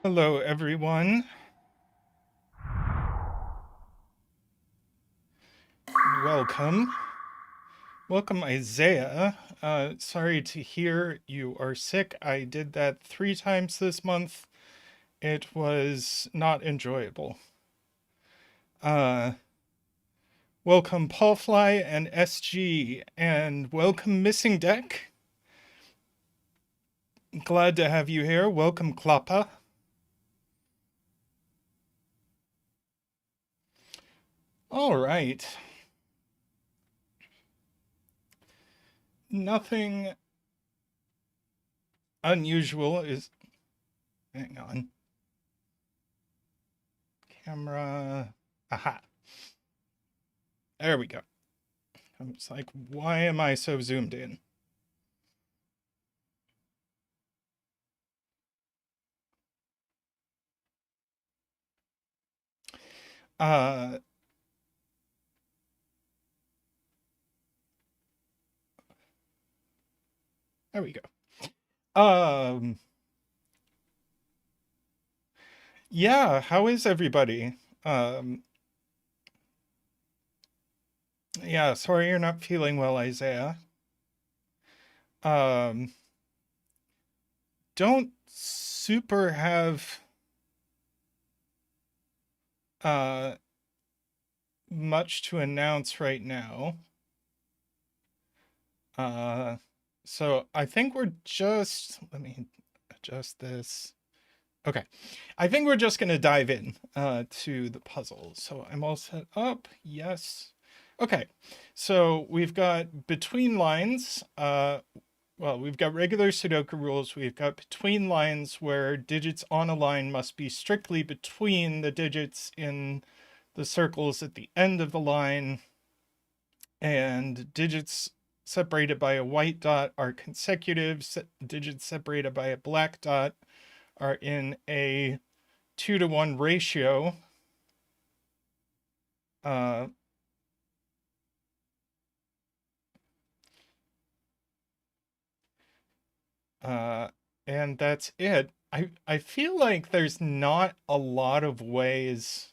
Hello, everyone. Welcome. Welcome, Isaiah. Sorry to hear you are sick. I did that 3 times this month. It was not enjoyable. Uh, Welcome, Paulfly and SG, and welcome, Missing Deck. Glad to have you here. Welcome, Klappa. All right. Nothing unusual is. Hang on. Camera. Aha. There we go. I was like, why am I so zoomed in? Uh, there we go. Um, yeah, how is everybody? Um, yeah, sorry you're not feeling well, Isaiah. Um, don't super have uh much to announce right now. Uh, so I think we're just, let me adjust this. Okay. I think we're just going to dive in to the puzzle. So I'm all set up. Yes. Okay. So we've got between lines. Well, we've got regular Sudoku rules. We've got between lines where digits on a line must be strictly between the digits in the circles at the end of the line. And digits separated by a white dot are consecutive. Digits separated by a black dot are in a 2-to-1 ratio. Uh, uh, and that's it. I feel like there's not a lot of ways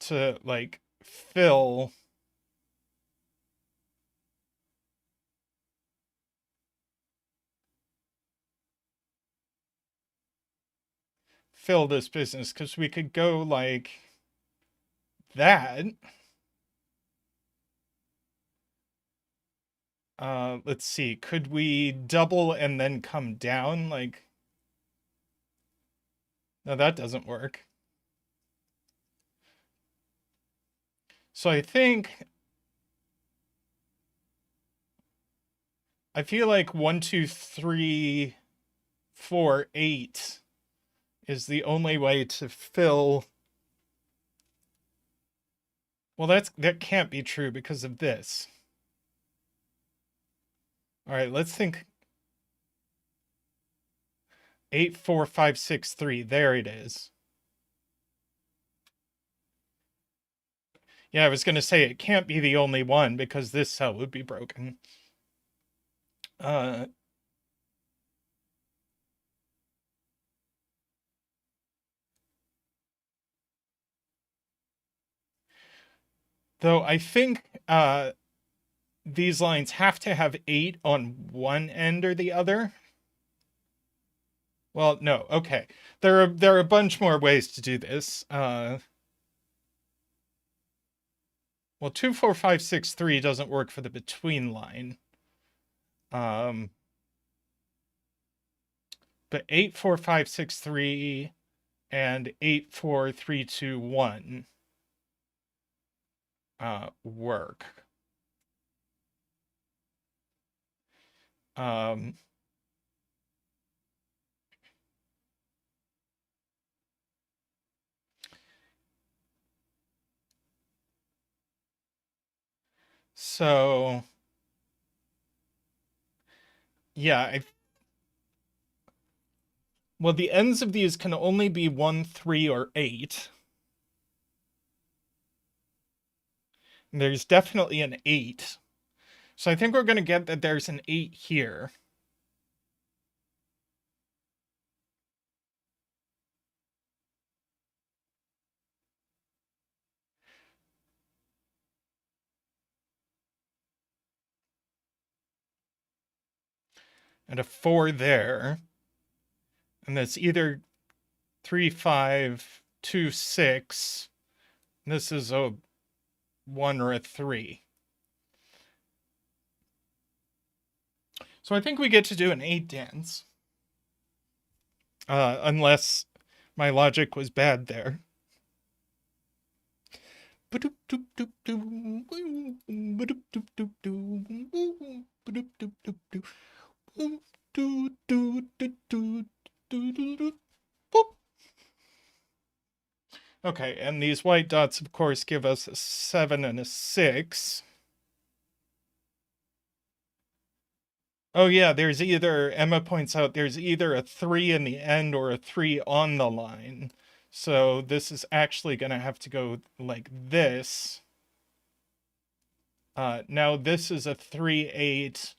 to like fill this business, because we could go like that. Let's see, could we double and then come down? Like, no, that doesn't work. So I feel like 1, 2, 3, 4, 8 is the only way to fill. Well, that can't be true because of this. All right, let's think. 8, 4, 5, 6, 3. There it is. Yeah, I was going to say it can't be the only one because this cell would be broken. Uh, though I think these lines have to have 8 on one end or the other. Well, no, okay. There are a bunch more ways to do this. Well, 2, 4, 5, 6, 3 doesn't work for the between line. But 8, 4, 5, 6, 3 and 8, 4, 3, 2, 1 work. Um, so yeah, well, the ends of these can only be 1, 3, or 8. There's definitely an 8. So I think we're going to get that there's an 8 here. and a 4 there. And that's either 3, 5, 2, 6. This is a 1 or a 3. So I think we get to do an 8 dance. Unless my logic was bad there. Okay, and these white dots, of course, give us a 7 and a 6. Oh yeah, there's either, Emma points out, there's either a 3 in the end or a 3 on the line. So this is actually going to have to go like this. Now this is a 3, 8,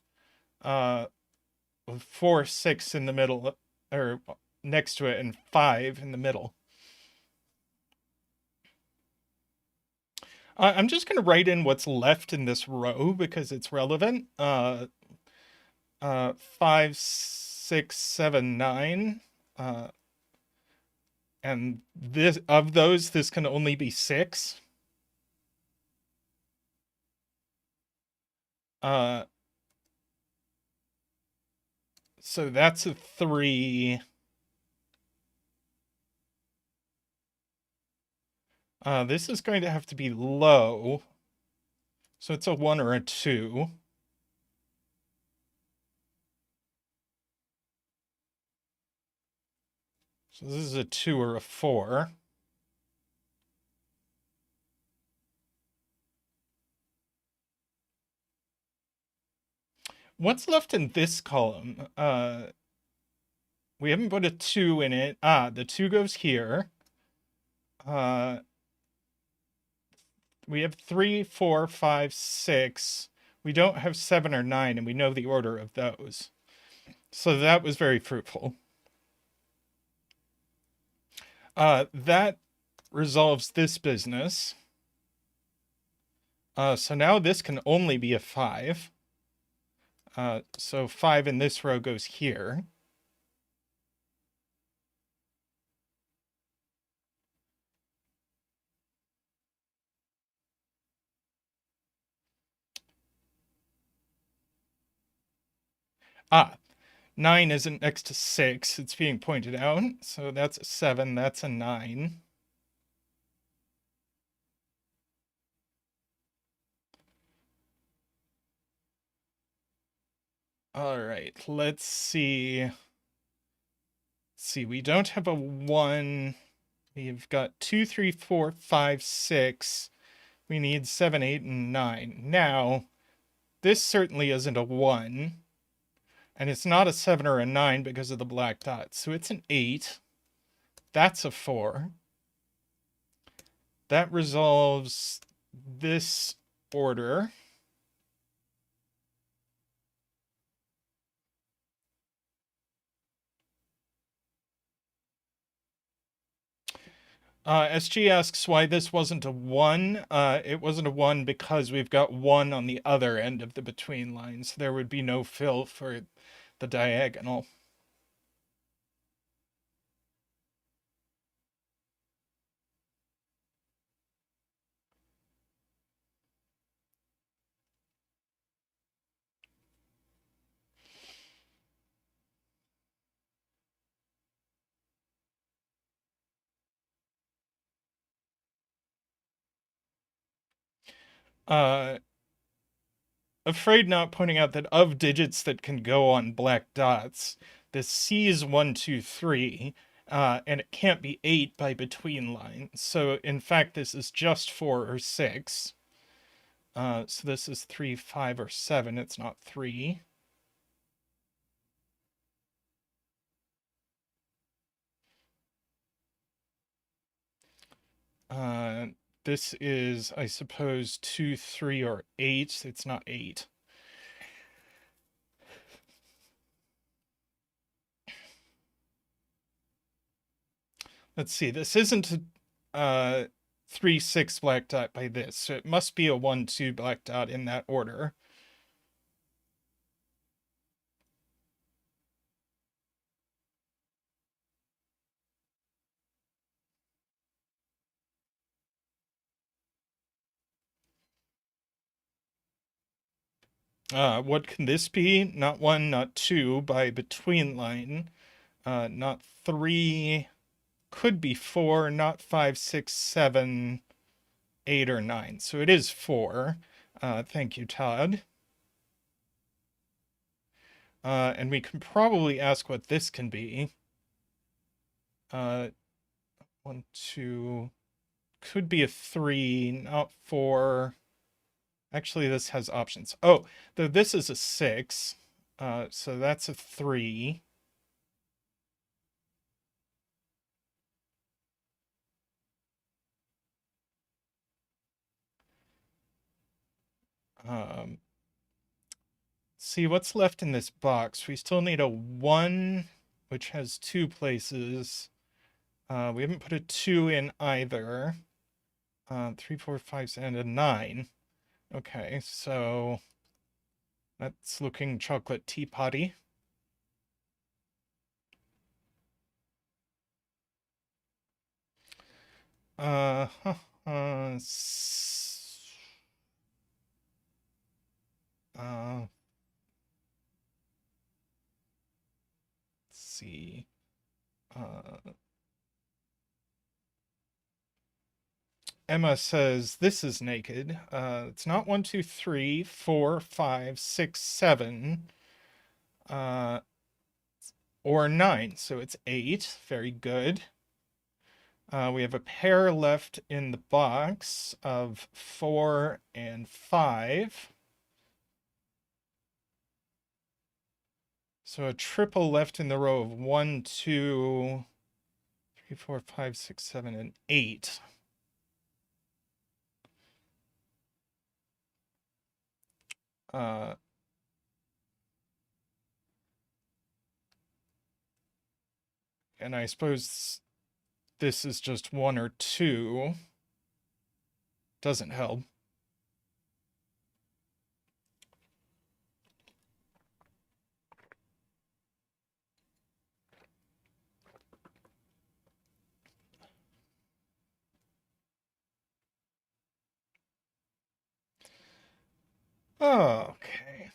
4, 6 in the middle, or next to it, and 5 in the middle. I'm just going to write in what's left in this row because it's relevant. 5, 6, 7, 9. And this, of those, this can only be 6. So that's a 3. This is going to have to be low. So it's a 1 or a 2. So this is a 2 or a 4. What's left in this column? We haven't put a 2 in it. The 2 goes here. We have 3, 4, 5, 6. We don't have 7 or 9, and we know the order of those. So that was very fruitful. That resolves this business. So now this can only be a 5. So 5 in this row goes here. Ah, 9 isn't next to 6. It's being pointed out. So that's a 7. That's a 9. All right, let's see. We don't have a 1. We've got 2, 3, 4, 5, 6. We need 7, 8, and 9. Now, this certainly isn't a 1. And it's not a 7 or a 9 because of the black dots. So it's an 8. That's a 4. That resolves this order. SG asks why this wasn't a 1. It wasn't a 1 because we've got 1 on the other end of the between lines. There would be no fill for the diagonal. Afraid not pointing out that of digits that can go on black dots, the C is 1, 2, 3, and it can't be 8 by between lines. So in fact, this is just 4 or 6. So this is 3, 5, or 7. It's not 3. This is, I suppose, 2, 3, or 8. It's not 8. Let's see. This isn't a 3, 6 black dot by this. So it must be a 1, 2 black dot in that order. What can this be? Not 1, not 2 by between line. Not 3. Could be 4, not 5, 6, 7, 8, or 9. So it is 4. Thank you, Todd. And we can probably ask what this can be. 1, 2. Could be a 3, not 4. Actually, this has options. Oh, though this is a 6. So that's a 3. See what's left in this box. We still need a 1, which has 2 places. We haven't put a 2 in either. 3, 4, 5, and a 9. Okay, so that's looking chocolate teapotty. Uh, huh, let's see. Emma says this is naked. It's not 1, 2, 3, 4, 5, 6, 7, or 9. So it's 8. Very good. We have a pair left in the box of 4 and 5. So a triple left in the row of 1, 2, 3, 4, 5, 6, 7, and 8. And I suppose this is just 1 or 2. Doesn't help. Okay.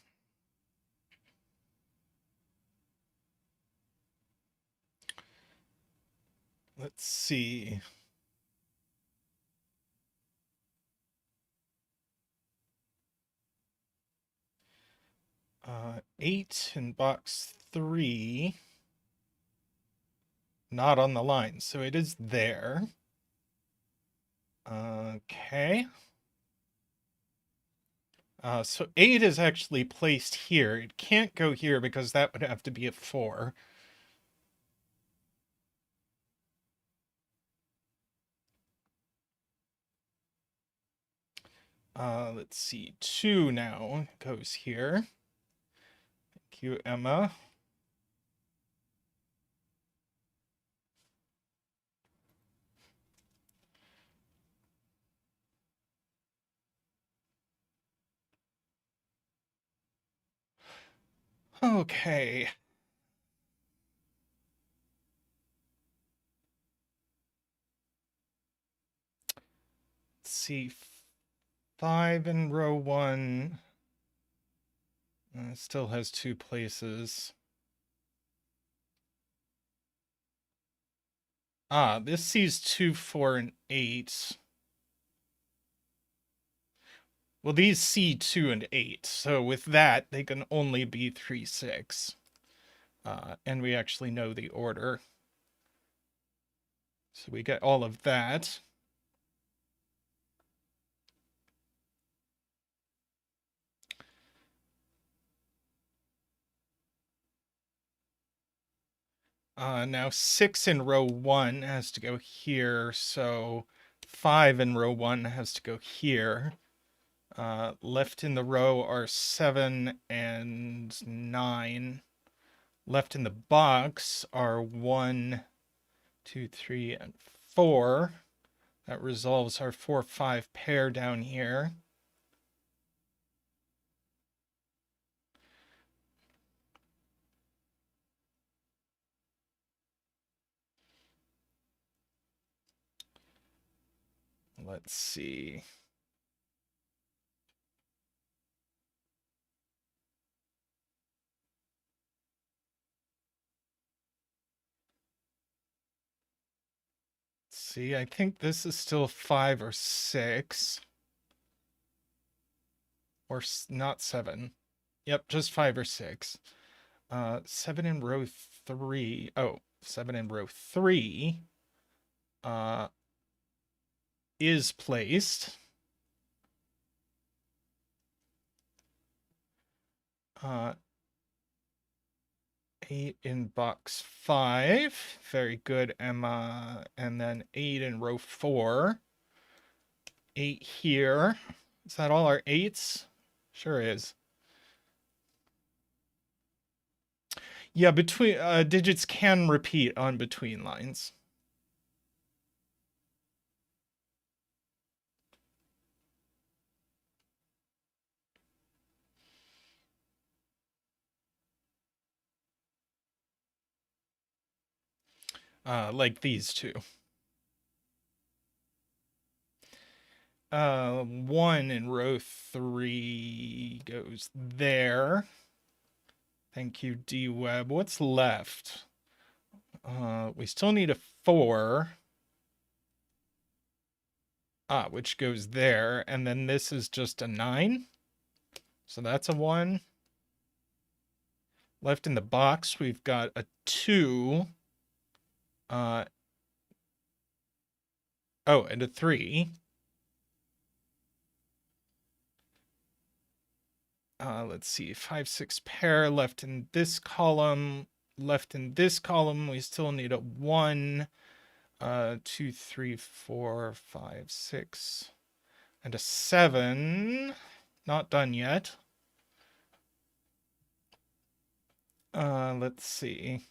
Let's see. 8 in box 3. Not on the line, so it is there. Okay. So 8 is actually placed here. It can't go here because that would have to be a 4. Let's see. 2 now goes here. Thank you, Emma. Okay. Let's see. 5 in row 1. Still has 2 places. This sees 2, 4, and 8. Well, these see 2 and 8. So with that, they can only be 3, 6. And we actually know the order. So we get all of that. Now 6 in row 1 has to go here, so 5 in row 1 has to go here. Left in the row are 7 and 9. Left in the box are 1, 2, 3, and 4. That resolves our 4, 5 pair down here. Let's see. see. I think this is still 5 or 6. Or not 7. Yep, just 5 or 6. 7 in row 3. Oh, 7 in row 3 is placed. 8 in box 5. Very good, Emma. And then 8 in row 4. 8 here. Is that all our 8s? Sure is. Yeah, between digits can repeat on between lines. Like these two. 1 in row 3 goes there. Thank you, D-Web. What's left? We still need a 4. Which goes there. And then this is just a 9. So that's a 1. Left in the box, we've got a 2. Oh, and a 3. Let's see, 5, 6 pair left in this column. Left in this column, we still need a 1, 2, 3, 4, 5, 6, and a 7. Not done yet. Let's see.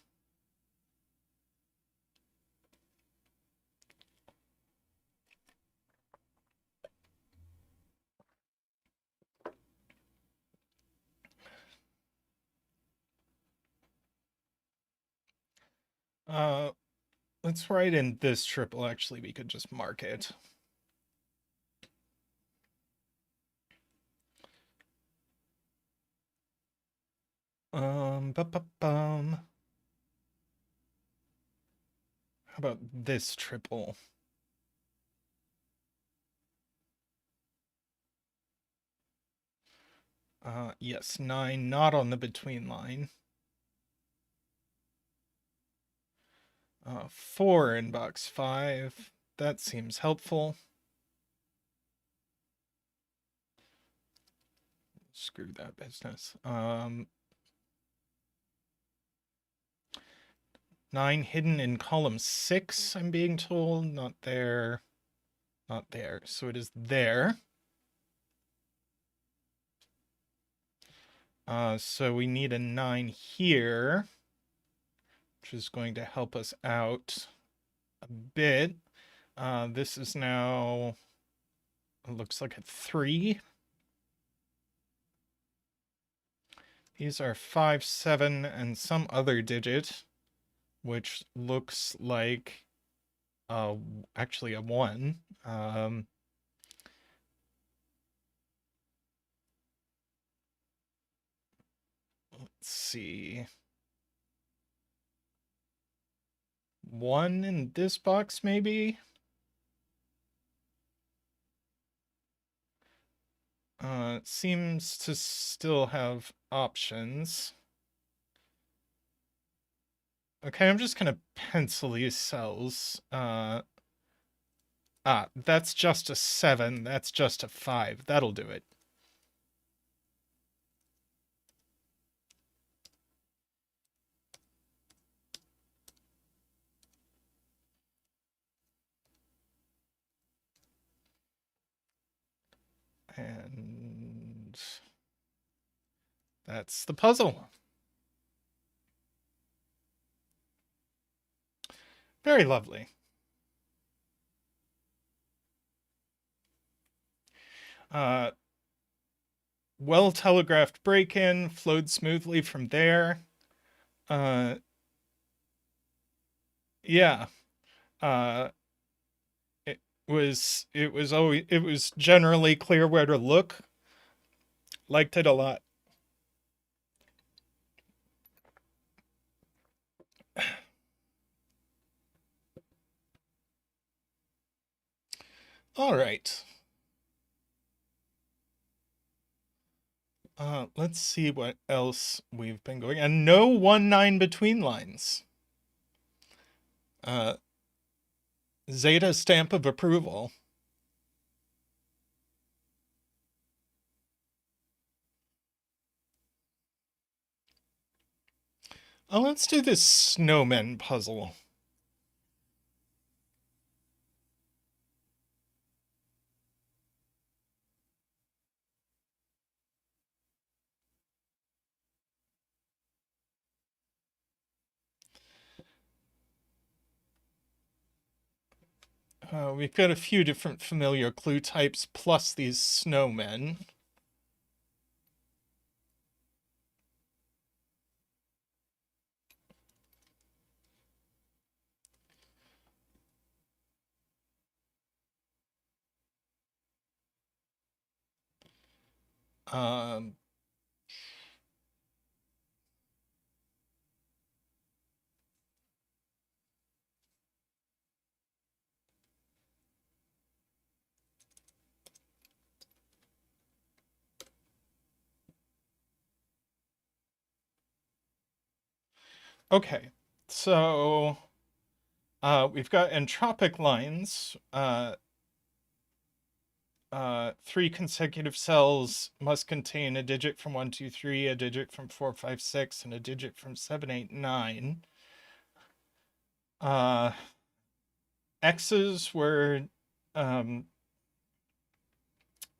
Let's write in this triple. Actually, we could just mark it. How about this triple? Yes, 9, not on the between line. 4 in box 5. That seems helpful. Screw that business. 9 hidden in column 6, I'm being told. Not there. Not there. So it is there. So we need a 9 here, which is going to help us out a bit. This is now, it looks like a 3. These are 5, 7, and some other digit, which looks like actually a 1. Let's see. 1 in this box, maybe? It seems to still have options. Okay, I'm just gonna pencil these cells. That's just a 7. That's just a 5. That'll do it. And that's the puzzle. Very lovely. Well telegraphed break-in, flowed smoothly from there. Yeah. It was generally clear where to look. Liked it a lot. All right. Let's see what else we've been going. And no 1-9 between lines. Zeta stamp of approval. Oh, let's do this snowman puzzle. We've got a few different familiar clue types plus these snowmen. Um, okay, so we've got entropic lines. 3 consecutive cells must contain a digit from 1, 2, 3, a digit from 4, 5, 6, and a digit from 7, 8, 9. X's where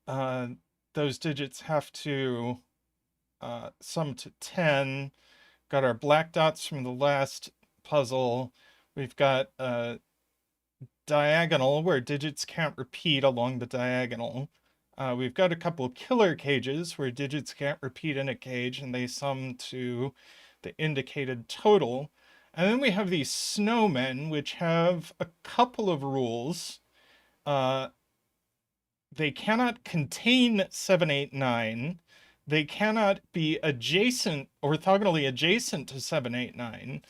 those digits have to sum to 10. Got our black dots from the last puzzle. We've got a diagonal where digits can't repeat along the diagonal. We've got a couple of killer cages where digits can't repeat in a cage and they sum to the indicated total. And then we have these snowmen, which have a couple of rules. They cannot contain 7, 8, 9. They cannot be adjacent, orthogonally adjacent to 7, 8, 9.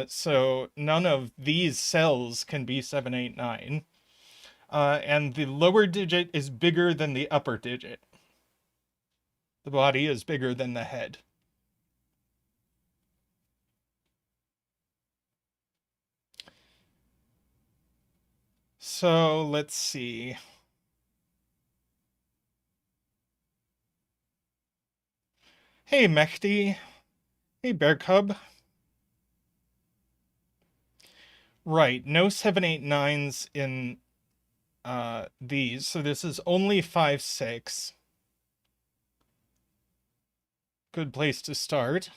So none of these cells can be 7, 8, 9. And the lower digit is bigger than the upper digit. The body is bigger than the head. So let's see. Hey, Mehdi. Hey, Bear Cub. Right, no 7, 8, 9s in these. So this is only 5, 6. Good place to start.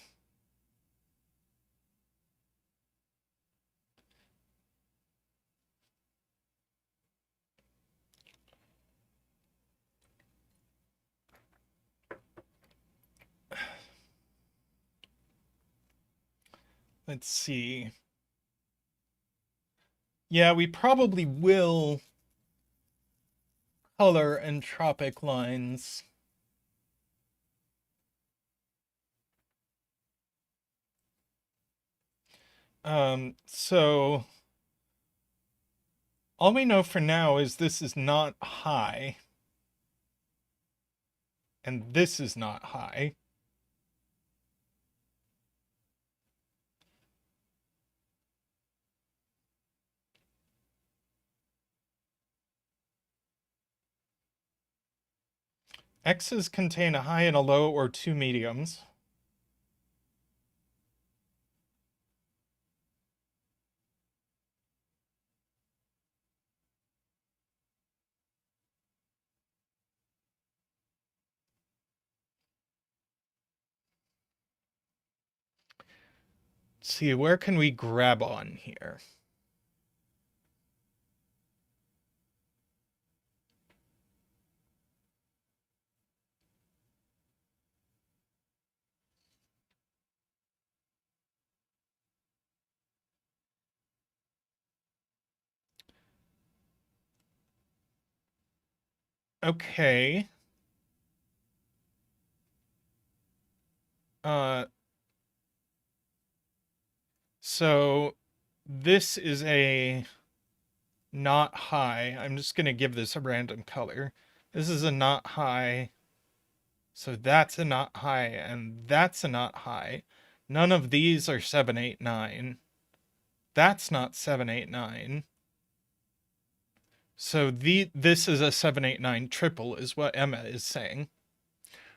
Let's see. Yeah, we probably will color entropic lines. So all we know for now is this is not high. And this is not high. X's contain a high and a low or 2 mediums. Let's see, where can we grab on here? Okay. So this is a not high. I'm just going to give this a random color. This is a not high. So that's a not high, and that's a not high. None of these are 7, 8, 9. That's not 7, 8, 9. So this is a 7, 8, 9 triple is what Emma is saying,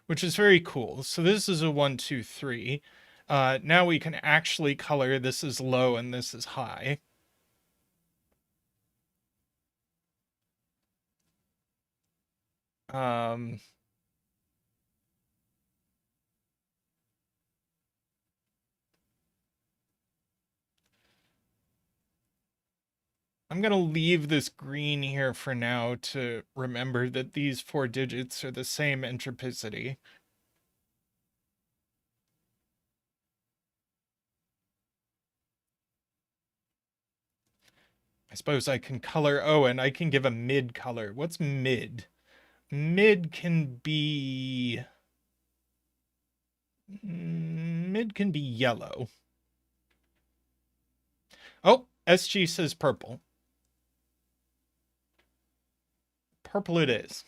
which is very cool. So this is a 1, 2, 3. Now we can actually color this is low and this is high. I'm going to leave this green here for now to remember that these 4 digits are the same entropicity. I suppose I can color, oh, and I can give a mid color. What's mid? Mid can be yellow. Oh, SG says purple. Purple it is.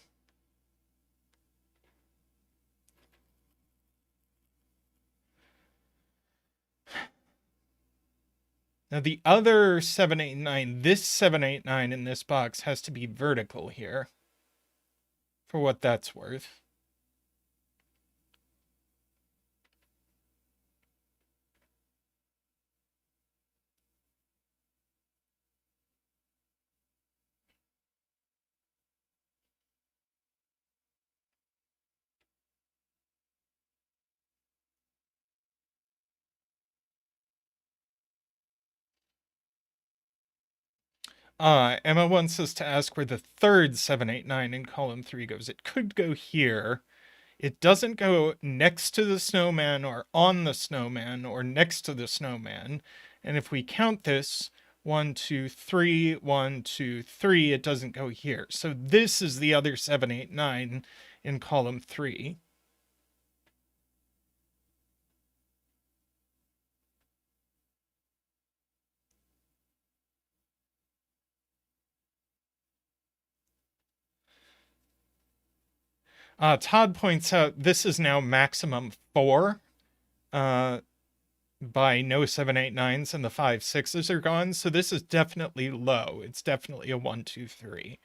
Now the other 789, this 789 in this box has to be vertical here, for what that's worth. Emma wants us to ask where the third 789 in column 3 goes. It could go here. It doesn't go next to the snowman or on the snowman or next to the snowman. And if we count this, 1, 2, 3, 1, 2, 3, it doesn't go here. So this is the other 789 in column 3. Todd points out this is now maximum 4 by no 789s and the 5 6s are gone. So this is definitely low. It's definitely a 1, 2, 3.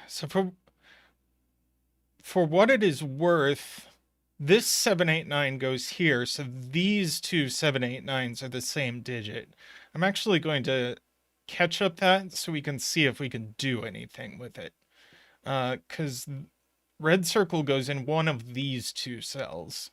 So for what it is worth, this 789 goes here, so these two 789s are the same digit. I'm actually going to catch up that so we can see if we can do anything with it. Because red circle goes in one of these two cells.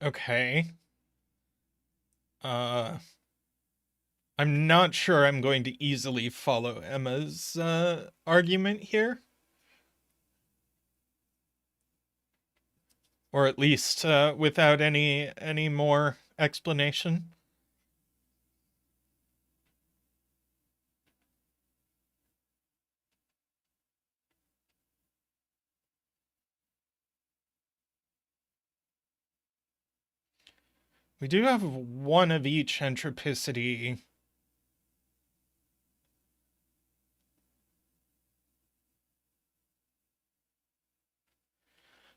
Okay. I'm not sure I'm going to easily follow Emma's argument here. Or at least without any more explanation. We do have one of each entropicity.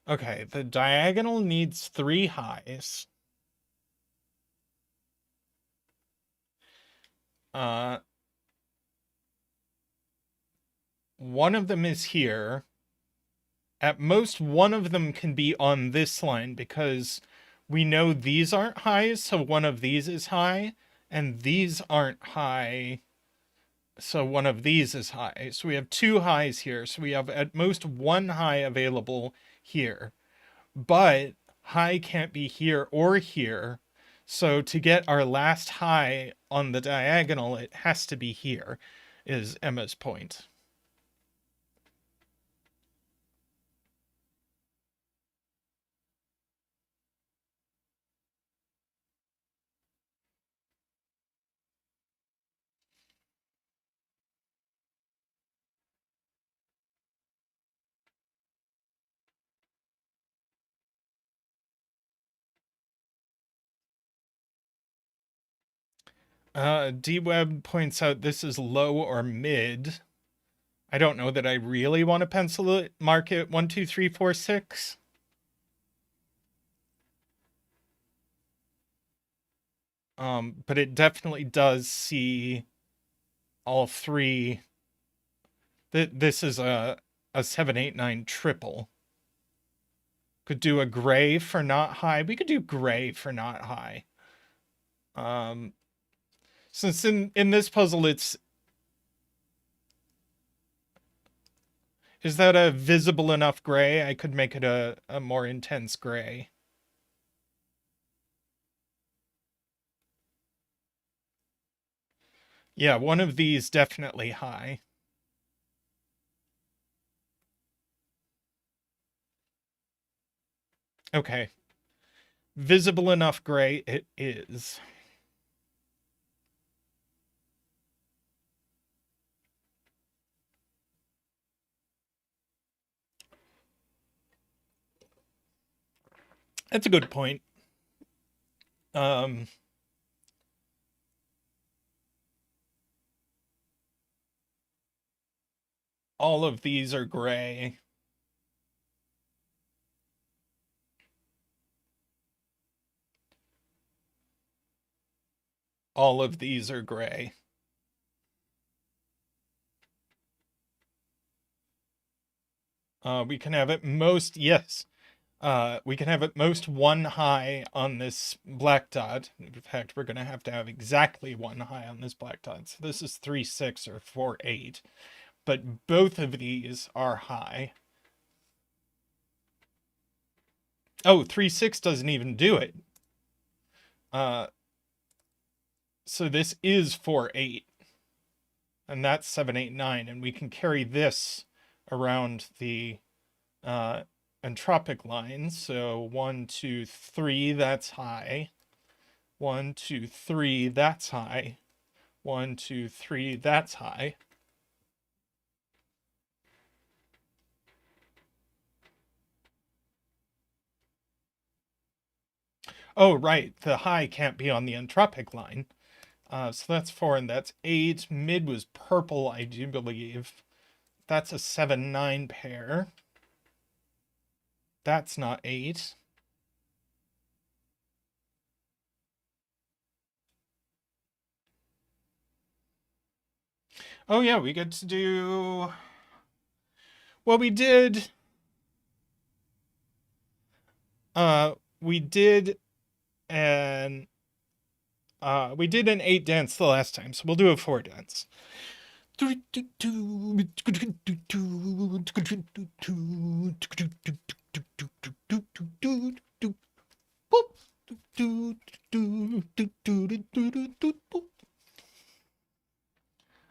Okay, the diagonal needs 3 highs. One of them is here. At most, one of them can be on this line because we know these aren't highs, so one of these is high, and these aren't high. So one of these is high. So we have two highs here. So we have at most one high available here. But high can't be here or here. So to get our last high on the diagonal, it has to be here, is Emma's point. D-Web points out this is low or mid. I don't know that I really want to pencil it, mark it 1, 2, 3, 4, 6. But it definitely does see all three. This is a 7, 8, 9 triple. Could do a gray for not high. We could do gray for not high. Since in this puzzle it's, is that a visible enough gray? I could make it a more intense gray. Yeah, one of these definitely high. Okay. Visible enough gray it is. That's a good point. All of these are gray. All of these are gray. We can have at most, yes. We can have at most one high on this black dot. In fact, we're going to have exactly one high on this black dot. So this is 3, 6 or 4, 8. But both of these are high. Oh, 3, 6 doesn't even do it. So this is 4, 8. And that's 7, 8, 9. And we can carry this around the entropic line. So 1, 2, 3, that's high. 1, 2, 3, that's high. 1, 2, 3, that's high. Oh, right. The high can't be on the entropic line. So that's 4 and that's 8. Mid was purple, I do believe. That's a 7, 9 pair. That's not 8. Oh, yeah, we get to do. Well, we did. We did an. We did an 8 dance the last time, so we'll do a 4 dance.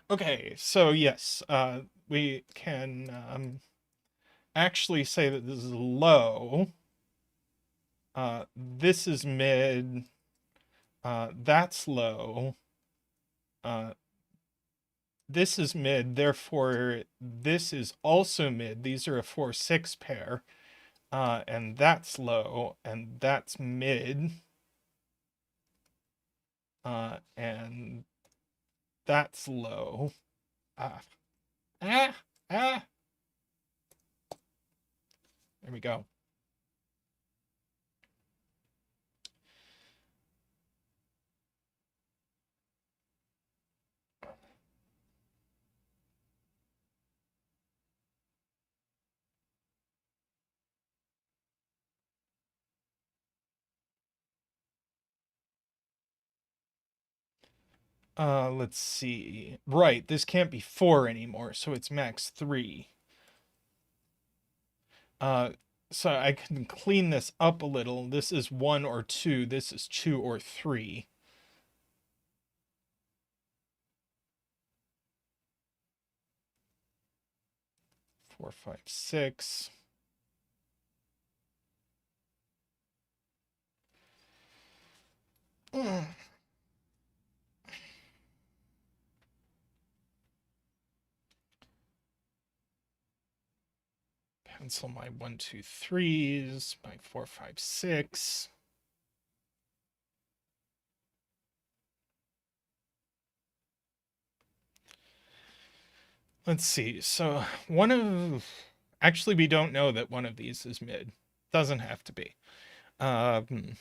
Okay, so yes, we can actually say that this is low. This is mid. That's low. This is mid, therefore this is also mid. These are a 4, 6 pair. And that's low, and that's mid. And that's low. Ah. Ah. Ah. There we go. Let's see. Right, this can't be 4 anymore, so it's max 3. Uh, so I can clean this up a little. This is 1 or 2. This is 2 or 3. Four, five, six. Pencil my 1, 2, 3s, my 4, 5, 6. Let's see. So actually, we don't know that one of these is mid. Doesn't have to be. Um,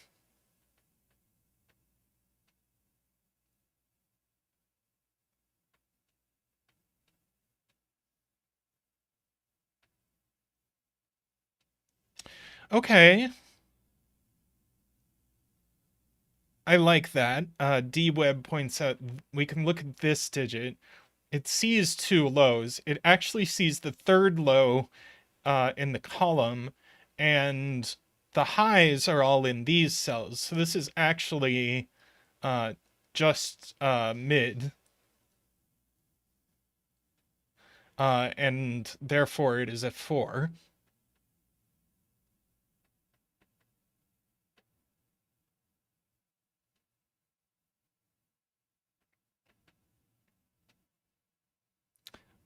okay. I like that. DWeb points out we can look at this digit. It sees 2 lows. It actually sees the 3rd low in the column, and the highs are all in these cells. So this is actually just mid, and therefore it is a 4.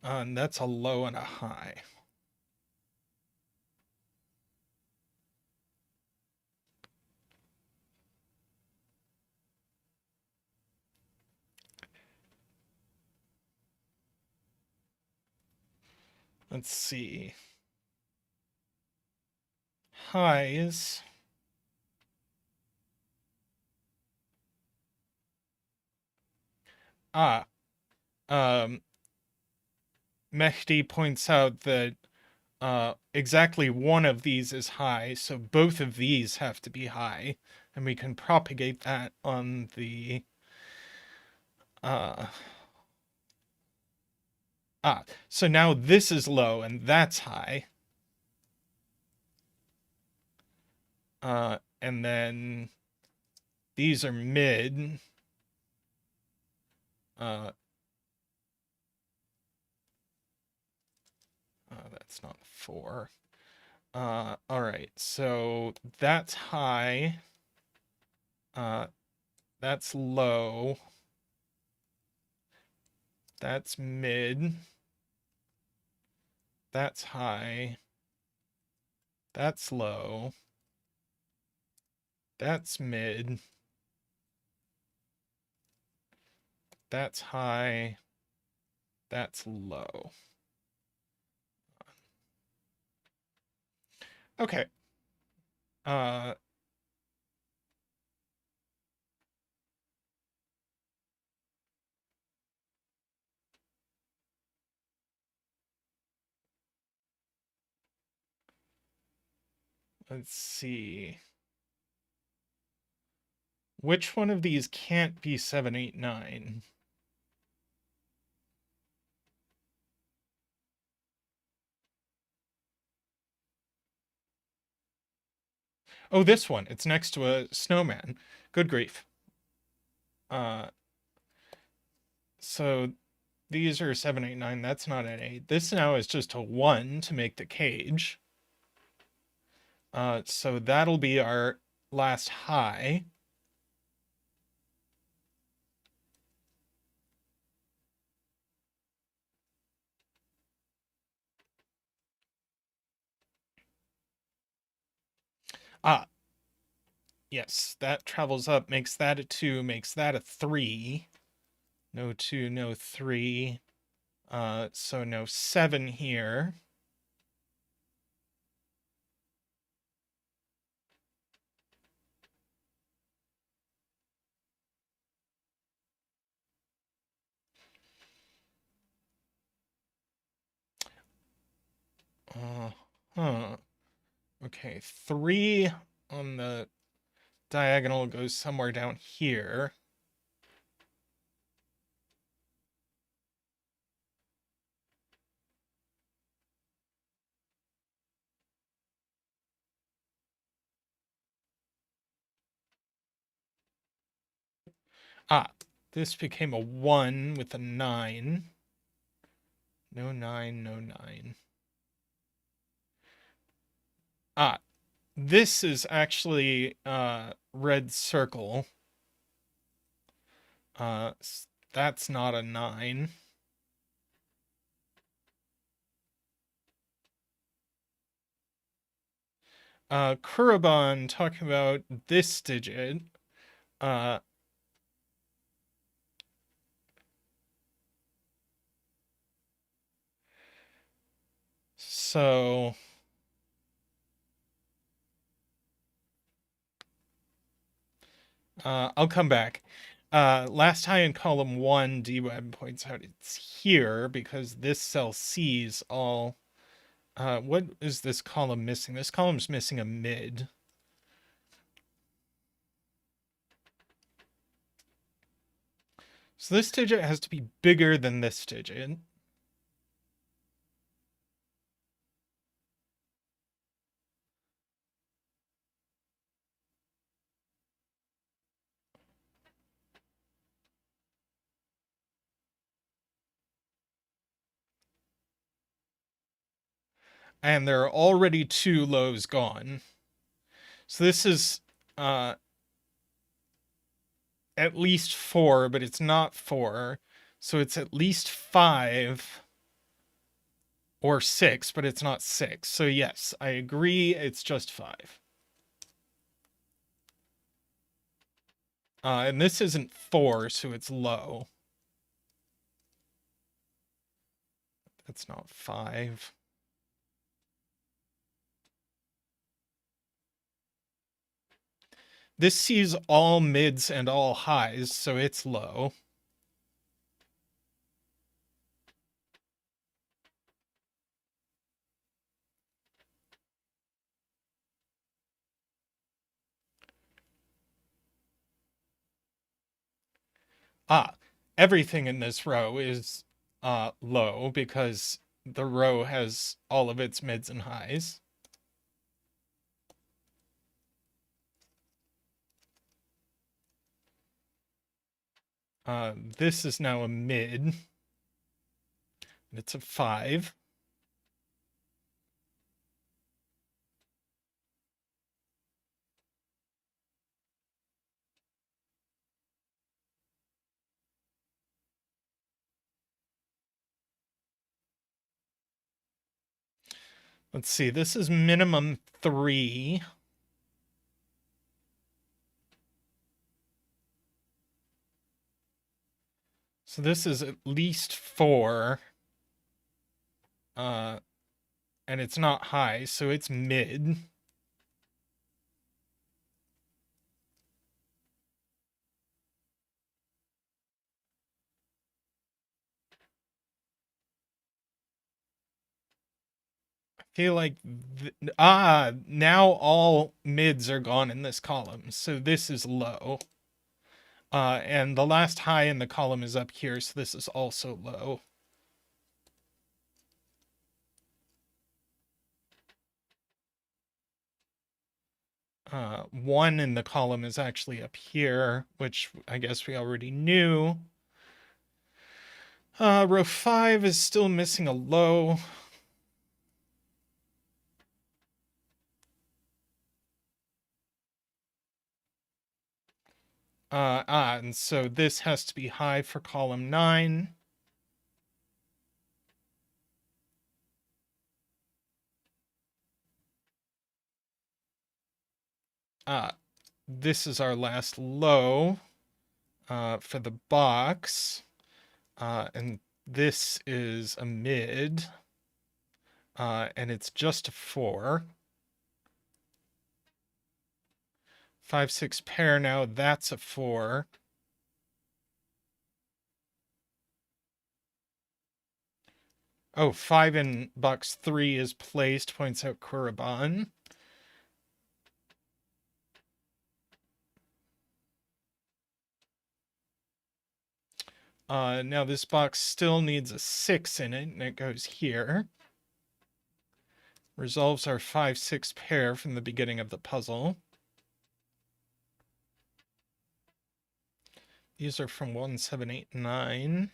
And that's a low and a high. Let's see. Highs. Ah, Mehdi points out that exactly one of these is high, so both of these have to be high, and we can propagate that on the so now this is low and that's high. And then these are mid. That's not 4. All right, so that's high. That's low. That's mid. That's high. That's low. That's mid. That's high. That's low. Okay. Let's see. Which one of these can't be 7, 8, 9? Oh, this one. It's next to a snowman. Good grief. So these are 7, 8, 9. That's not an 8. This now is just a 1 to make the cage. So that'll be our last high. Yes, that travels up, makes that a 2, makes that a 3. No 2, no 3. So no 7 here. Okay, 3 on the diagonal goes somewhere down here. This became a 1 with a 9. No 9, no 9. This is actually red circle. That's not a 9. Kuraban talking about this digit. So I'll come back. Last high in column 1, DWeb points out it's here because this cell C is all... what is this column missing? This column's missing a mid. So this digit has to be bigger than this digit. And there are already 2 lows gone. So this is at least 4, but it's not 4. So it's at least 5 or 6, but it's not 6. So yes, I agree, it's just 5. And this isn't 4, so it's low. That's not 5. This sees all mids and all highs, so it's low. Everything in this row is low because the row has all of its mids and highs. This is now a mid. It's a 5. Let's see, this is minimum 3. So this is at least 4. And it's not high, so it's mid. I feel like, now all mids are gone in this column, so this is low. And the last high in the column is up here, so this is also low. One in the column is actually up here, which I guess we already knew. Row 5 is still missing a low. And so this has to be high for column 9. This is our last low for the box. And this is a mid. And it's just a 4. 5, 6 pair now, that's a 4. Oh, 5 in box 3 is placed, points out Kuraban. Now this box still needs a 6 in it, and it goes here. Resolves our 5, 6 pair from the beginning of the puzzle. These are from 1, 7, 8, 9.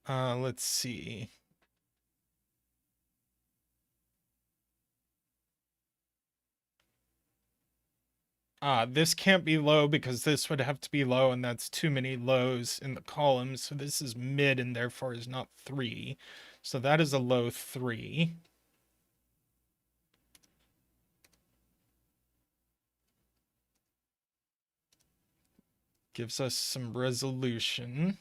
Let's see. This can't be low because this would have to be low, and that's too many lows in the column. So this is mid and therefore is not 3. So that is a low 3. Gives us some resolution.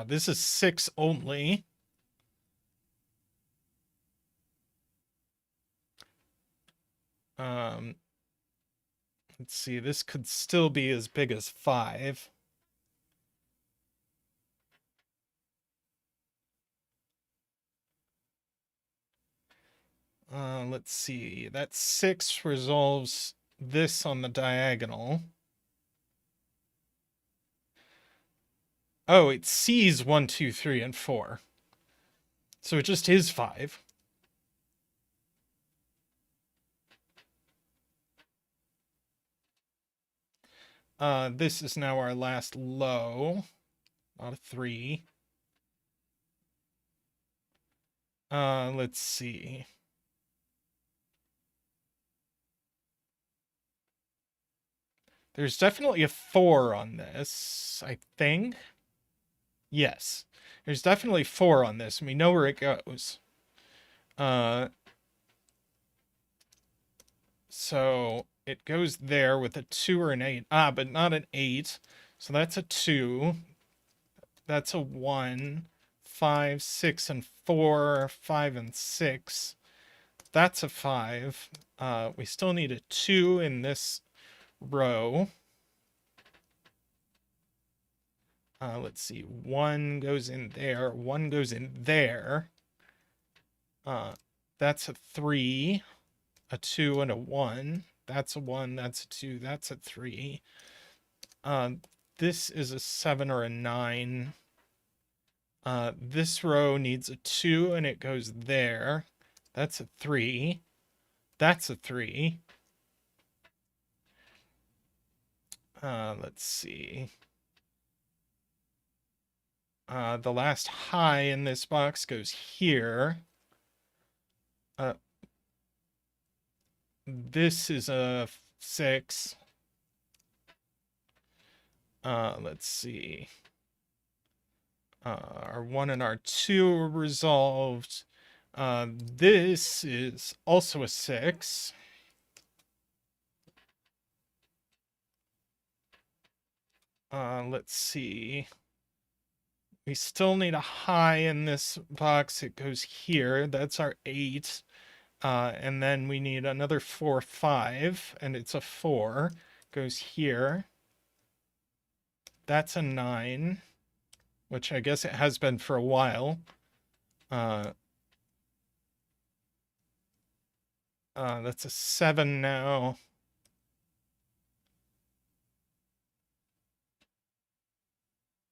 This is 6 only. Let's see, this could still be as big as 5. Let's see, that 6 resolves this on the diagonal. Oh, it sees 1, 2, 3, and 4. So it just is 5. This is now our last low. Not a 3. Let's see. There's definitely a 4 on this, I think. Yes. There's definitely 4 on this, and we know where it goes. So it goes there with a 2 or an 8. But not an 8. So that's a 2. That's a 1. 5, 6, and 4. 5 and 6. That's a 5. We still need a 2 in this row. Let's see. 1 goes in there. 1 goes in there. That's a 3. A 2 and a 1. That's a 1. That's a 2. That's a 3. This is a 7 or a 9. This row needs a 2 and it goes there. That's a 3. That's a 3. Let's see. The last high in this box goes here. This is a 6. Let's see. Our 1 and our 2 are resolved. This is also a 6. Let's see. We still need a high in this box. It goes here. That's our 8. And then we need another 4, 5, and it's a 4. Goes here. That's a 9, which I guess it has been for a while. That's a 7 now.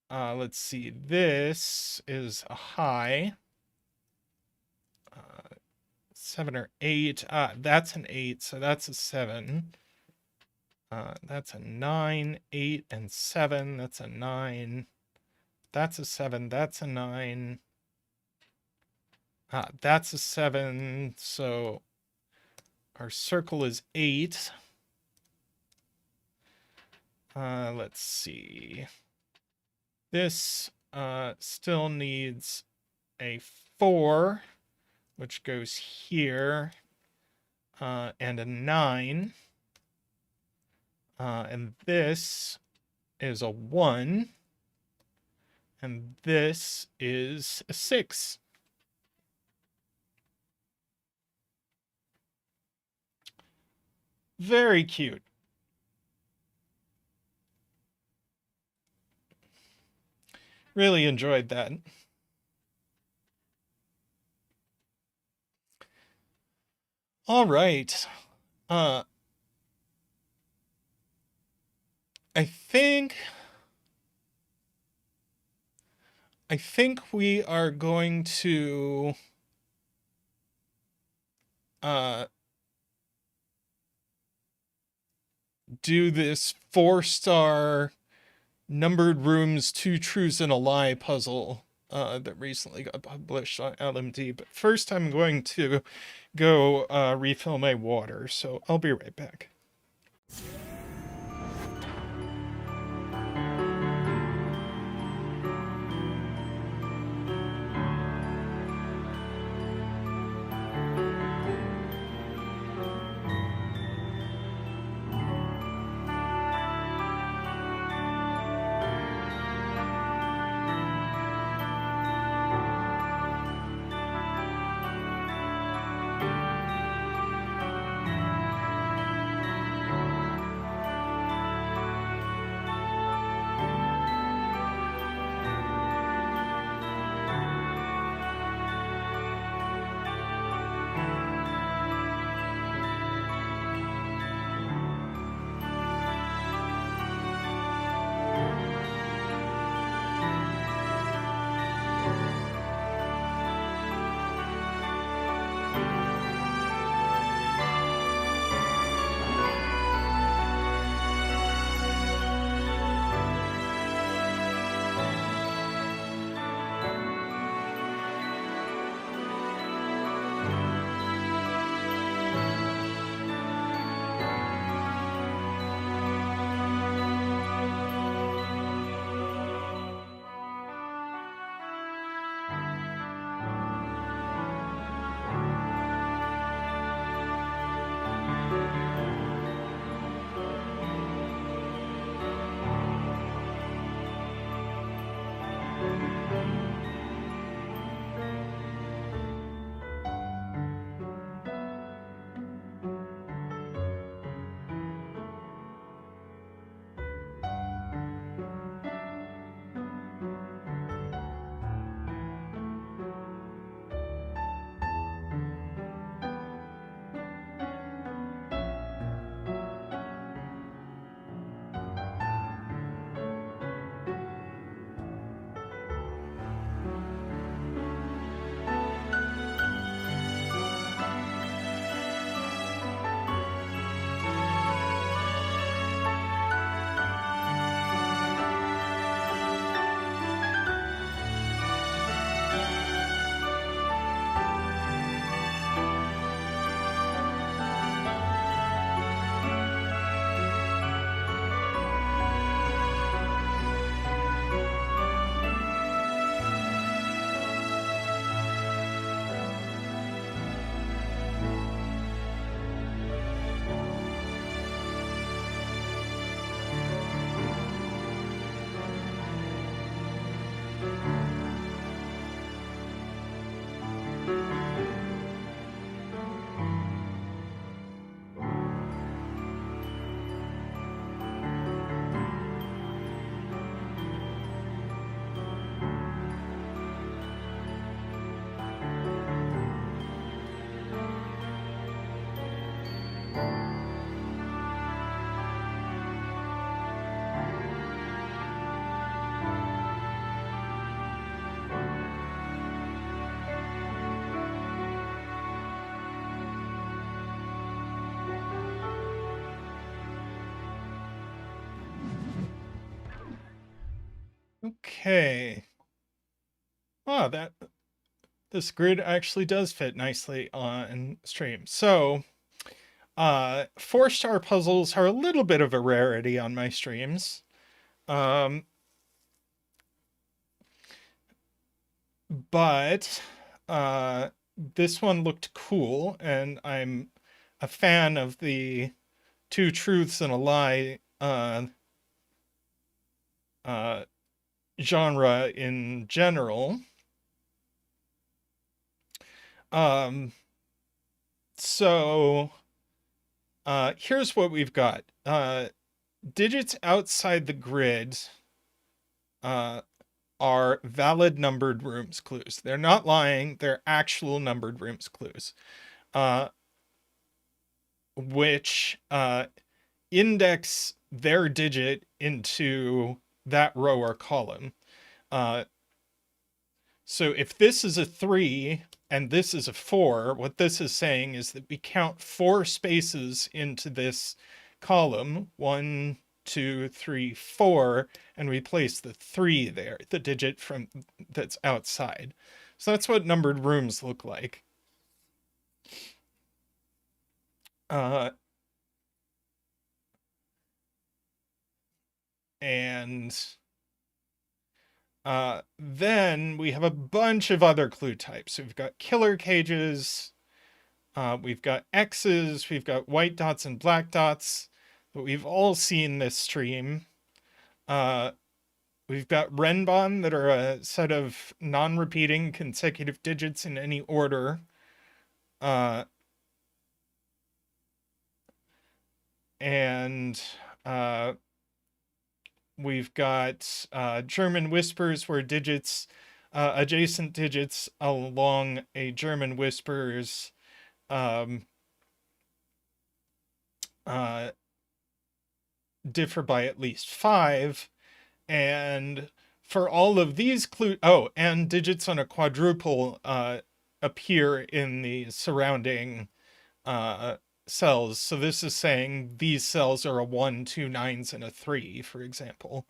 Let's see. This is a high. 7 or 8. That's an 8, so that's a 7. That's a 9, 8, and 7. That's a 9. That's a 7. That's a 9. That's a 7. So our circle is 8. Let's see. This still needs a 4, which goes here, and a 9. And this is a 1. And this is a 6. Very cute. Really enjoyed that. All right. I think I think we are going to do this 4-star numbered rooms, 2 truths and a lie puzzle that recently got published on LMD. But first, I'm going to go refill my water, so I'll be right back. Okay. Oh, this grid actually does fit nicely on stream. So, 4-star puzzles are a little bit of a rarity on my streams. Um, but this one looked cool, and I'm a fan of the 2 truths and a lie uh, genre in general. Um, so here's what we've got. Digits outside the grid are valid numbered rooms clues. They're not lying, they're actual numbered rooms clues, which index their digit into that row or column. So if this is a 3 and this is a 4, what this is saying is that we count 4 spaces into this column, 1, 2, 3, 4, and we place the 3 there, the digit from that's outside. So that's what numbered rooms look like. And then we have a bunch of other clue types. We've got killer cages, we've got X's, we've got white dots and black dots, but we've all seen this stream. We've got Renbon that are a set of non-repeating consecutive digits in any order. And we've got German whispers where digits, adjacent digits along a German whispers differ by at least 5. And for all of these and digits on a quadruple appear in the surrounding cells. So this is saying these cells are a 1, 2 9s, and a 3, for example.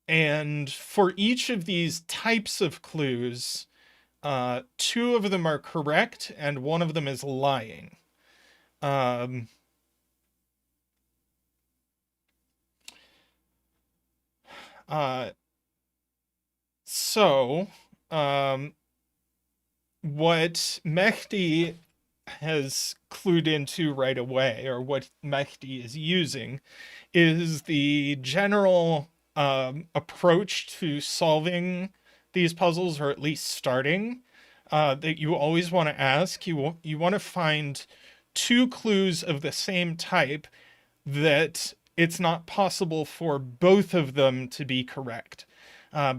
And for each of these types of clues, 2 of them are correct and 1 of them is lying. So, what Mehdi has clued into right away, or what Mehdi is using, is the general approach to solving these puzzles, or at least starting, that you always want to ask. You want to find 2 clues of the same type that it's not possible for both of them to be correct.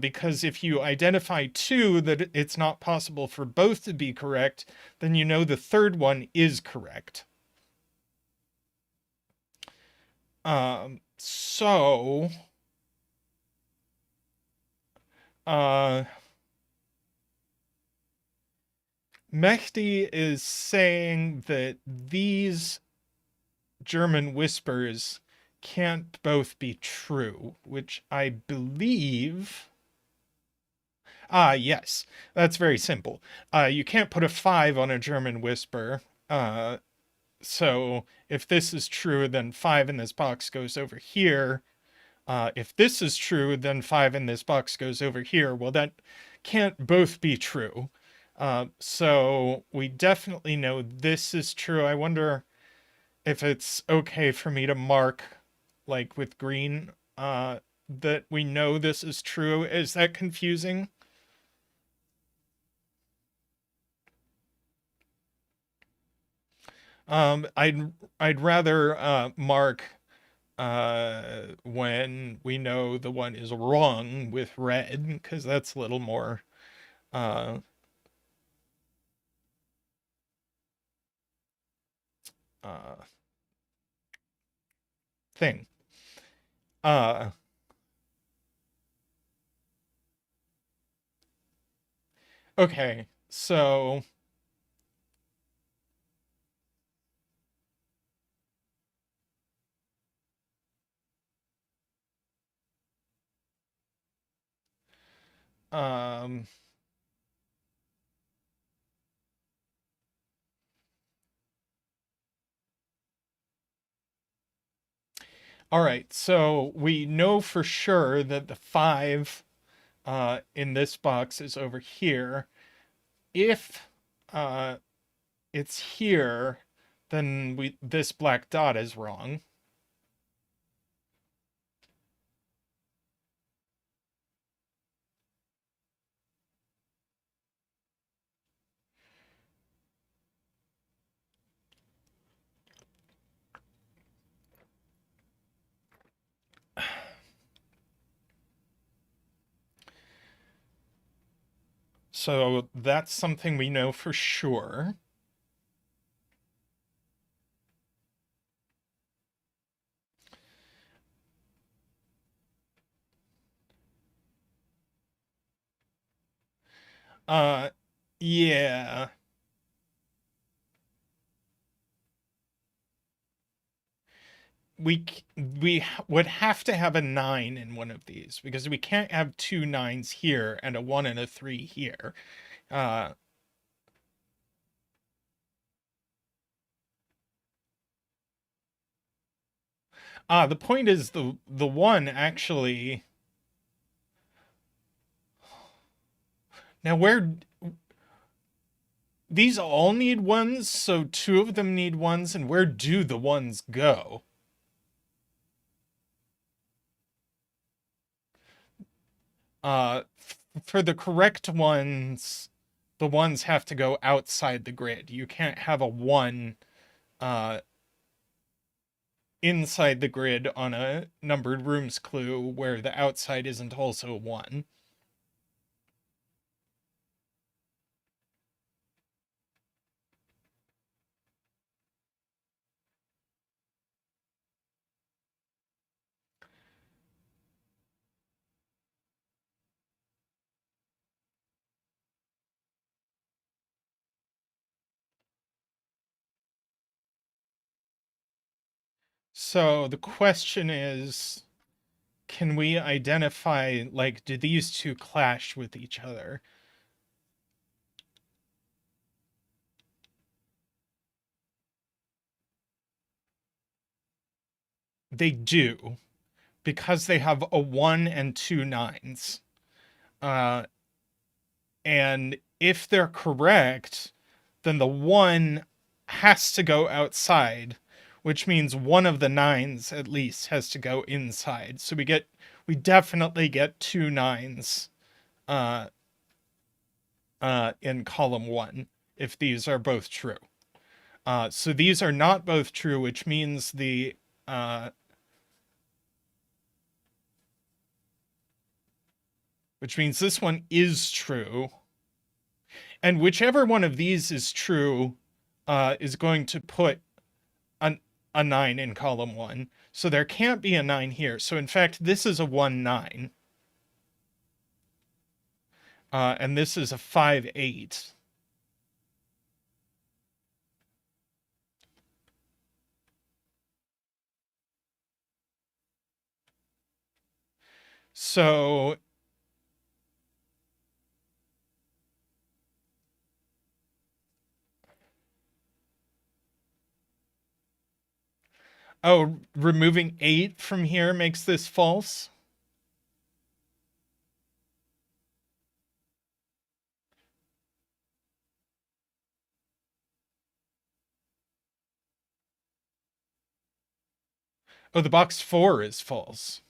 Because if you identify 2 that it's not possible for both to be correct, then you know the third one is correct. So Mehdi is saying that these German whispers can't both be true, which I believe... yes, that's very simple. You can't put a 5 on a German whisper. So if this is true, then 5 in this box goes over here. If this is true, then 5 in this box goes over here. Well, that can't both be true. So we definitely know this is true. I wonder if it's okay for me to mark, like with green, that we know this is true. Is that confusing? I'd rather mark when we know the one is wrong with red, because that's a little more uh, uh, thing. Uh, okay, so um, all right, so we know for sure that the 5 in this box is over here. If it's here, then this black dot is wrong. So that's something we know for sure. Yeah. We would have to have a 9 in one of these because we can't have two nines here and a 1 and a 3 here. Uh, the point is the 1 actually. Now where these all need 1s, so two of them need 1s, and where do the 1s go? For the correct ones, the 1s have to go outside the grid. You can't have a 1 uh, inside the grid on a numbered rooms clue where the outside isn't also a 1. So the question is, can we identify, like, do these two clash with each other? They do, because they have a 1 and two nines. And if they're correct, then the 1 has to go outside, which means one of the nines at least has to go inside. So we definitely get two nines uh, in column 1 if these are both true. So these are not both true, which means uh, this one is true. And whichever one of these is true is going to put a 9 in column 1. So there can't be a 9 here. So in fact, this is a 1, 9. And this is a 5, 8. So removing 8 from here makes this false? Oh, the box 4 is false.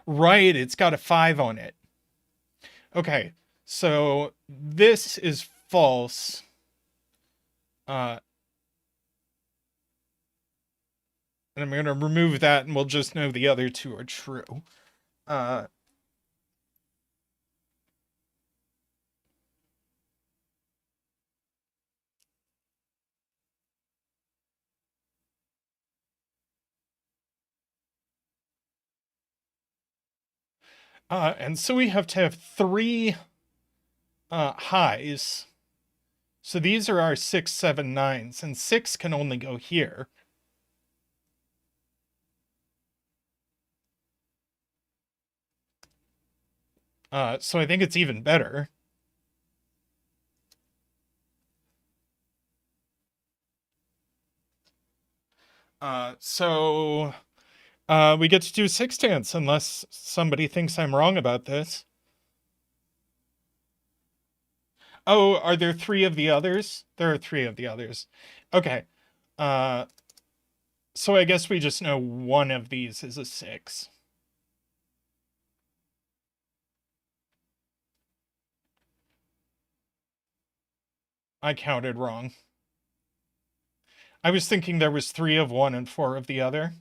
Right, it's got a 5 on it. Okay, so this is false. And I'm going to remove that and we'll just know the other two are true. And so we have to have 3 highs. So these are our 6, 7, 9s, and 6 can only go here. So I think it's even better. So we get to do sextants unless somebody thinks I'm wrong about this. Oh, are there 3 of the others? There are 3 of the others. Okay. So I guess we just know one of these is a 6. I counted wrong. I was thinking there was 3 of one and 4 of the other.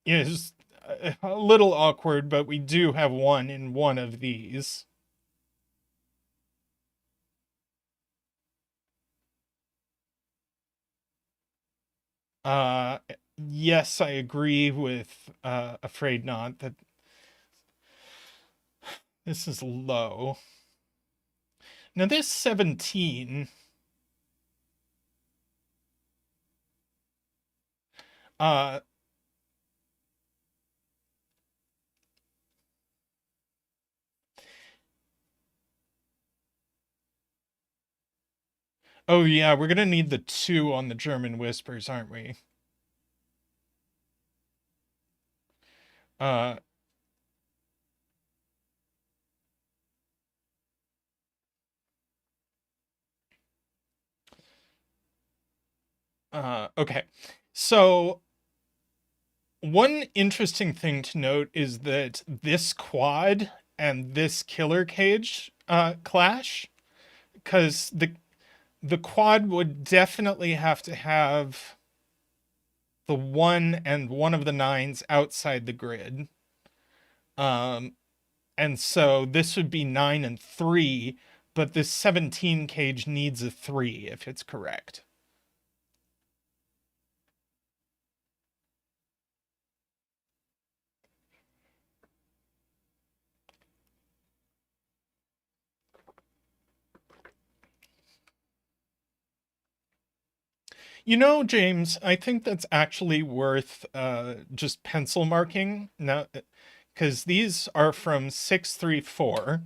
It is a little awkward, but we do have 1 in one of these. Yes, I agree with Afraid Not that this is low. Now this 17, uh, oh yeah, we're gonna need the 2 on the German whispers, aren't we? Uh, okay. So one interesting thing to note is that this quad and this killer cage clash, because the quad would definitely have to have the 1 and one of the 9s outside the grid. And so this would be 9 and 3, but this 17 cage needs a 3 if it's correct. You know, James, I think that's actually worth just pencil marking now, because these are from 634.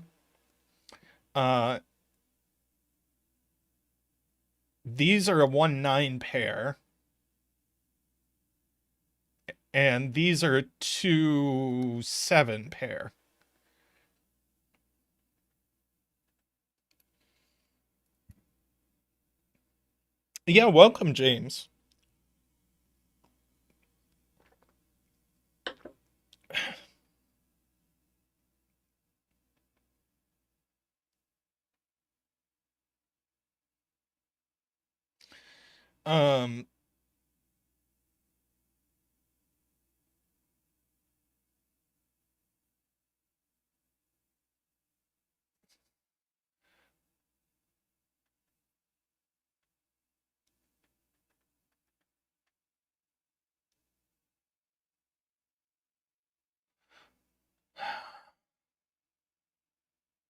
These are a 1-9 pair, and these are a 2-7 pair. Yeah, welcome, James. Um,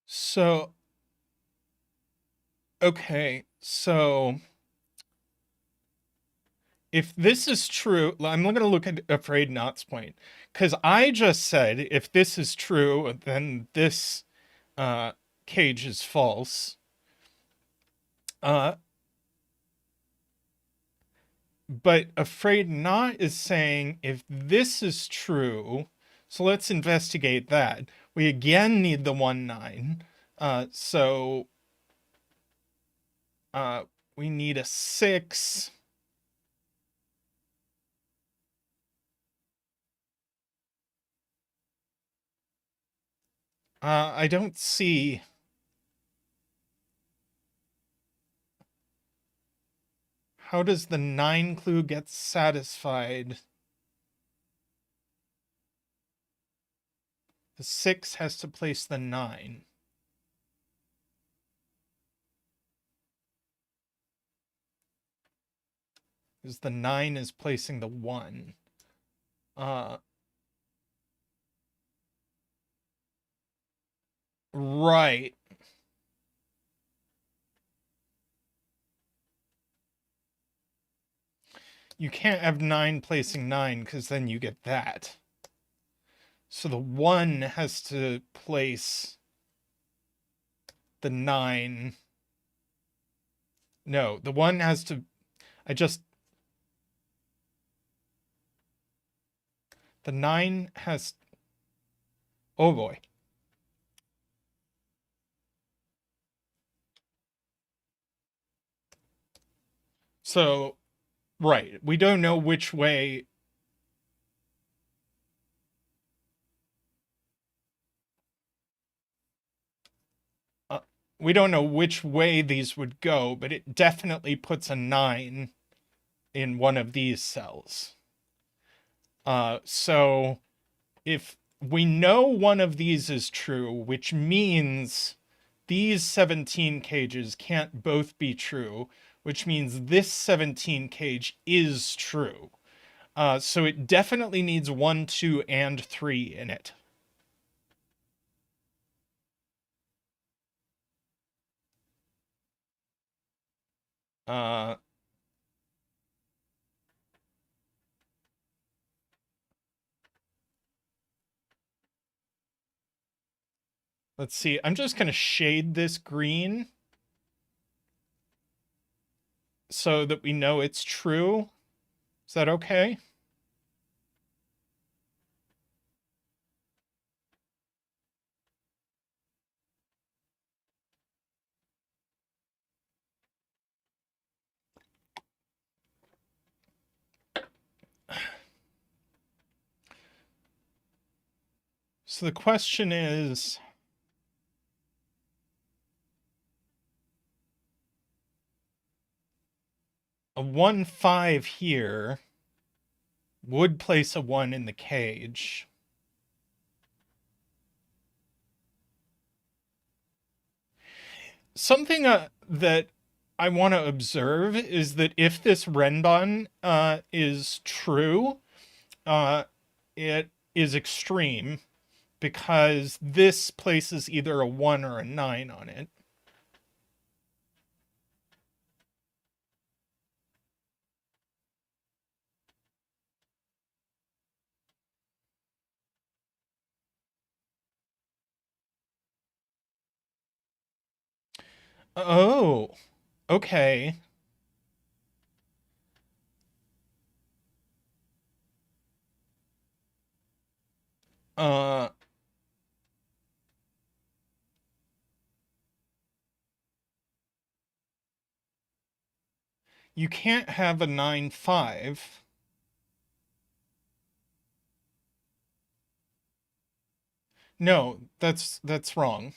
so, okay, so if this is true, I'm going to look at Afraid Not's point, because I just said if this is true, then this uh, cage is false. Uh, but Afraid Not is saying if this is true, so let's investigate that. We again need the 1-9. So we need a 6. I don't see. How does the 9 clue get satisfied? The 6 has to place the 9. Because the 9 is placing the 1. Right. You can't have 9 placing 9 because then you get that. So the 1 has to place the 9. No, the 1 has to. I just. The 9 has. Oh boy. So, right. We don't know which way. Uh, we don't know which way these would go, but it definitely puts a 9 in one of these cells. So if we know one of these is true, which means these 17 cages can't both be true, which means this 17 cage is true. So it definitely needs 1, 2, and 3 in it. Let's see. I'm just going to shade this green so that we know it's true. Is that okay? So the question is, a 1, 5 here would place a 1 in the cage. Something that I want to observe is that if this Renban is true, it is extreme because this places either a 1 or a 9 on it. Oh, okay. Uh, you can't have a 9, 5. No, that's wrong.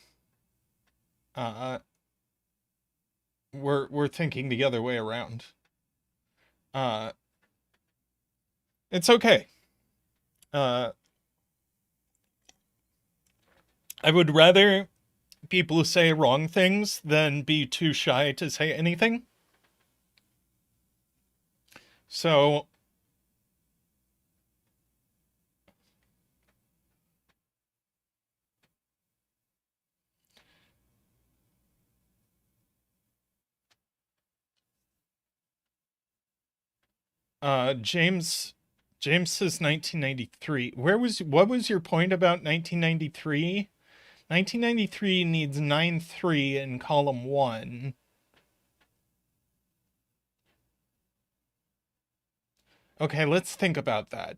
We're thinking the other way around. It's okay. I would rather people say wrong things than be too shy to say anything. So, James says 1993. What was your point about 1993? 1993 needs 9, 3 in column 1. Okay, let's think about that.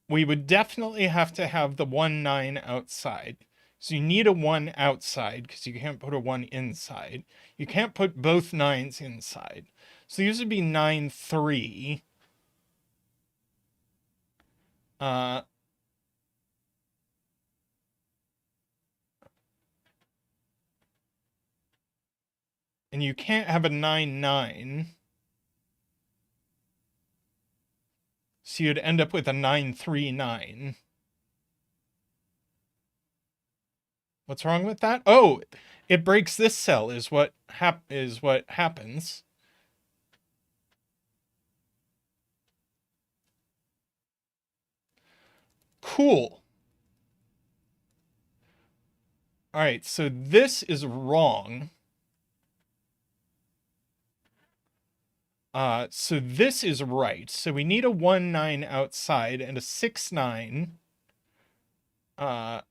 We would definitely have to have the 1, 9 outside. So you need a 1 outside because you can't put a 1 inside. You can't put both 9s inside. So these would be 9, 3. And you can't have a 9, 9. So you'd end up with a 9, 3, 9. What's wrong with that? Oh, it breaks this cell is what happens. Cool. All right, so this is wrong. So this is right. So we need a 1, 9 outside and a 6, 9. And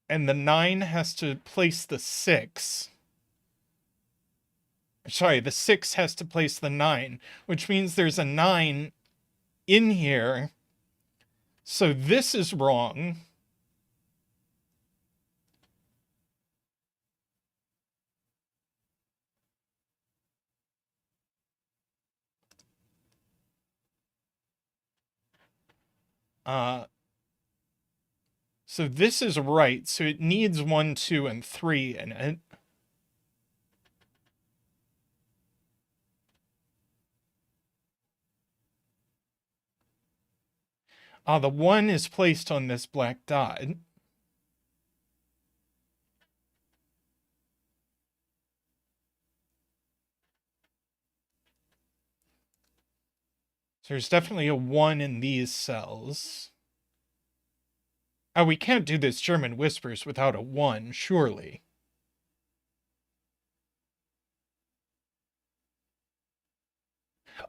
the 9 has to place the 6. Sorry, the 6 has to place the 9, which means there's a 9 in here. So this is wrong. So this is right. So it needs 1, 2, and 3 in it. The 1 is placed on this black dot. There's definitely a 1 in these cells. Oh, we can't do this German whispers without a 1, surely.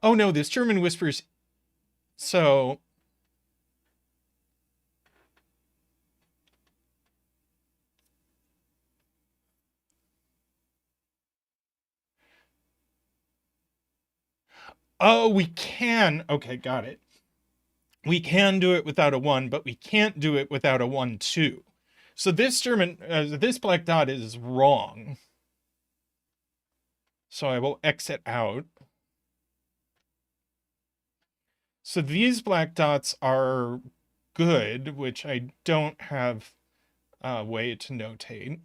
Oh no, this German whispers. So. Oh, we can. Okay, got it. We can do it without a 1, but we can't do it without a 1, too. So this this black dot is wrong. So I will exit out. So these black dots are good, which I don't have a way to notate.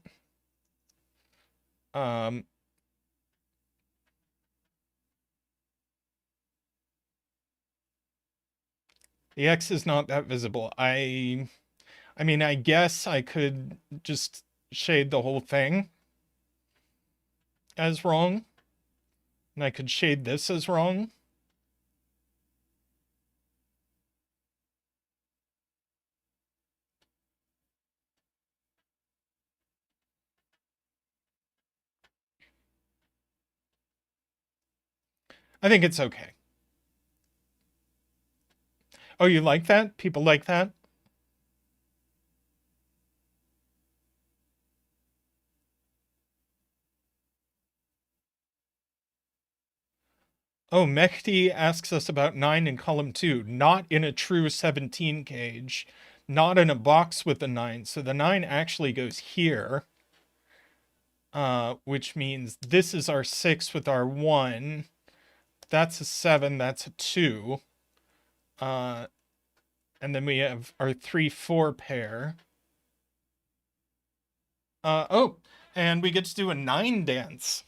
The X is not that visible. I mean, I guess I could just shade the whole thing as wrong. And I could shade this as wrong. I think it's okay. Oh, you like that? People like that? Oh, Mehdi asks us about 9 in column 2. Not in a true 17 cage. Not in a box with a 9. So the 9 actually goes here. Which means this is our 6 with our 1. That's a 7. That's a 2. And then we have our 3-4 pair. Oh, and we get to do a 9 dance.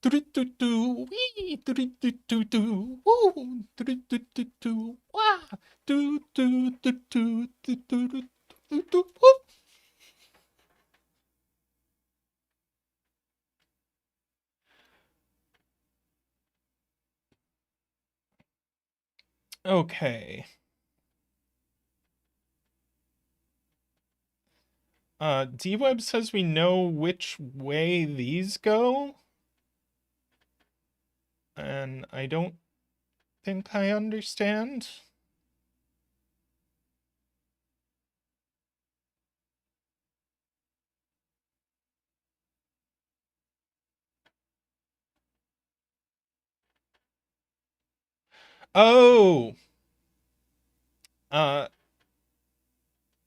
Do-do-do-do, wee, do-do-do-do-do, woo, do-do-do-do-do, wah, do-do-do-do-do-do-do-do, whoop. Okay. D-Web says we know which way these go. And I don't think I understand. Oh!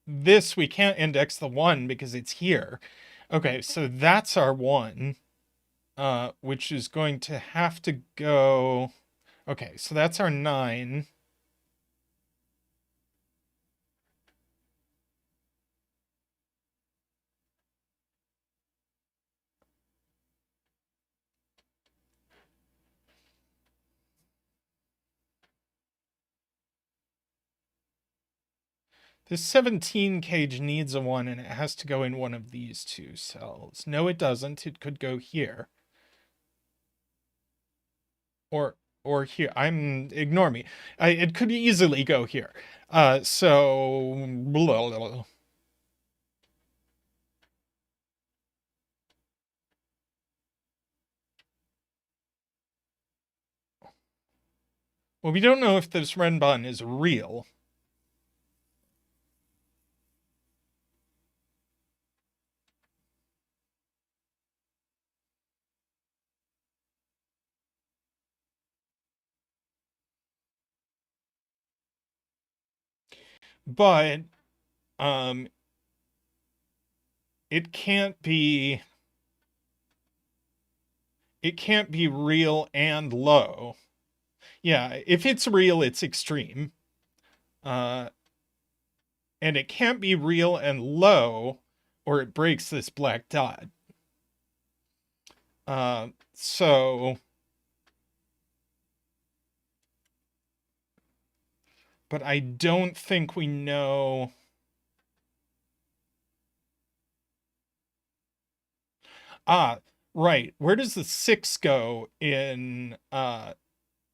This, we can't index the 1 because it's here. Okay, so that's our 1. Which is going to have to go... Okay, so that's our 9. This 17 cage needs a 1, and it has to go in one of these 2 cells. No, it doesn't. It could go here. Or here. Ignore me. It could easily go here. So... Blah, blah, blah. Well, we don't know if this Renban is real. But, it can't be real and low. Yeah, if it's real, it's extreme. And it can't be real and low, or it breaks this black dot. So... But I don't think we know... Ah, right. Where does the 6 go in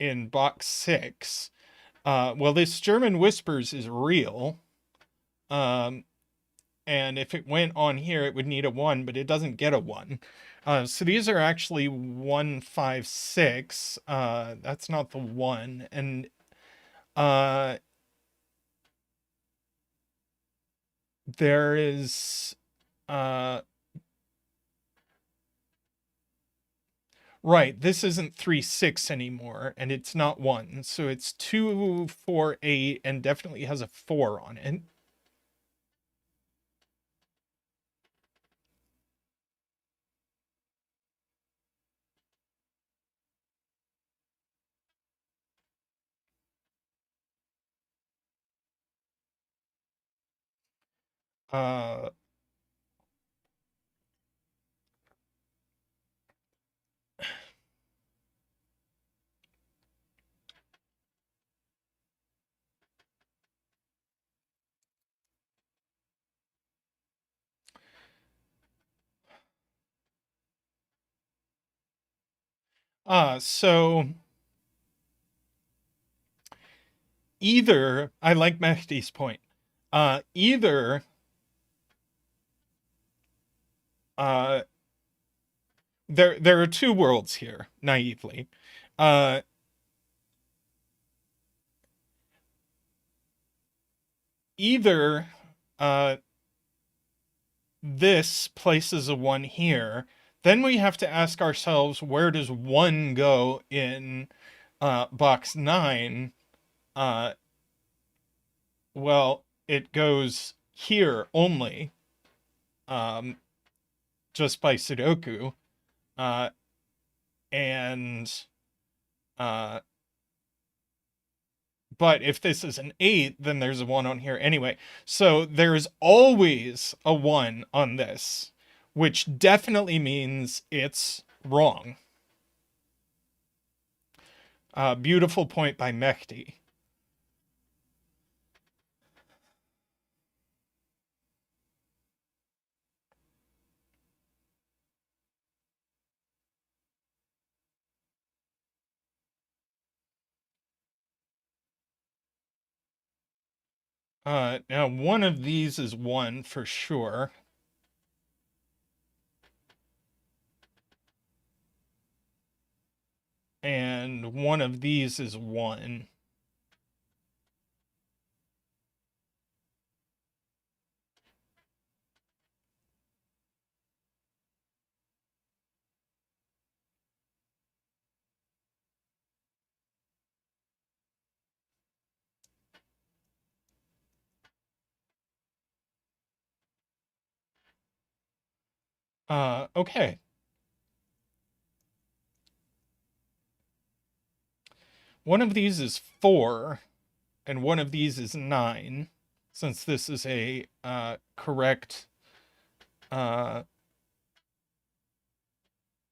in box 6. Well, this German Whispers is real. And if it went on here, it would need a 1, but it doesn't get a 1. So these are actually 1, 5, 6. That's not the 1. And there is... Right, this isn't 3, 6 anymore, and it's not 1. So it's 2, 4, 8, and definitely has a 4 on it. Uh, so either, I like Mehdi's point, either uh, there are two worlds here, naively. Uh, either uh, this places a 1 here, then we have to ask ourselves, where does 1 go in box 9? Well, it goes here only, just by sudoku. And but if this is an 8, then there's a 1 on here anyway. So there's always a 1 on this, which definitely means it's wrong. Beautiful point by Mehdi. Now one of these is 1 for sure. And one of these is 1. Okay. One of these is 4, and one of these is 9, since this is a correct this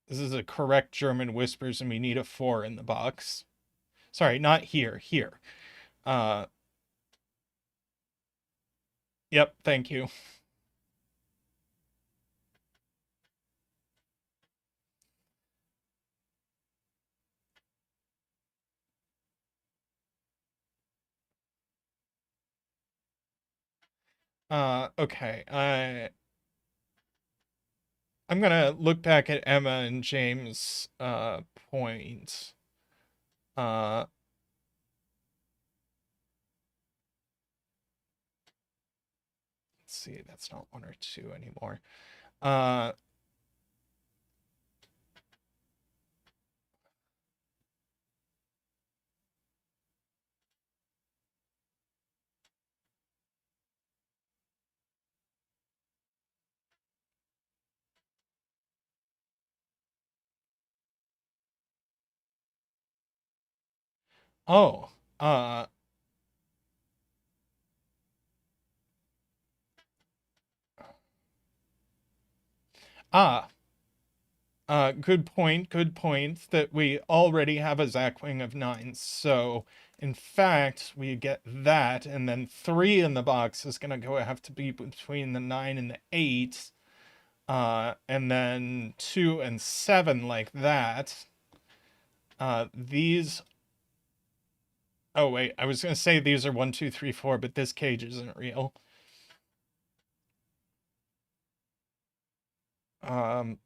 is a correct German Whispers, and we need a 4 in the box. Sorry, not here, here. Yep, thank you. Okay, I'm gonna look back at Emma and James' point. Let's see, that's not 1 or 2 anymore. Oh, ah, good point, good point, that we already have a Zackwing of 9. So, in fact, we get that, and then 3 in the box is going to have to be between the 9 and the 8. And then 2 and 7 like that. These Oh, wait, I was going to say these are 1, 2, 3, 4, but this cage isn't real. Um,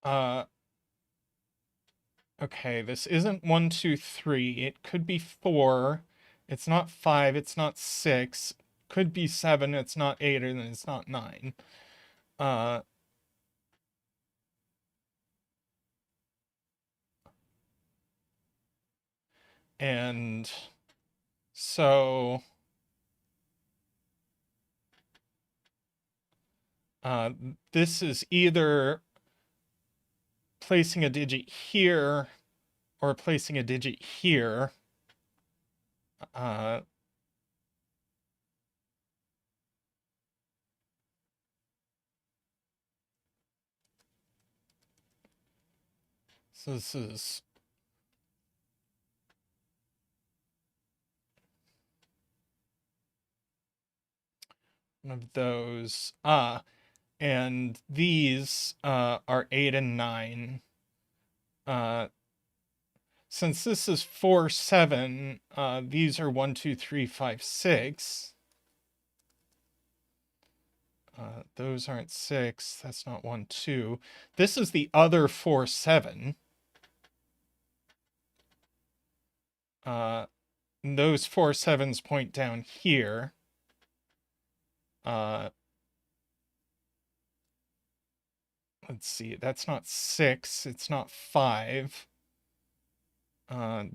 uh, okay, this isn't 1, 2, 3. It could be 4. It's not 5. It's not 6. Could be 7. It's not 8, and it's not 9. Uh, and so, uh, this is either placing a digit here or placing a digit here. Uh, so this is one of those. And these are 8 and 9. Uh, since this is 4, 7, these are 1, 2, 3, 5, 6. Those aren't 6. That's not 1, 2. This is the other 4, 7. Those 4, 7s point down here. Uh, let's see. That's not 6. It's not 5.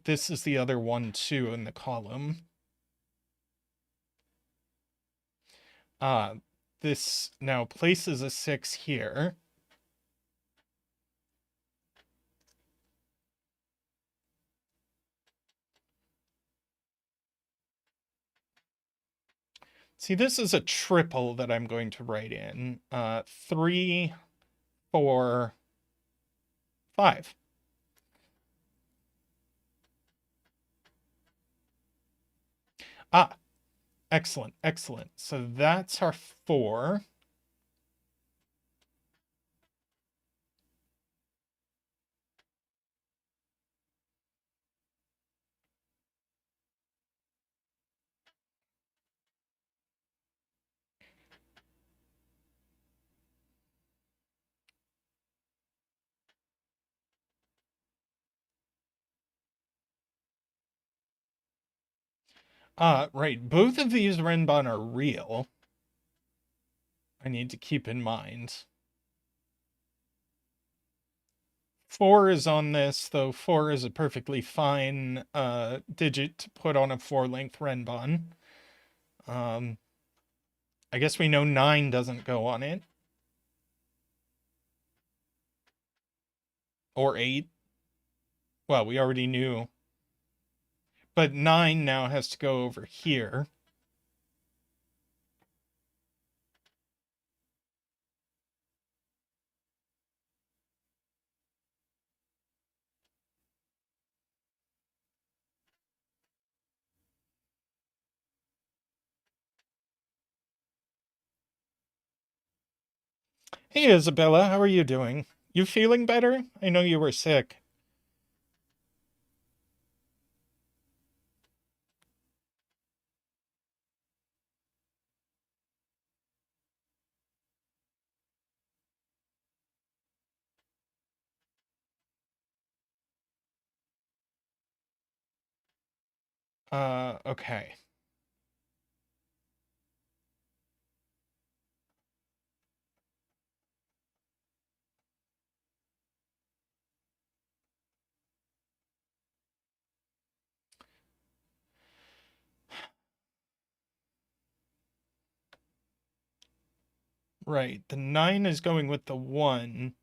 This is the other 1, 2 in the column. This now places a 6 here. See, this is a triple that I'm going to write in. 3, 4, 5. Ah, excellent, excellent. So that's our 4. Right. Both of these Renbon are real. I need to keep in mind. 4 is on this, though 4 is a perfectly fine digit to put on a 4-length Renbon. I guess we know 9 doesn't go on it. Or 8. Well, we already knew. But 9 now has to go over here. Hey, Isabella, how are you doing? You feeling better? I know you were sick. Okay. Right, the 9 is going with the 1.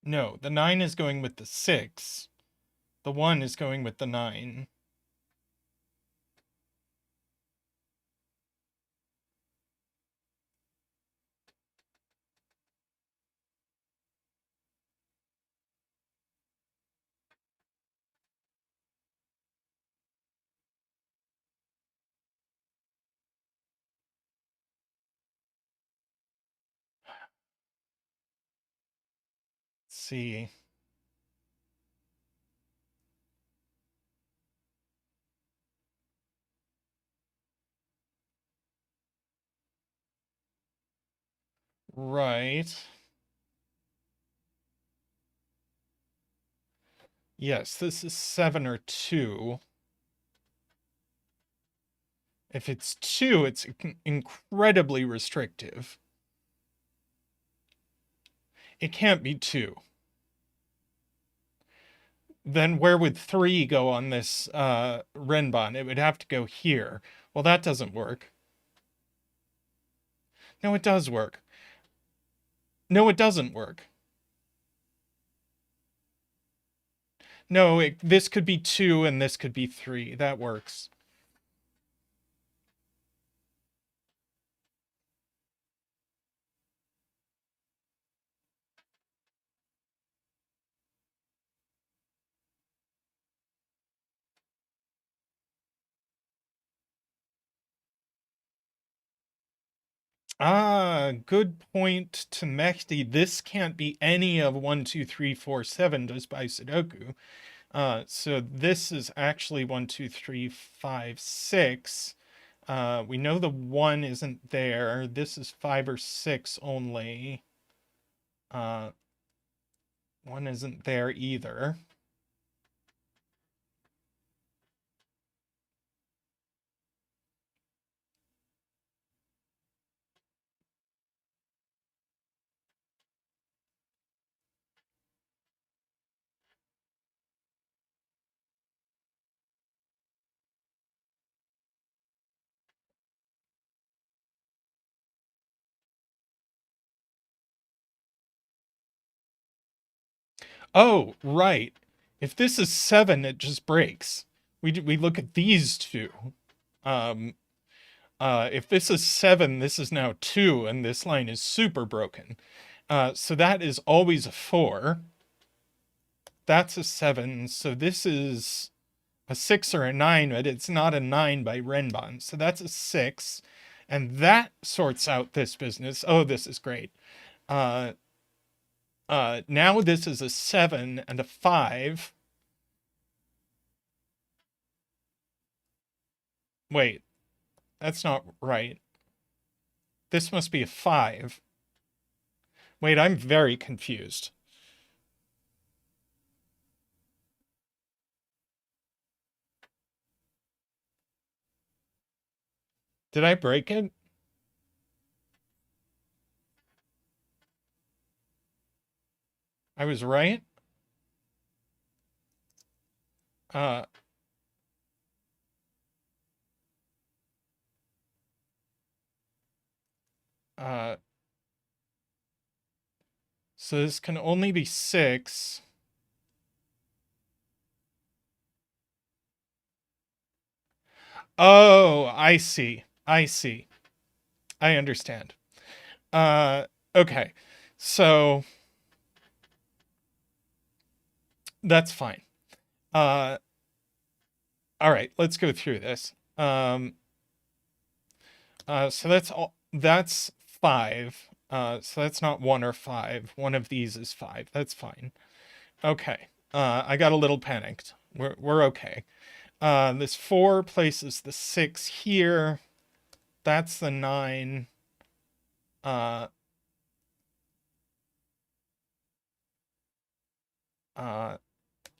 No, the 9 is going with the 6. The 1 is going with the 9. see. Right. Yes, this is 7 or 2. If it's 2, it's incredibly restrictive. It can't be 2. Then where would 3 go on this Renban? It would have to go here. Well, that doesn't work. No, it does work. No, it doesn't work. No, this could be 2 and this could be 3. That works. Ah, good point to Mehdi. This can't be any of 1, 2, 3, 4, 7 just by sudoku. So this is actually 1, 2, 3, 5, 6. We know the 1 isn't there. This is 5 or 6 only. 1 isn't there either. Oh, right. If this is 7, it just breaks. We look at these two. Um, if this is 7, this is now 2, and this line is super broken. So that is always a 4. That's a 7. So this is a 6 or a 9, but it's not a 9 by Renban. So that's a 6. And that sorts out this business. Oh, this is great. Now this is a 7 and a 5. Wait, that's not right. This must be a 5. Wait, I'm very confused. Did I break it? I was right? Uh, uh, so this can only be 6. Oh, I see. I see. I understand. Okay. So that's fine. All right, let's go through this. So that's all. That's 5. So that's not 1 or 5. One of these is 5. That's fine. Okay. I got a little panicked. We're okay. This 4 places the 6 here. That's the 9.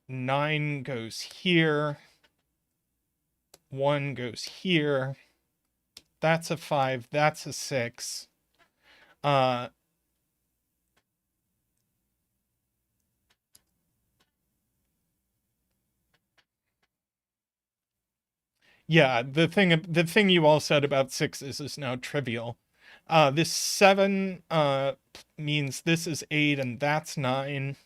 9 goes here. 1 goes here. That's a 5. That's a 6. Yeah, the thing you all said about 6s is now trivial. This 7 means this is 8 and that's 9.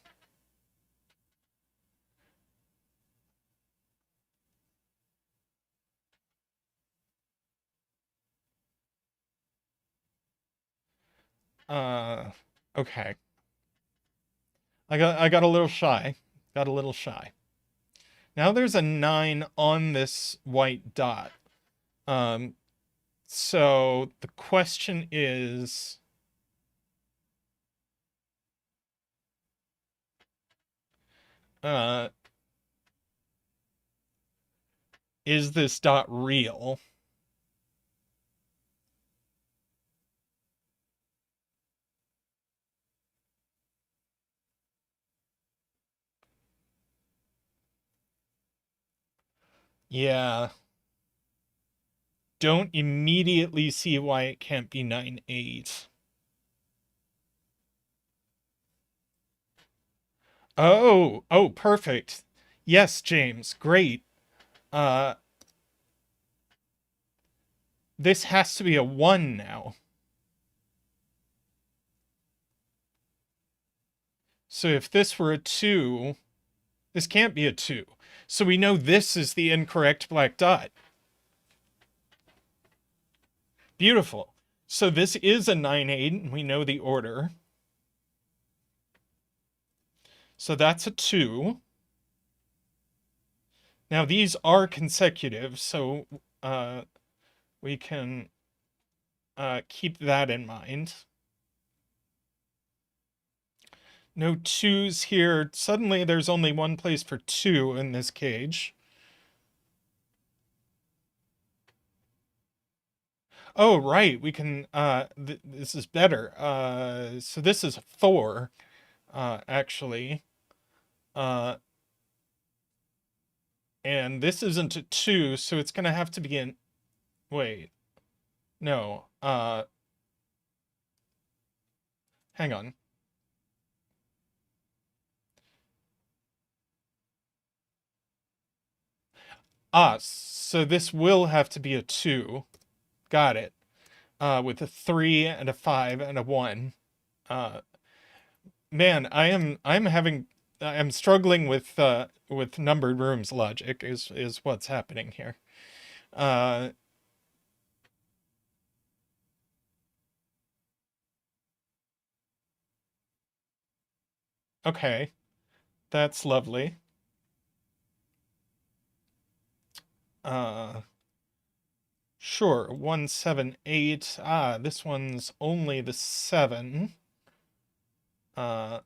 Okay. I got a little shy. Got a little shy. Now there's a 9 on this white dot. So the question is, Uh, is this dot real? Yeah. Don't immediately see why it can't be 9-8. Oh, perfect. Yes, James, great. Uh, this has to be a 1 now. So if this were a 2, this can't be a 2. So we know this is the incorrect black dot. Beautiful. So this is a 9-8, and we know the order. So that's a 2. Now these are consecutive, so we can keep that in mind. No 2s here. Suddenly there's only one place for 2 in this cage. Oh, right. We can, this is better. So this is a 4, actually. And this isn't a 2, so it's going to have to be an, wait, no, hang on. So this will have to be a 2. Got it. With a 3 and a 5 and a 1. Man, I'm struggling with numbered rooms logic is what's happening here. Okay. That's lovely. Sure, 178. This one's only the 7. So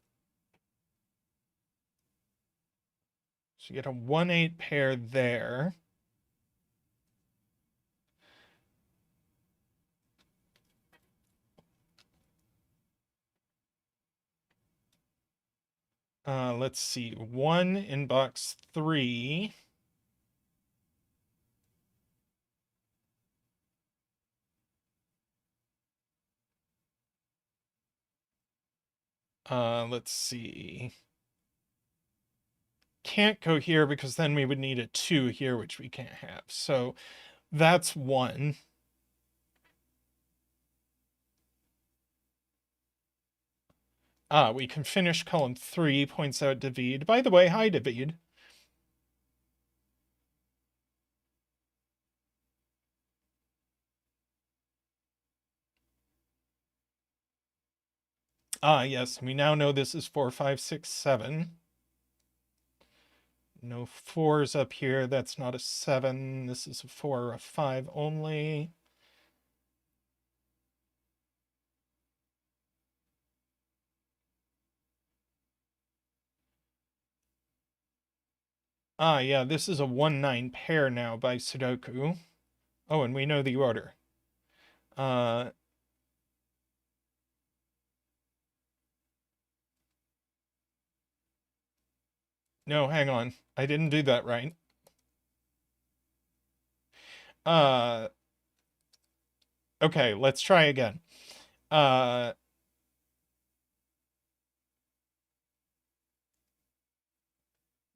you get a 1-8 pair there. Let's see. 1 in box 3. Let's see. Can't go here because then we would need a 2 here, which we can't have. So that's 1. We can finish column 3, points out David. By the way, hi, David. Yes, we now know this is 4, 5, 6, 7. No 4s up here. That's not a 7. This is a 4 or a 5 only. Yeah, this is a 1-9 pair now by Sudoku. Oh, and we know the order. No, hang on. I didn't do that right. Okay, let's try again.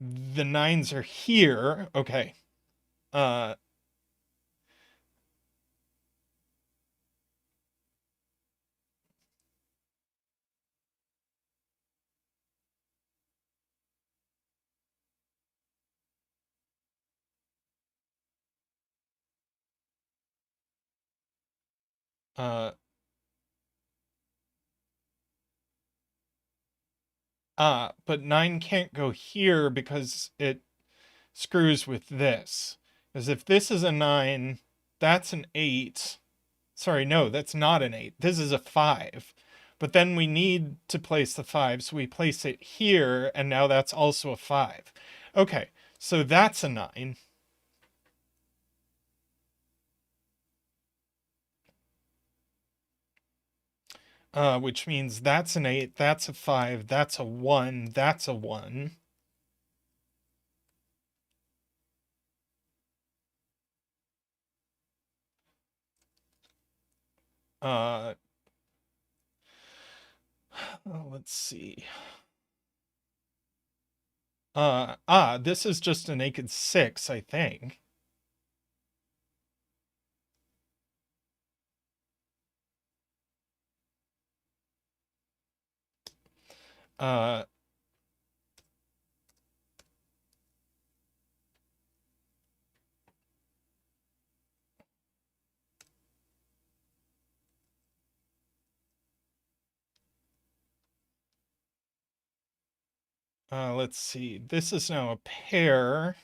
The 9s are here. Okay. Uh, uh, but 9 can't go here because it screws with this. Because if this is a 9, that's an 8. Sorry, no, that's not an 8. This is a 5. But then we need to place the 5, so we place it here, and now that's also a 5. Okay, so that's a 9. Which means that's an 8, that's a 5, that's a 1, that's a 1. Uh, let's see. This is just a naked 6, I think. Uh, let's see. This is now a pair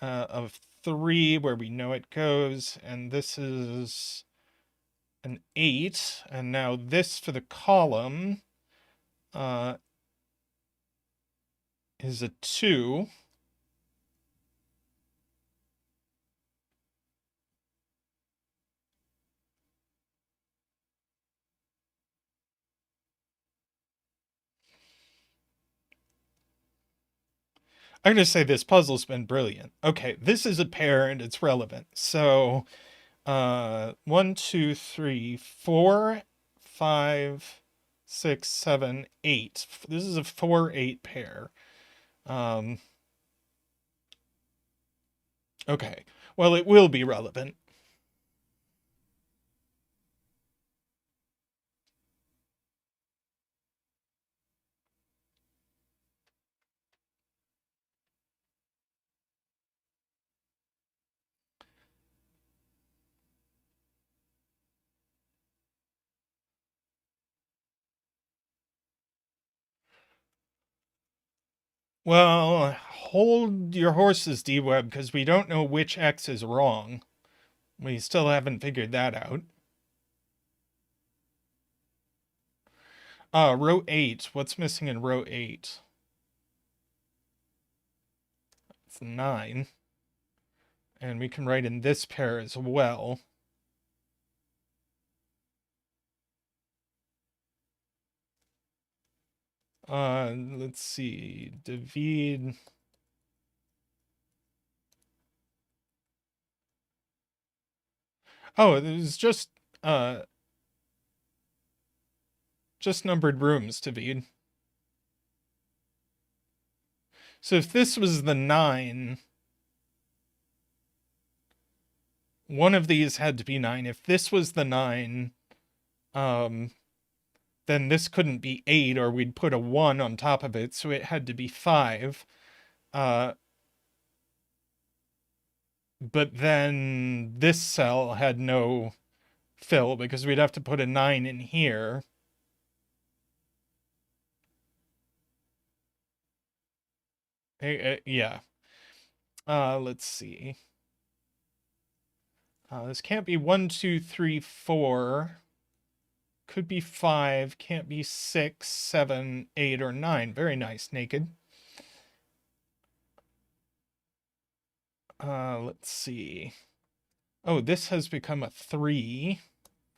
of 3 where we know it goes, and this is an 8, and now this for the column is a 2. I'm going to say this puzzle's been brilliant. Okay, this is a pair and it's relevant. So, 1, 2, 3, 4, 5, 6, 7, 8. This is a 4-8 pair. Okay, well, it will be relevant. Well, hold your horses, D-Web, because we don't know which X is wrong. We still haven't figured that out. Row 8. What's missing in row 8? It's 9. And we can write in this pair as well. Let's see. David. Oh, there's just numbered rooms, David. So if this was the 9, one of these had to be 9. If this was the 9, then this couldn't be 8, or we'd put a 1 on top of it, so it had to be 5. But then this cell had no fill, because we'd have to put a 9 in here. Yeah. Let's see. This can't be 1, 2, 3, 4. Could be 5. Can't be 6, 7, 8, or 9. Very nice, Naked. Let's see. Oh, this has become a 3,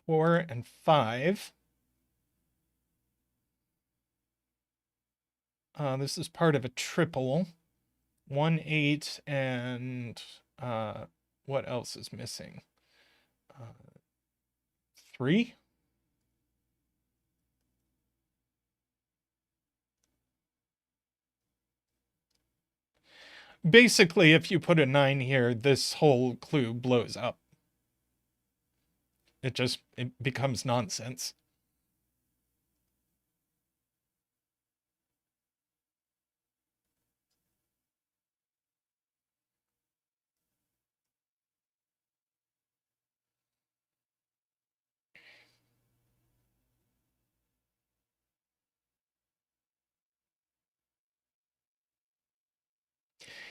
4, and 5. This is part of a triple. 1, 8, and what else is missing? 3? Basically, if you put a 9 here, this whole clue blows up. It becomes nonsense.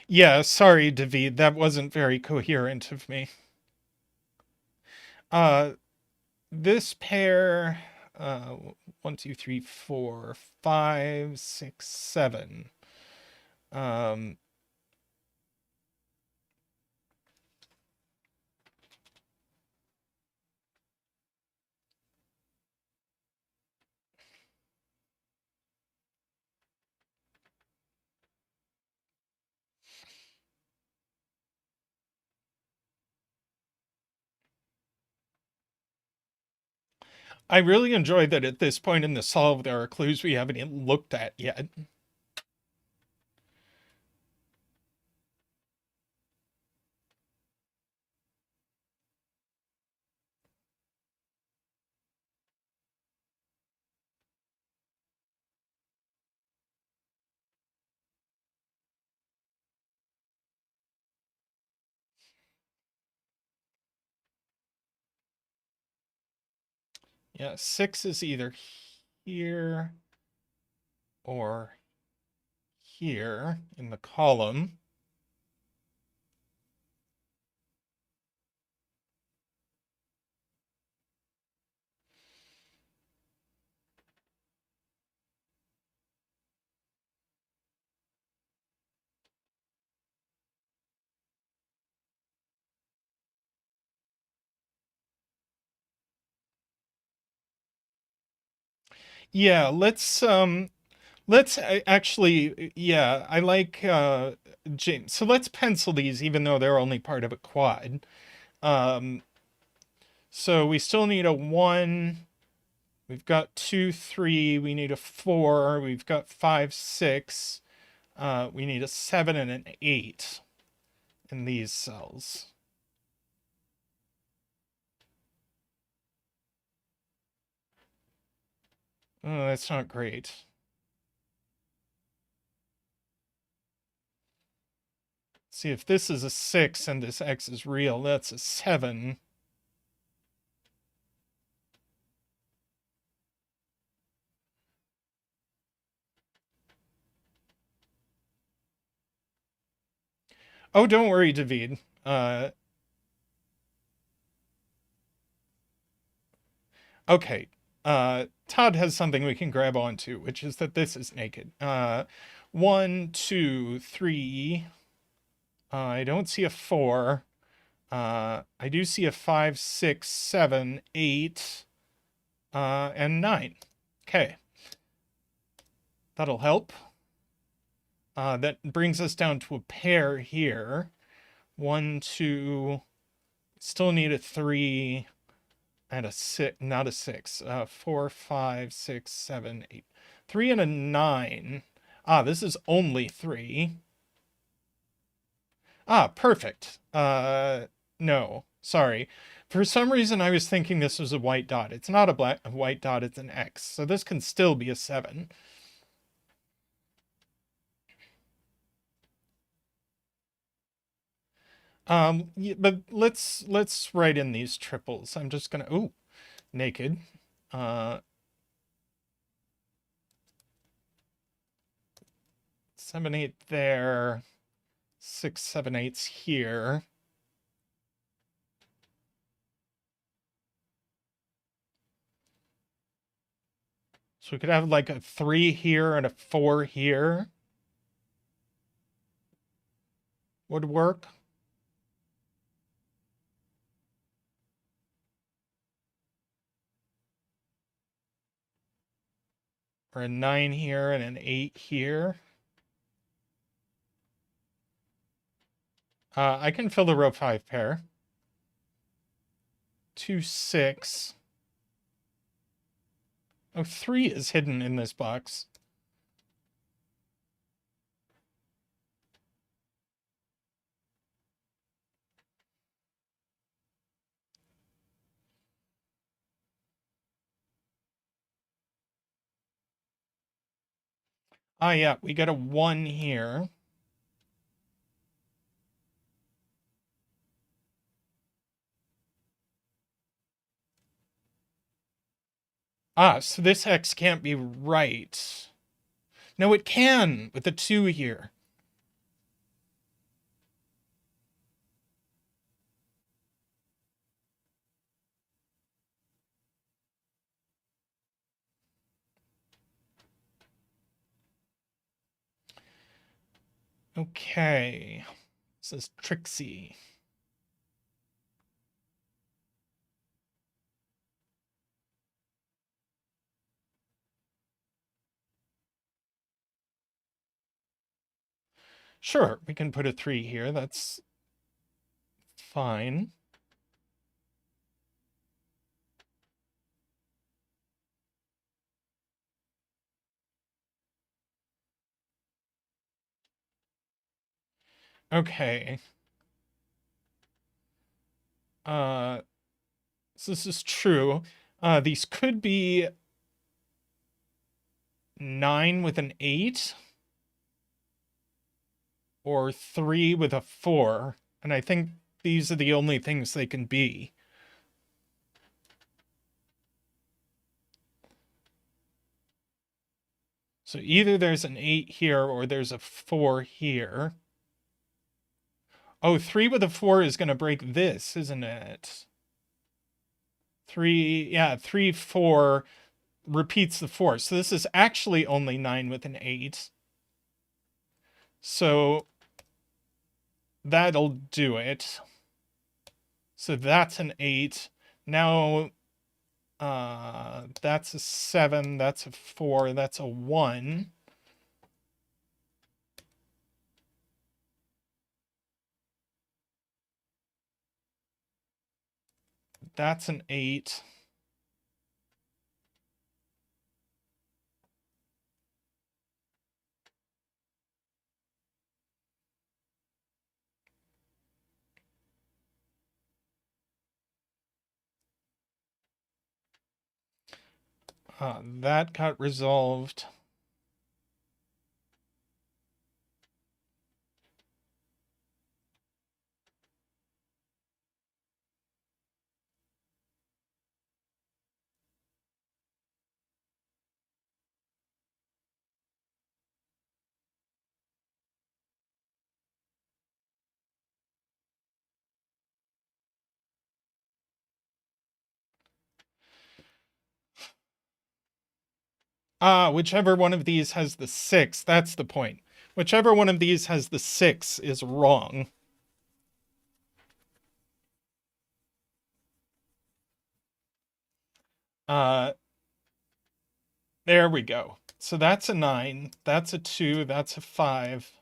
Yeah, sorry, David, that wasn't very coherent of me. This pair, 1, 2, 3, 4, 5, 6, 7. I really enjoy that at this point in the solve there are clues we haven't even looked at yet. Yeah, 6 is either here or here in the column. Yeah, let's actually, yeah, I like James. So let's pencil these even though they're only part of a quad. Um so we still need a 1. We've got 2, 3, we need a 4, we've got 5, 6. We need a 7 and an 8 in these cells. Oh, that's not great. See, if this is a 6 and this X is real, that's a 7. Oh, don't worry, David. Okay. Todd has something we can grab onto, which is that this is naked. 1, 2, 3. I don't see a 4. I do see a 5, 6, 7, 8, and 9. Okay. That'll help. That brings us down to a pair here. 1, 2. Still need a 3 and a 6, not a 6. 4, 5, 6, 7, 8. 3 and a 9. Ah, this is only 3. Ah, perfect. No, sorry. For some reason, I was thinking this was a white dot. It's not a white dot, it's an X. So this can still be a 7. But let's write in these triples. I'm just gonna, ooh, naked. Uh, 7, 8 there. 6, 7, 8's here. So we could have like a 3 here and a 4 here. Would work. Or a 9 here and an 8 here. I can fill the row 5 pair. 2, 6. Oh, 3 is hidden in this box. Ah, yeah, we got a 1 here. Ah, so this X can't be right. No, it can with a 2 here. Okay. This is Trixie. Sure, we can put a 3 here. That's fine. Okay. So this is true. These could be 9 with an 8 or 3 with a 4. And I think these are the only things they can be. So either there's an 8 here or there's a 4 here. Oh, 3 with a 4 is going to break this, isn't it? 3, yeah, 3, 4 repeats the 4. So this is actually only 9 with an 8. So that'll do it. So that's an 8. Now, that's a 7, that's a 4, that's a 1. That's an 8. That got resolved. Whichever one of these has the 6, that's the point. Whichever one of these has the 6 is wrong. There we go. So that's a 9, that's a 2, that's a 5.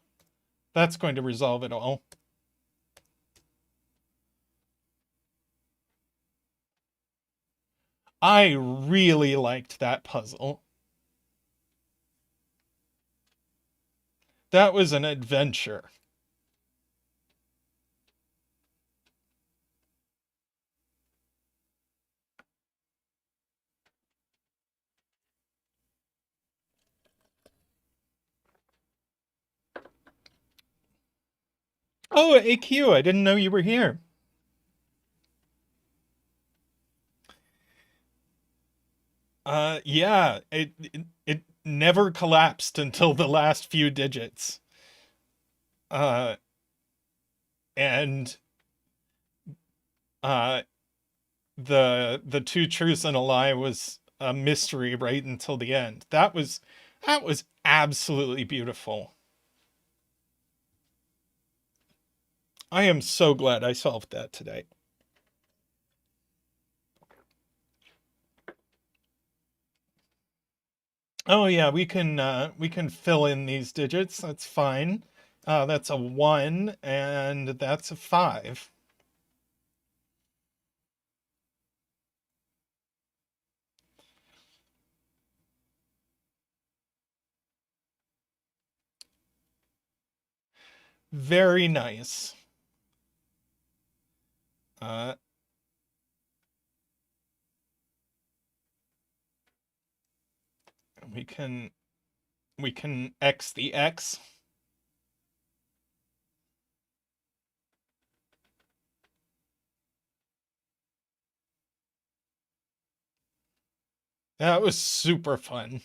That's going to resolve it all. I really liked that puzzle. That was an adventure. Oh, AQ, I didn't know you were here. Yeah, it never collapsed until the last few digits. And uh the two truths and a lie was a mystery right until the end. That was absolutely beautiful. I am so glad I solved that today. Oh yeah, we can fill in these digits. That's fine. That's a 1 and that's a 5. Very nice. Uh, we can X the X. That was super fun.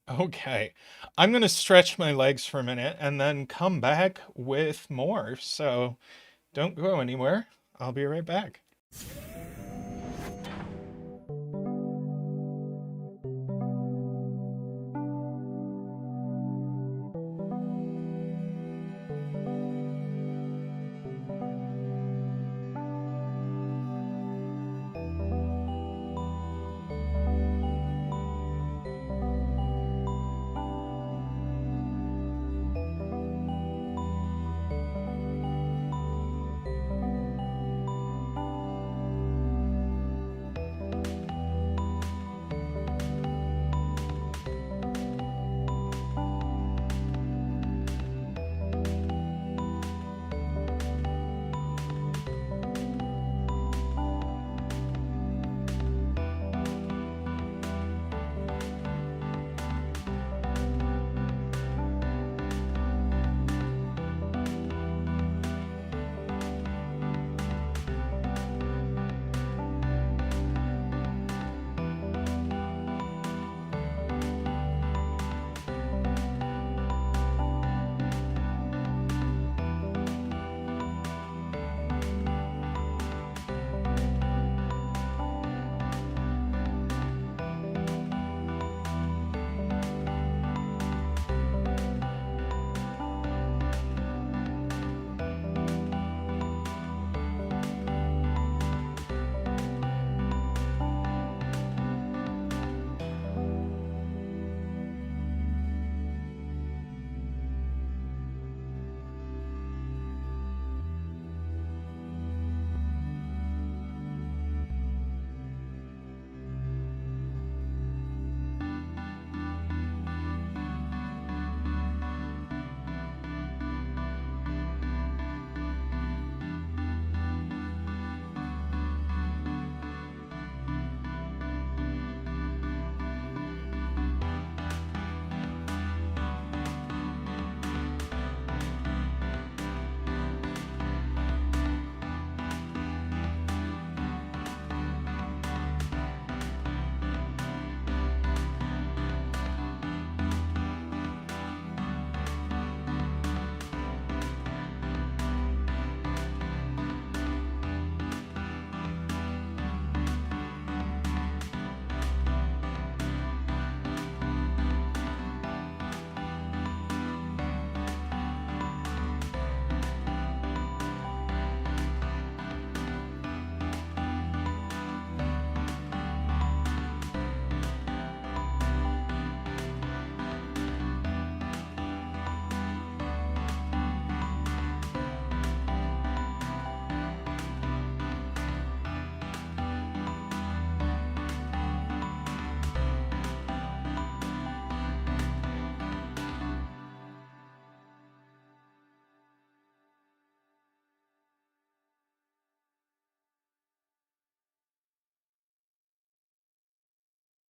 Okay. I'm going to stretch my legs for a minute and then come back with more. So don't go anywhere. I'll be right back.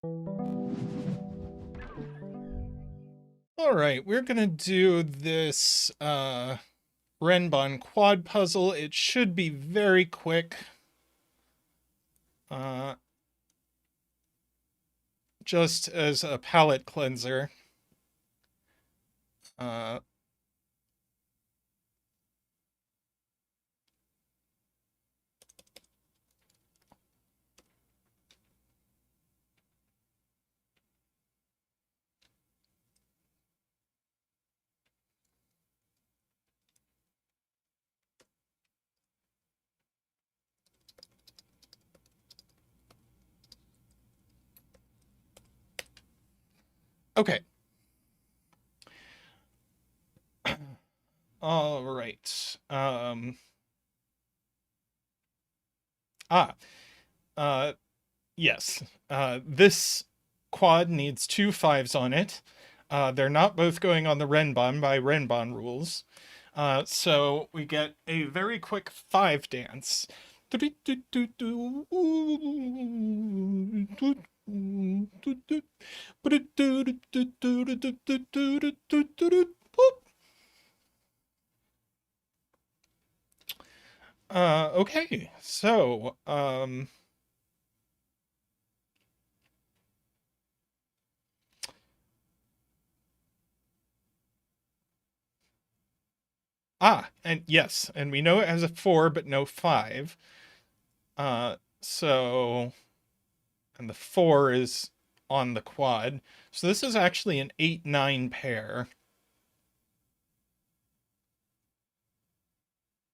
All right, we're gonna do this Renbon quad puzzle. It should be very quick. Just as a palate cleanser. Uh, okay. All right. Ah, uh, yes. This quad needs 2 5s on it. They're not both going on the Renbon by Renbon rules. So we get a very quick 5 dance. Okay, so, and yes, and we know it has a 4, but no 5. So, and the 4 is on the quad. So this is actually an 8-9 pair.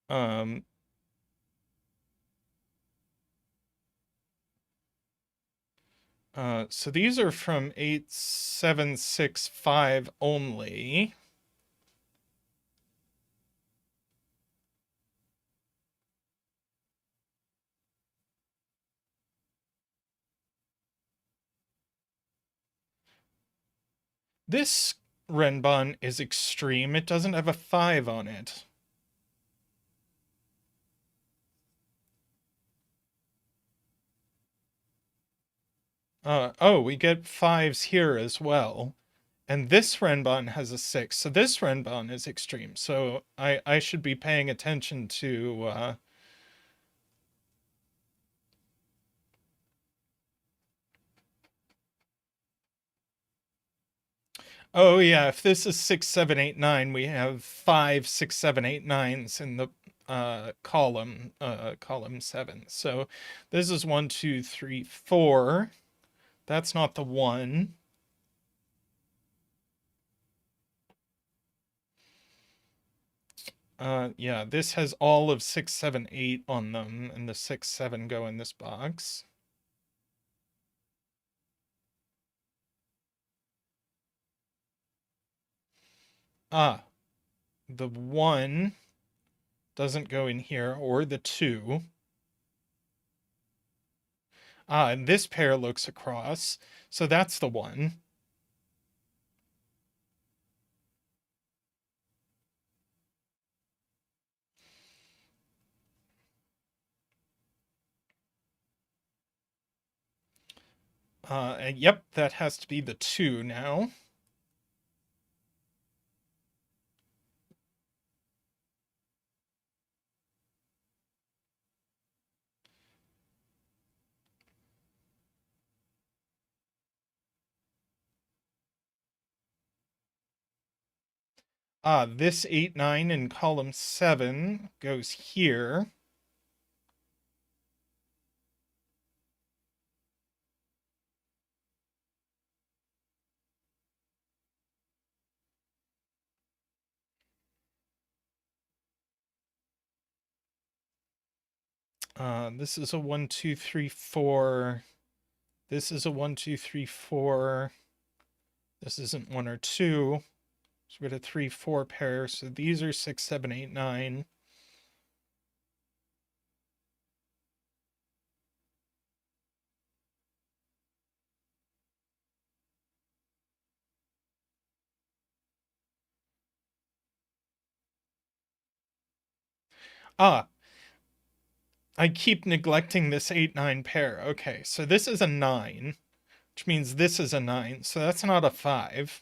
Um, so these are from 8765 only. This Renbon is extreme. It doesn't have a 5 on it. Oh, we get 5s here as well. And this Renbon has a 6. So this Renbon is extreme. So I should be paying attention to, oh yeah, if this is 6, 7, 8, 9, we have 5, 6, 7, 8, 9s in the column 7. So this is 1, 2, 3, 4. That's not the 1. Yeah, this has all of 6, 7, 8 on them, and the 6, 7 go in this box. The 1 doesn't go in here, or the 2. And this pair looks across, so that's the 1. And yep, that has to be the 2 now. This 8, 9 in column 7 goes here. This is a 1, 2, 3, 4. This is a 1, 2, 3, 4. This isn't 1 or 2. So we got a 3, 4 pair. So these are 6, 7, 8, 9. Ah, I keep neglecting this 8, 9 pair. Okay, so this is a 9. which means this is a 9, so that's not a 5.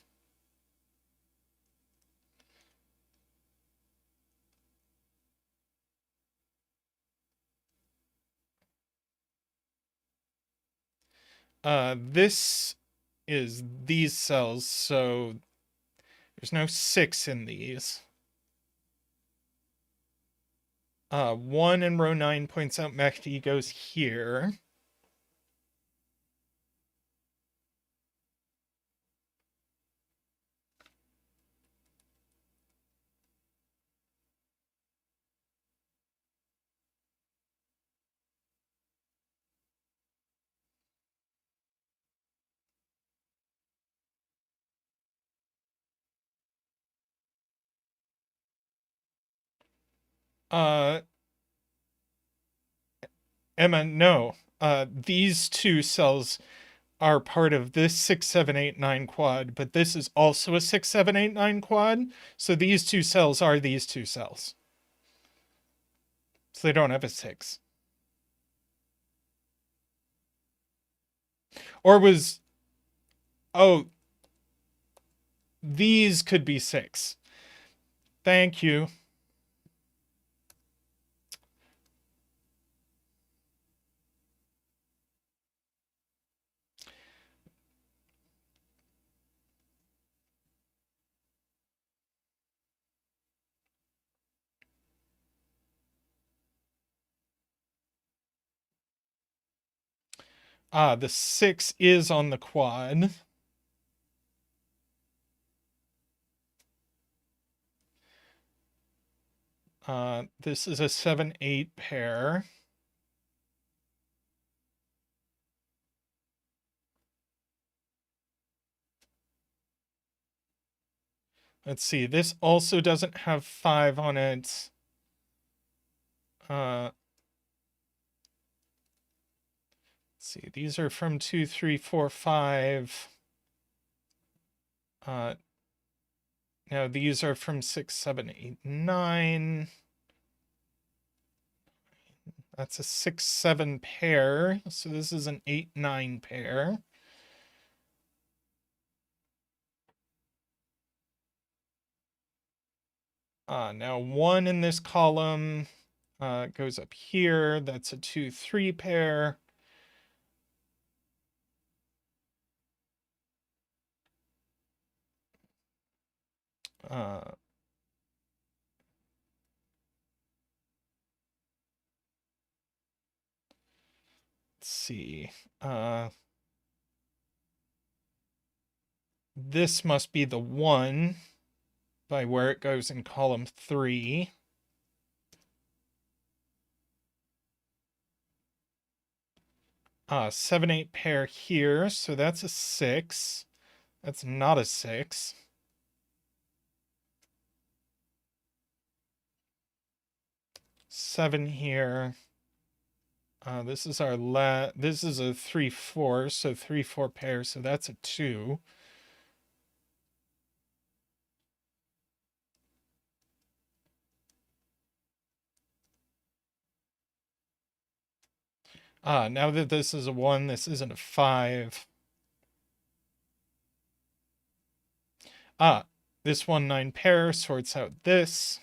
This is these cells, so there's no 6 in these. 1 in row 9 points out Mehdi goes here. Uh, Emma, no. These two cells are part of this 6, 7, 8, 9 quad, but this is also a 6, 7, 8, 9 quad. So these two cells are these two cells. So they don't have a 6. Or was, oh, these could be 6. Thank you. The 6 is on the quad. This is a 7, 8 pair. Let's see, this also doesn't have 5 on it. Let's see, these are from 2, 3, 4, 5. Now these are from 6, 7, 8, 9. That's a 6, 7 pair. So this is an 8, 9 pair. Now 1 in this column goes up here. That's a 2, 3 pair. Let's see. This must be the 1 by where it goes in column 3. Seven, 8 pair here, so that's a 6. That's not a 6. Seven here. This is our this is a 3, 4, so 3, 4 pair, so that's a 2. Now that this is a 1, this isn't a 5. This 1, 9 pair sorts out this.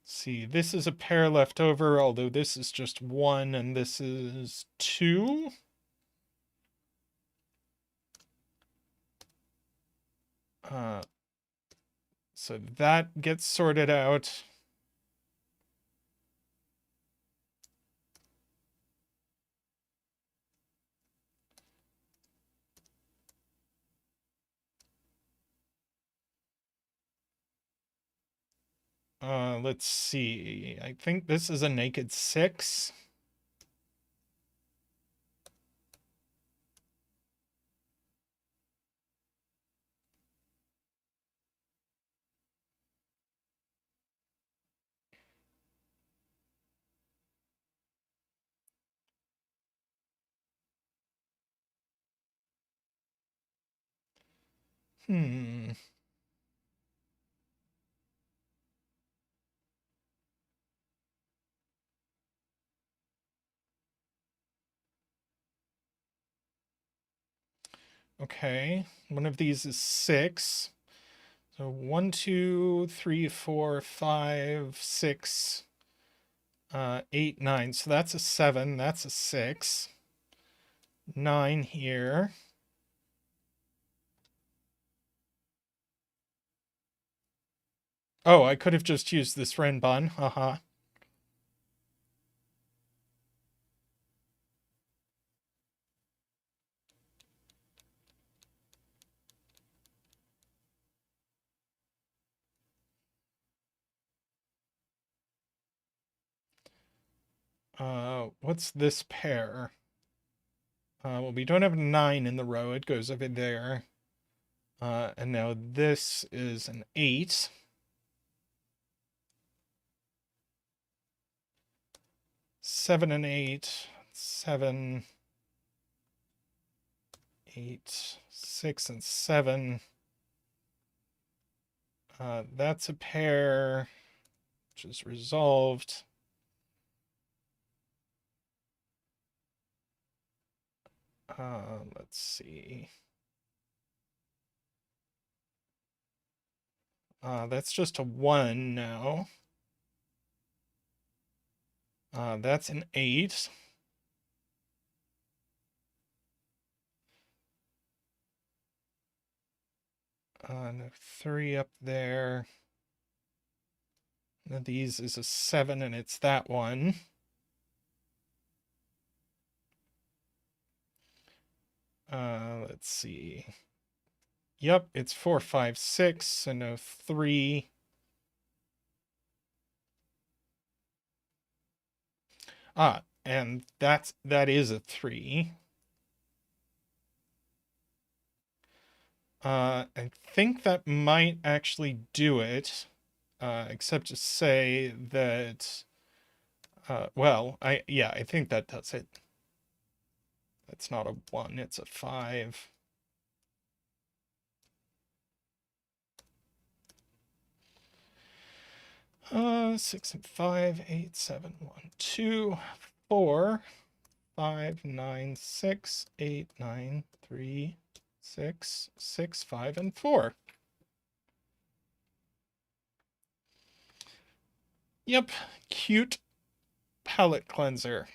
See, this is a pair left over, although this is just 1 and this is 2. So that gets sorted out. Let's see. I think this is a naked 6. Hmm. Okay, one of these is 6. So 1, 2, 3, 4, 5, 6, 8, 9. So that's a 7. That's a 6. 9 here. Oh, I could have just used this renbun. Haha. What's this pair? Well, we don't have a 9 in the row. It goes over there. And now this is an 8. Seven and 8. 7, 8, 6 and 7. That's a pair, which is resolved. Let's see. That's just a 1 now. That's an 8. No 3 up there. One of these is a 7, and it's that one. Let's see. Yep, it's 4, 5, 6, so no 3. And that is a 3. I think that might actually do it, except to say that, well, I think that does it. That's not a 1, it's a 5. Six and 5, 8, 7, 1, 2, 4, 5, 9, 6, 8, 9, 3, 6, 6, 5, and 4. Yep, cute palette cleanser.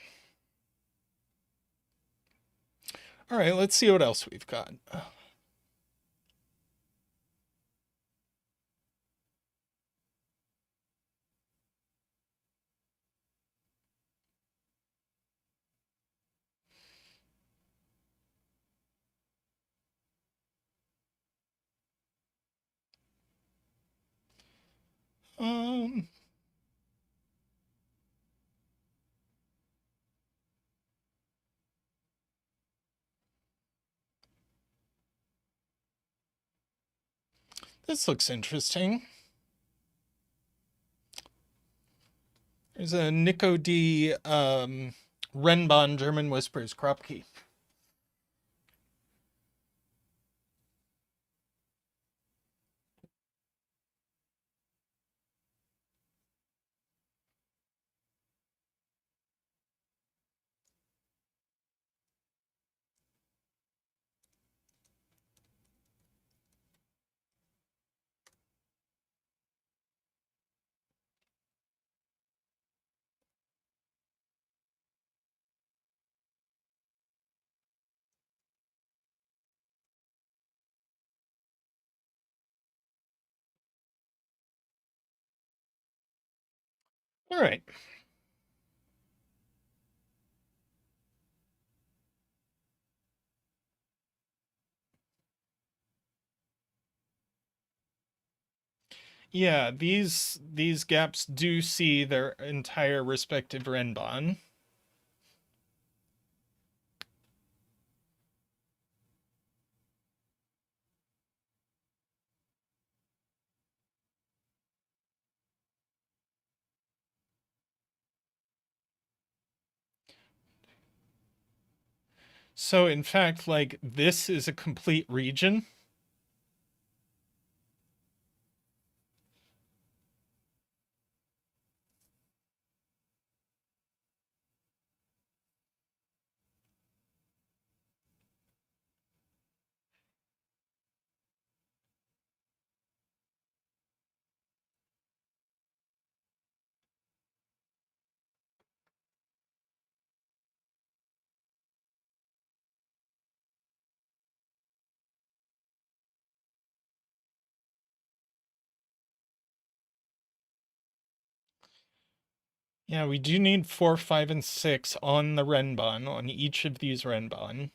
All right, let's see what else we've got. Um, this looks interesting. There's a Nico D. Renbon German Whispers crop key. All right. Yeah, these gaps do see their entire respective Renbon. So in fact, like, this is a complete region. Yeah, we do need 4, 5, and 6 on the renbun, on each of these renbun.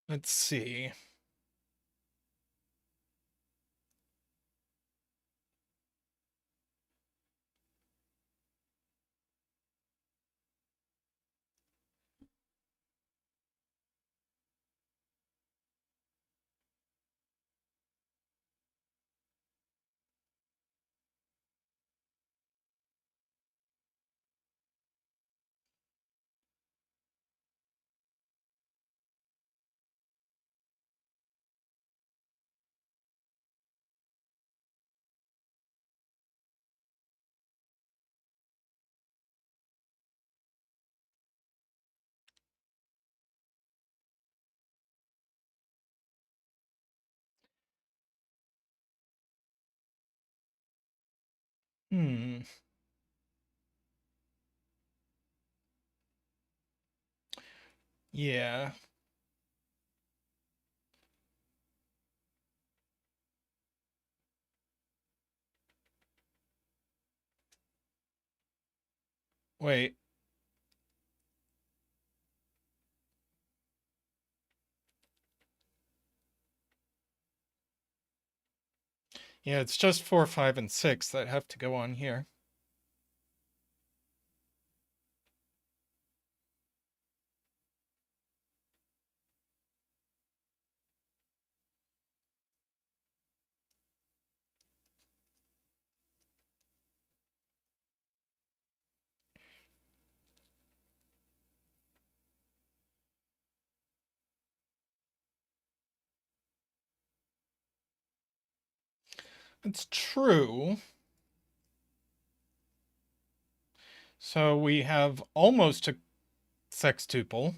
Let's see. Hmm. Yeah. Wait. Yeah, it's just 4, 5, and 6 that have to go on here. It's true. So we have almost a sextuple.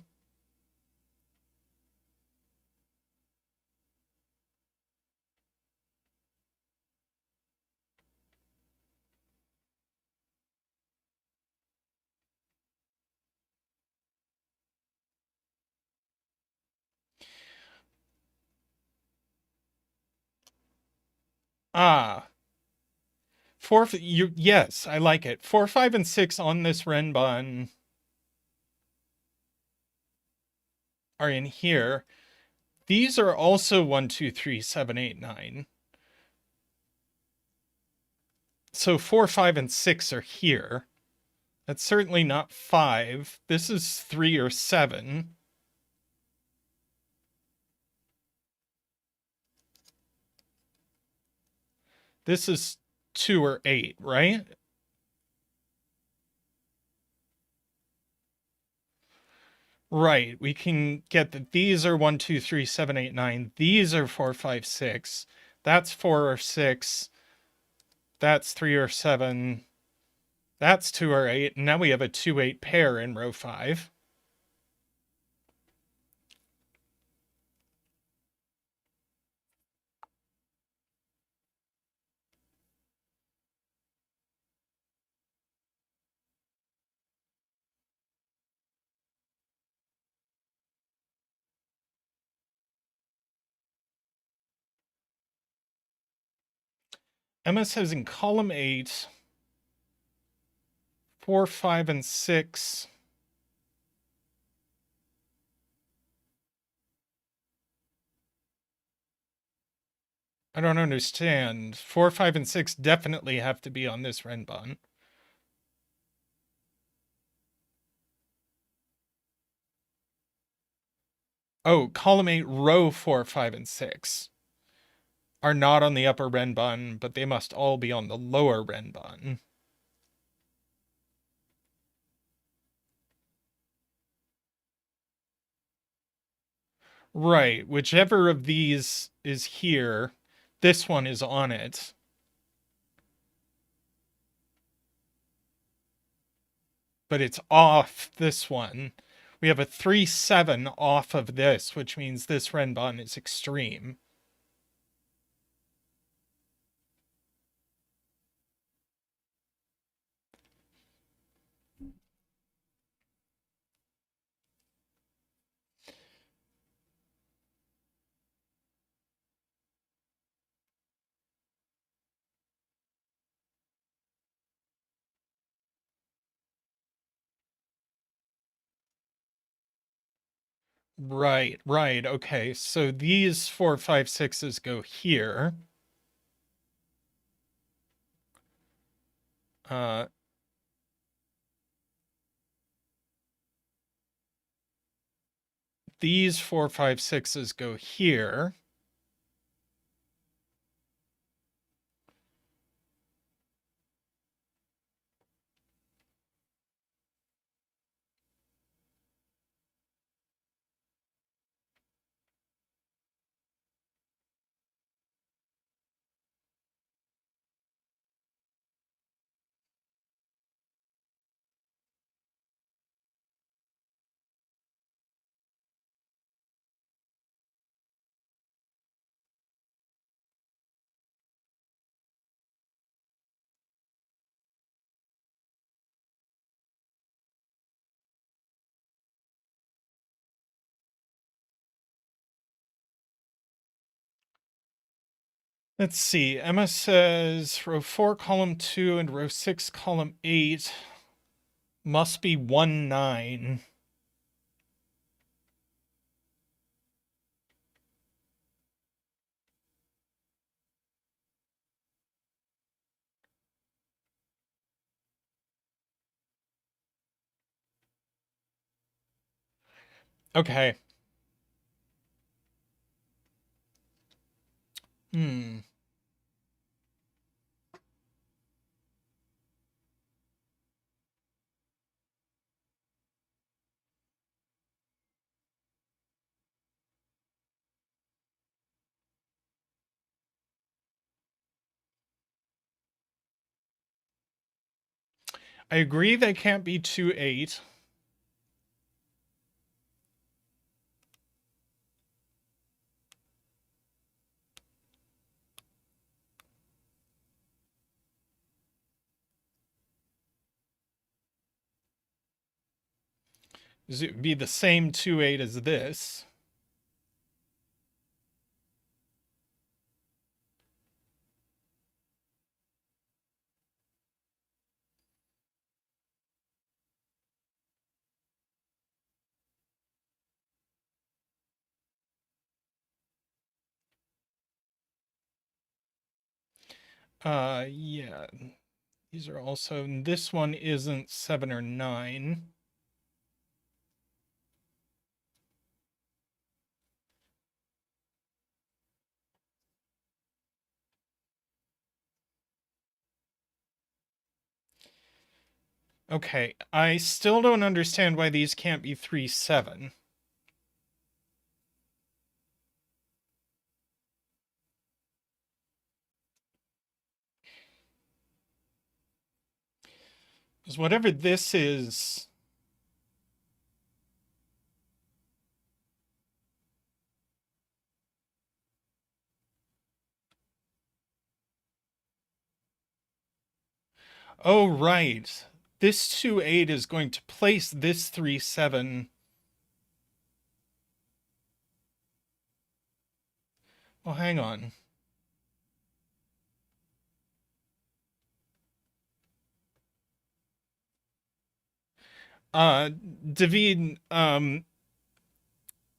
Ah. Yes, I like it. 4, 5, and 6 on this renbun are in here. These are also 1, 2, 3, 7, 8, 9. So 4, 5, and 6 are here. That's certainly not 5. This is 3 or 7. This is 2 or 8, right? Right. We can get that these are 1, 2, 3, 7, 8, 9. These are 4, 5, 6. That's 4 or 6. That's 3 or 7. That's 2 or 8. And now we have a 2, 8 pair in row 5. Emma says in column 8, 4, 5, and 6. I don't understand. 4, 5, and 6 definitely have to be on this renbun. Oh, column 8, row 4, 5, and 6 are not on the upper renbun, but they must all be on the lower renbun. Right, whichever of these is here, this one is on it. but it's off this one. We have a 3-7 off of this, which means this renban is extreme. Right, right. Okay, so these 4, 5, 6s go here. Uh, these 4, 5, 6s go here. Let's see. Emma says row 4, column 2, and row 6, column 8 must be 1, 9. Okay. Hmm. I agree they can't be 2, 8. It would be the same 2, 8 as this. Yeah. These are also, this one isn't 7 or 9. Okay, I still don't understand why these can't be 3, 7. Because whatever this is, oh, right. This 2, 8 is going to place this 3, 7. Well, hang on. David, a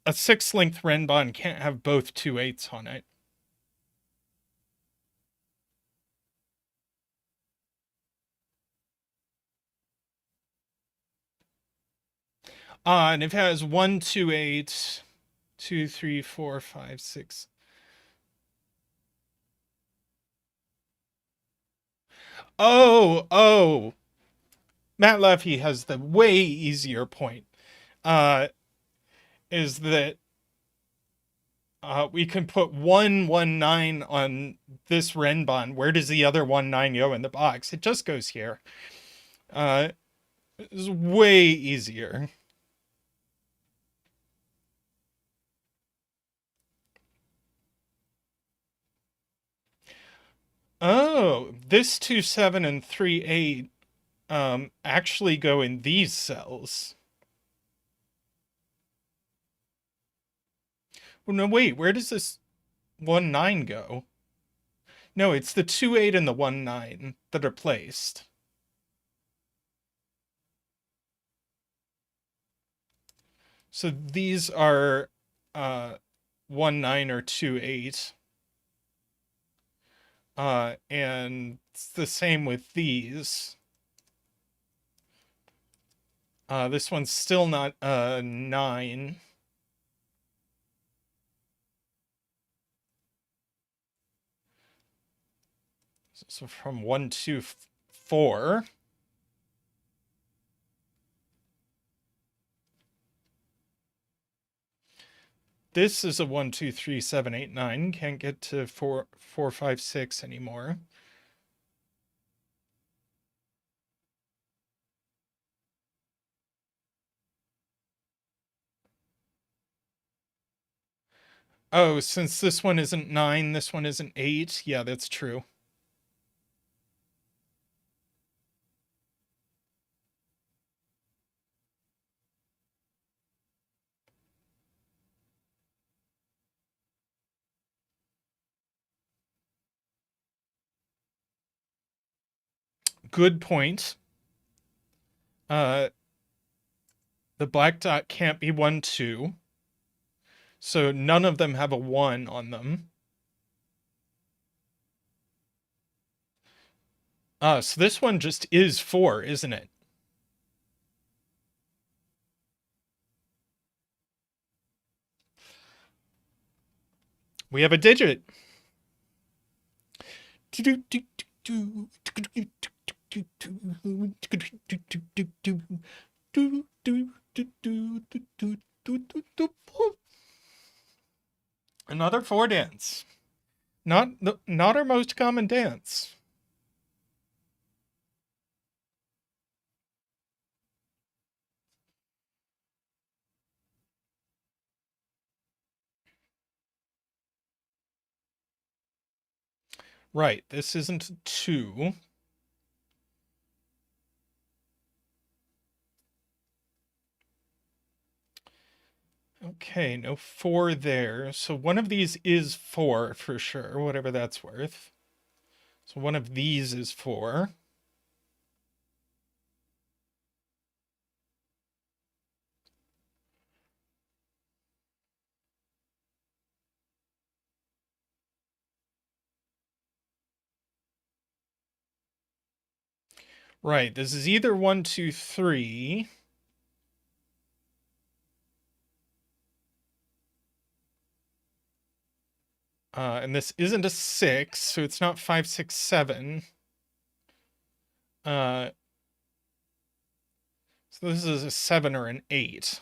6-length renban can't have both 2, 8s on it. And if it has 1, 2, 8, 2, 3, 4, 5, 6. Oh. Matt Leffy has the way easier point. Is that we can put 1, 1, 9 on this renban. Where does the other 1, 9 go in the box? It just goes here. is way easier. Oh, this 2-7 and 3-8 actually go in these cells. Well, no, wait, where does this 1-9 go? No, it's the 2-8 and the 1-9 that are placed. So these are 1-9 or 2-8. And it's the same with these. This one's still not 9. So from 1, 2, 4. This is a 1, 2, 3, 7, 8, 9. Can't get to 4, 4, 5, 6 anymore. Oh, since this one isn't 9, this one isn't 8. Yeah, that's true. Good point. The black dot can't be 1, 2. So none of them have a 1 on them. So this one just is 4, isn't it? We have a digit. Another 4 dance. Not our most common dance. Right, this isn't 2. Okay, no 4 there. So one of these is 4 for sure, whatever that's worth. So one of these is 4. Right, this is either 1, 2, 3. And this isn't a 6, so it's not 5, 6, 7. So this is a 7 or an 8.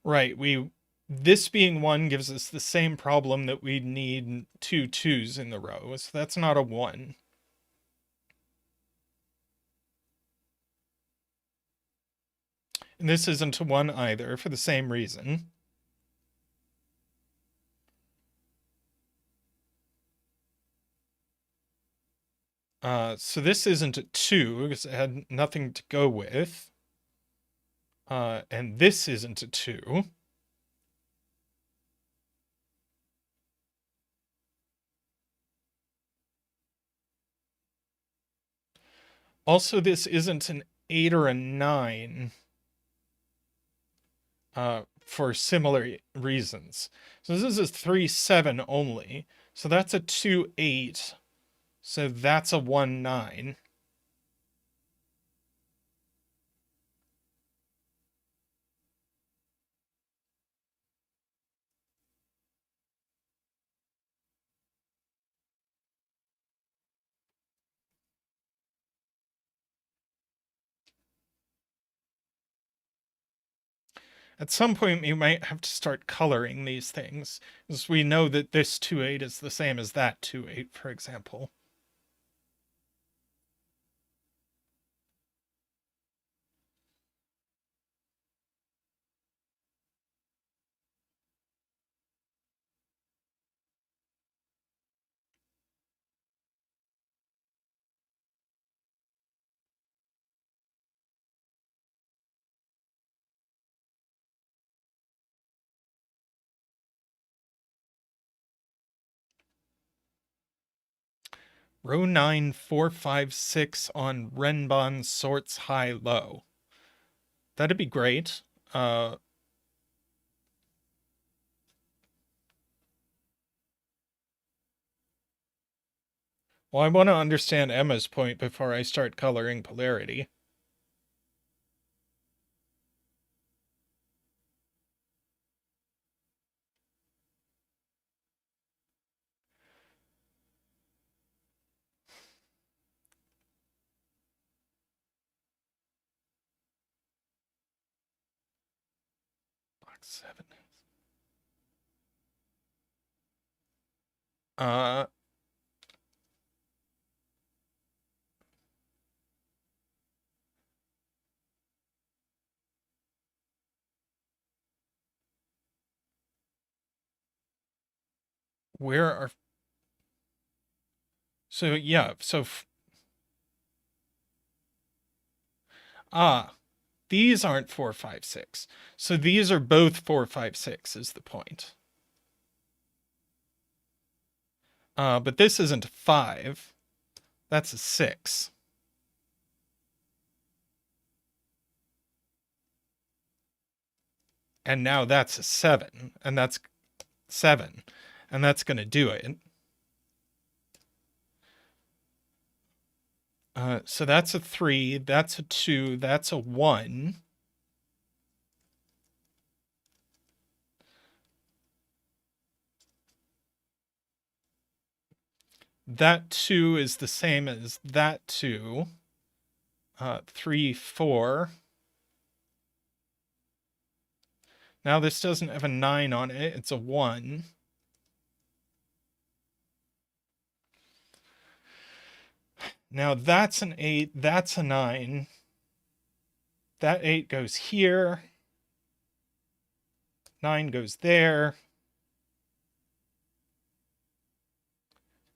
Right, this being 1 gives us the same problem that we'd need 2 2s in the row, so that's not a 1. And this isn't a 1 either, for the same reason. So this isn't a 2, because it had nothing to go with. And this isn't a 2. Also, this isn't an 8 or a 9. For similar reasons. So this is a 3, 7 only. So that's a 2, 8. So that's a 1, 9. At some point, we might have to start coloring these things, because we know that this 2-8 is the same as that 2-8, for example. Row 9, 4, 5, 6 on Renban sorts high-low. That'd be great. Well, I want to understand Emma's point before I start coloring polarity. Box 7. Where are... So, yeah, so... These aren't 4, 5, 6. So these are both 4, 5, 6 is the point. But this isn't a 5. That's a 6. And now that's a 7. And that's 7. And that's going to do it. So that's a 3. That's a 2. That's a 1. That 2 is the same as that 2. 3, 4. Now this doesn't have a 9 on it. It's a 1. Now that's an 8. That's a 9. That 8 goes here. 9 goes there.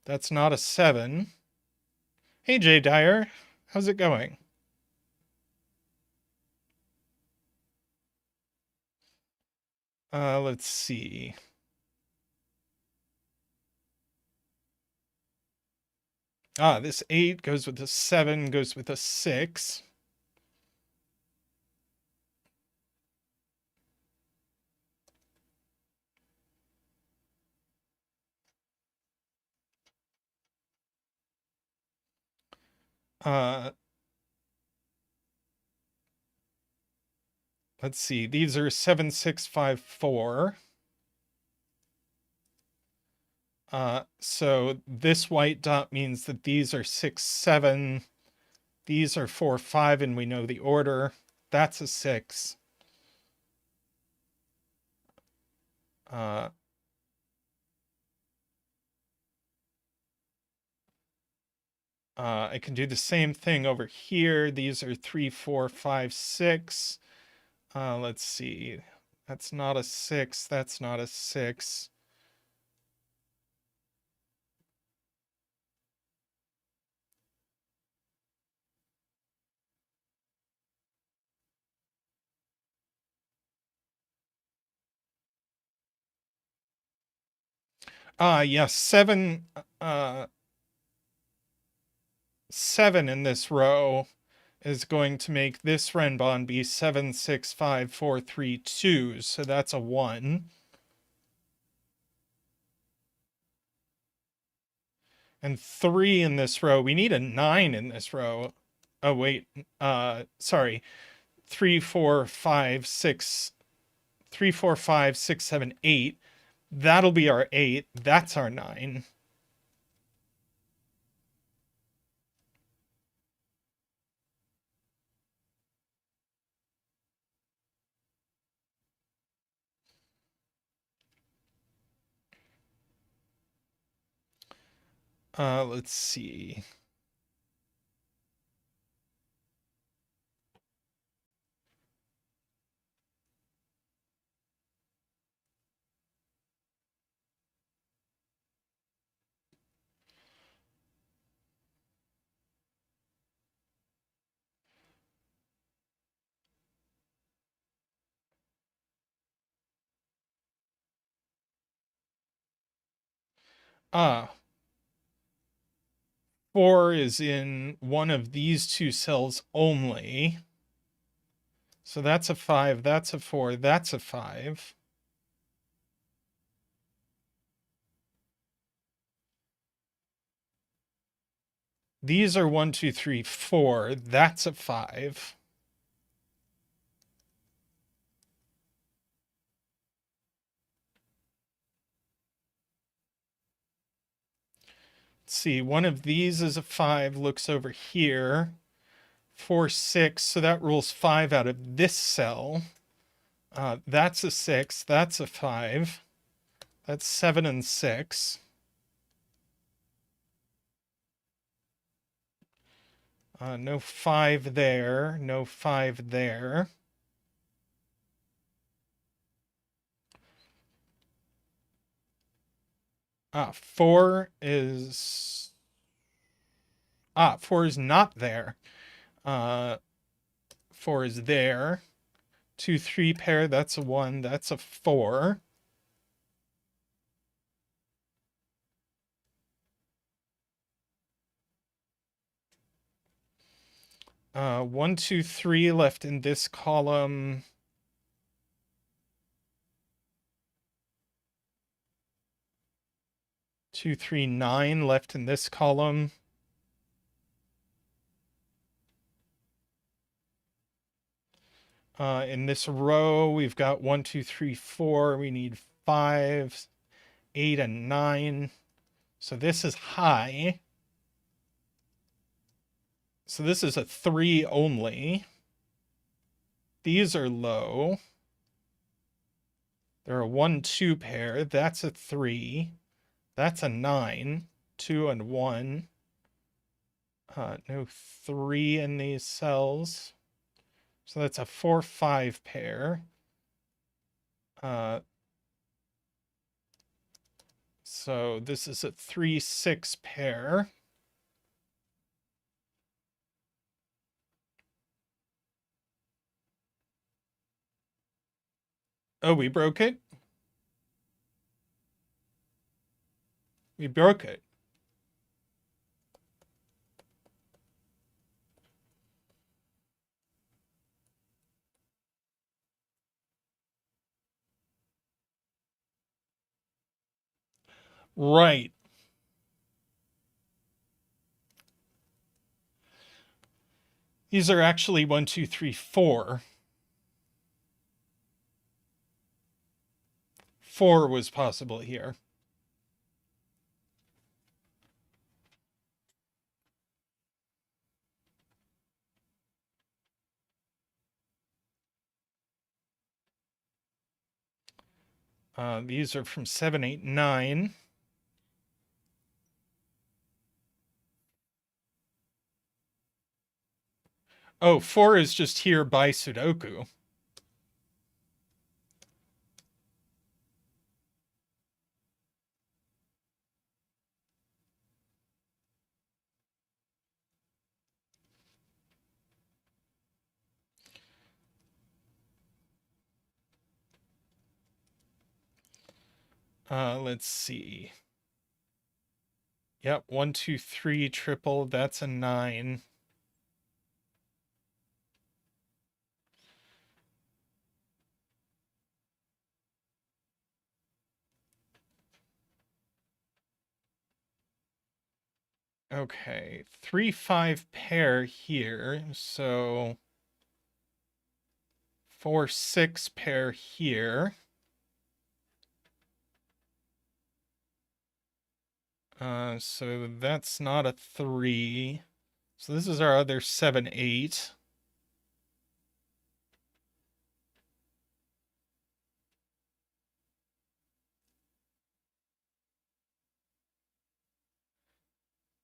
That's not a 7. Hey, Jay Dyer. How's it going? Let's see. This 8 goes with a 7, goes with a 6. Let's see. These are 7, 6, 5, 4. So this white dot means that these are 6, 7. These are 4, 5, and we know the order. That's a 6. I can do the same thing over here. These are 3, 4, 5, 6. Let's see. That's not a 6. That's not a 6. Yes, 7. 7 in this row is going to make this Renbon be 7, 6, 5, 4, 3, 2. So that's a 1. And 3 in this row. We need a 9 in this row. Oh, wait. Sorry. 3, 4, 5, 6. 3, 4, 5, 6, 7, 8. That'll be our 8. That's our 9. Let's see. Ah, 4 is in one of these two cells only. So that's a 5, that's a 4, that's a 5. These are 1, 2, 3, 4. That's a 5. Let's see, one of these is a 5, looks over here. 4, 6, so that rules 5 out of this cell. That's a 6, that's a 5. That's 7 and 6. No 5 there, no 5 there. Ah, 4 is... Ah, 4 is not there. 4 is there. 2, 3 pair, that's a 1, that's a 4. One, two, three left in this column. Two, three, 9 left in this column. In this row, we've got 1, 2, 3, 4. We need 5, 8, and 9. So this is high. So this is a 3 only. These are low. They're a 1, 2 pair. That's a 3. That's a 9. 2 and 1. No 3 in these cells. So that's a 4, 5 pair. So this is a 3, 6 pair. Oh, we broke it? We broke it. Right. These are actually 1, 2, 3, 4. 4 was possible here. These are from 7, 8, 9. Oh, 4 is just here by sudoku. Let's see. Yep, 1, 2, 3, triple. That's a 9. Okay, 3, 5 pair here. So 4, 6 pair here. So that's not a 3. So this is our other 7, 8.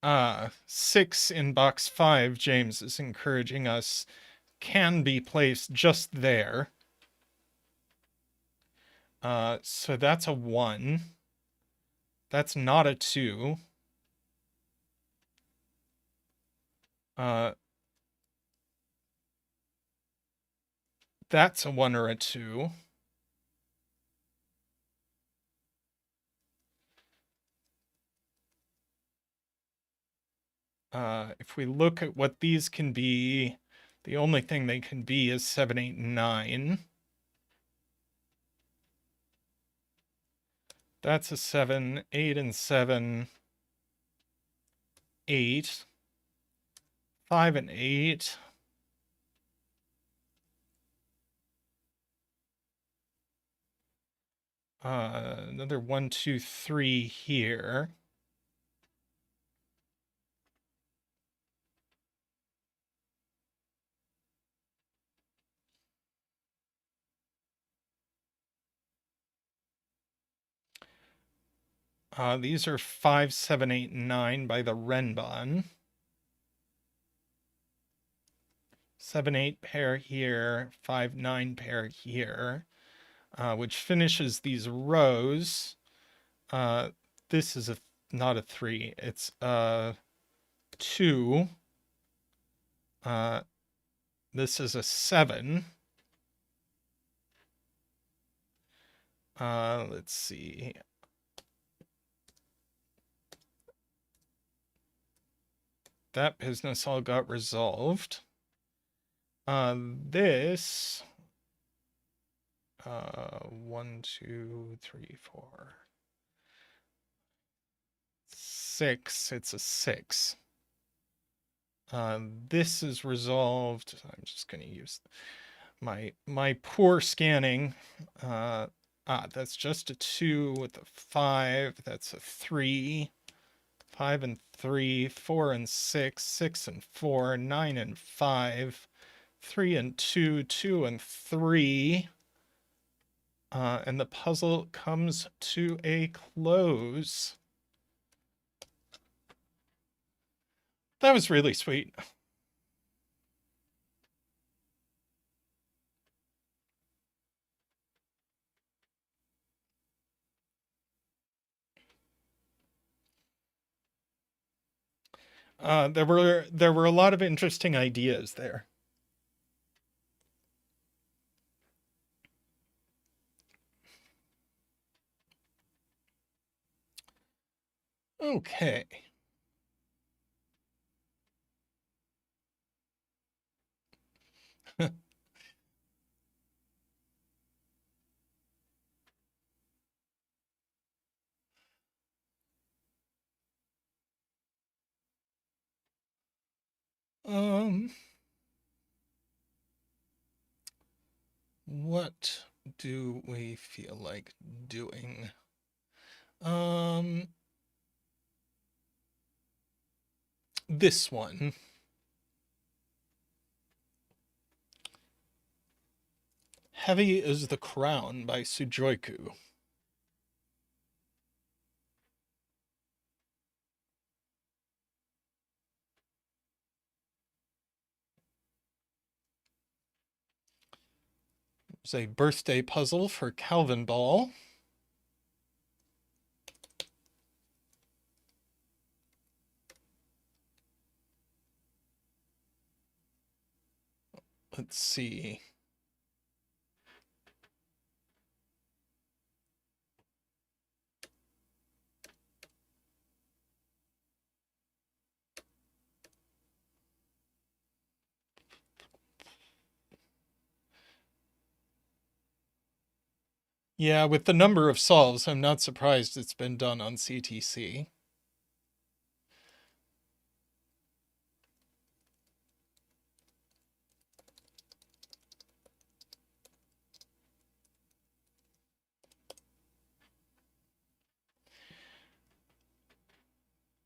6 in box 5, James is encouraging us, can be placed just there. So that's a 1. That's not a 2. That's a 1 or a 2. If we look at what these can be, the only thing they can be is 7, 8, 9. That's a 7, 8 and 7, 8, 5 and 8. Another 1, 2, 3 here. These are 5, 7, 8, 9 by the Renban. 7, 8 pair here, 5, 9 pair here, which finishes these rows. This is not a 3, it's a 2. This is a 7. Let's see. That business all got resolved. This 1, 2, 3, 4, 6. It's a 6. This is resolved. I'm just going to use my poor scanning. That's just a 2 with a 5. That's a 3. 5 and 3, 4 and 6, 6 and 4, 9 and 5, 3 and 2, 2 and 3. And the puzzle comes to a close. That was really sweet. There were a lot of interesting ideas there. Okay. What do we feel like doing? This one. Heavy is the Crown by Sudoku. It's a birthday puzzle for Calvin Ball. Let's see. Yeah, with the number of solves, I'm not surprised it's been done on CTC.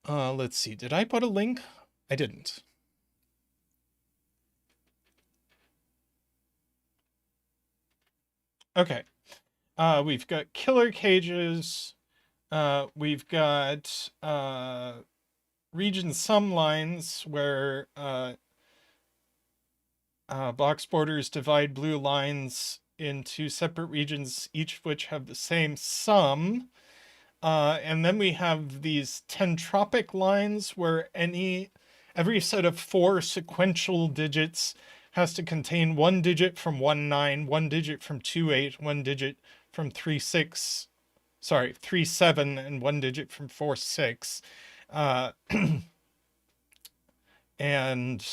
Let's see. Did I put a link? I didn't. Okay. We've got killer cages. We've got region sum lines where box borders divide blue lines into separate regions, each of which have the same sum. And then we have these tentropic lines where every set of 4 sequential digits has to contain 1 digit from 1 9, 1 digit from 2 8, 1 digit from 3 6, 3 7, and 1 digit from 4 6. Uh, and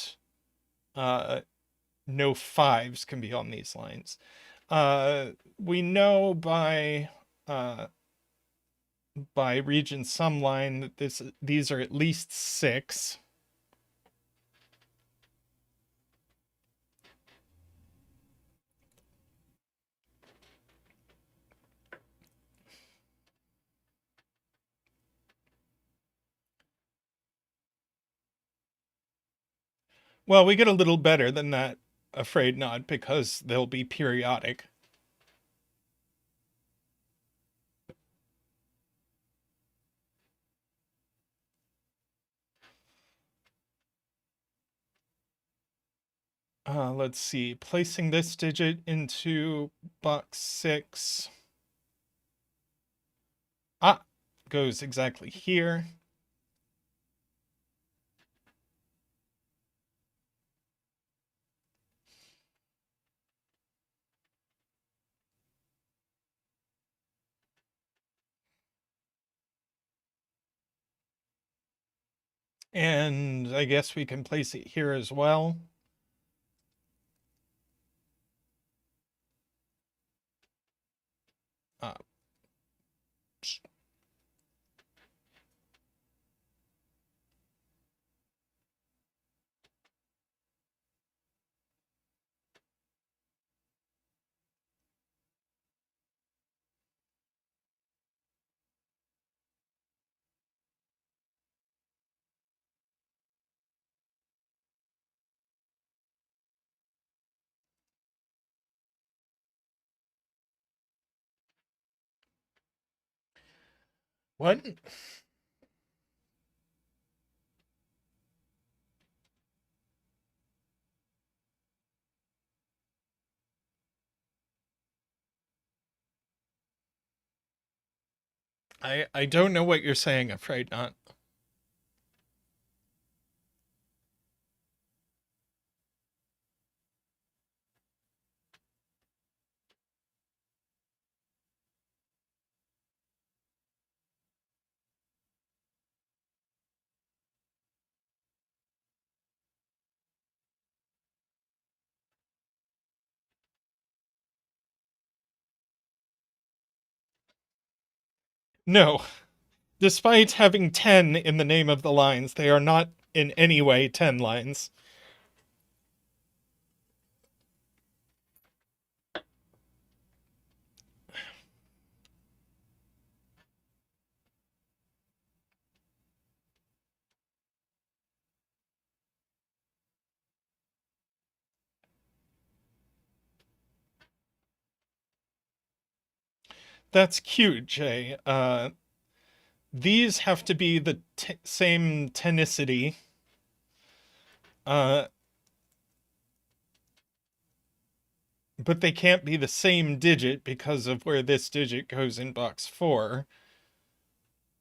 no 5s can be on these lines. We know by region sum line that these are at least 6. Well, we get a little better than that, afraid not, because they'll be periodic. Let's see, placing this digit into box 6. Goes exactly here. And I guess we can place it here as well. Uh, what? I don't know what you're saying, afraid not. No. Despite having 10 in the name of the lines, they are not in any way 10 lines. That's cute, Jay. These have to be the same tenicity. But they can't be the same digit because of where this digit goes in box 4.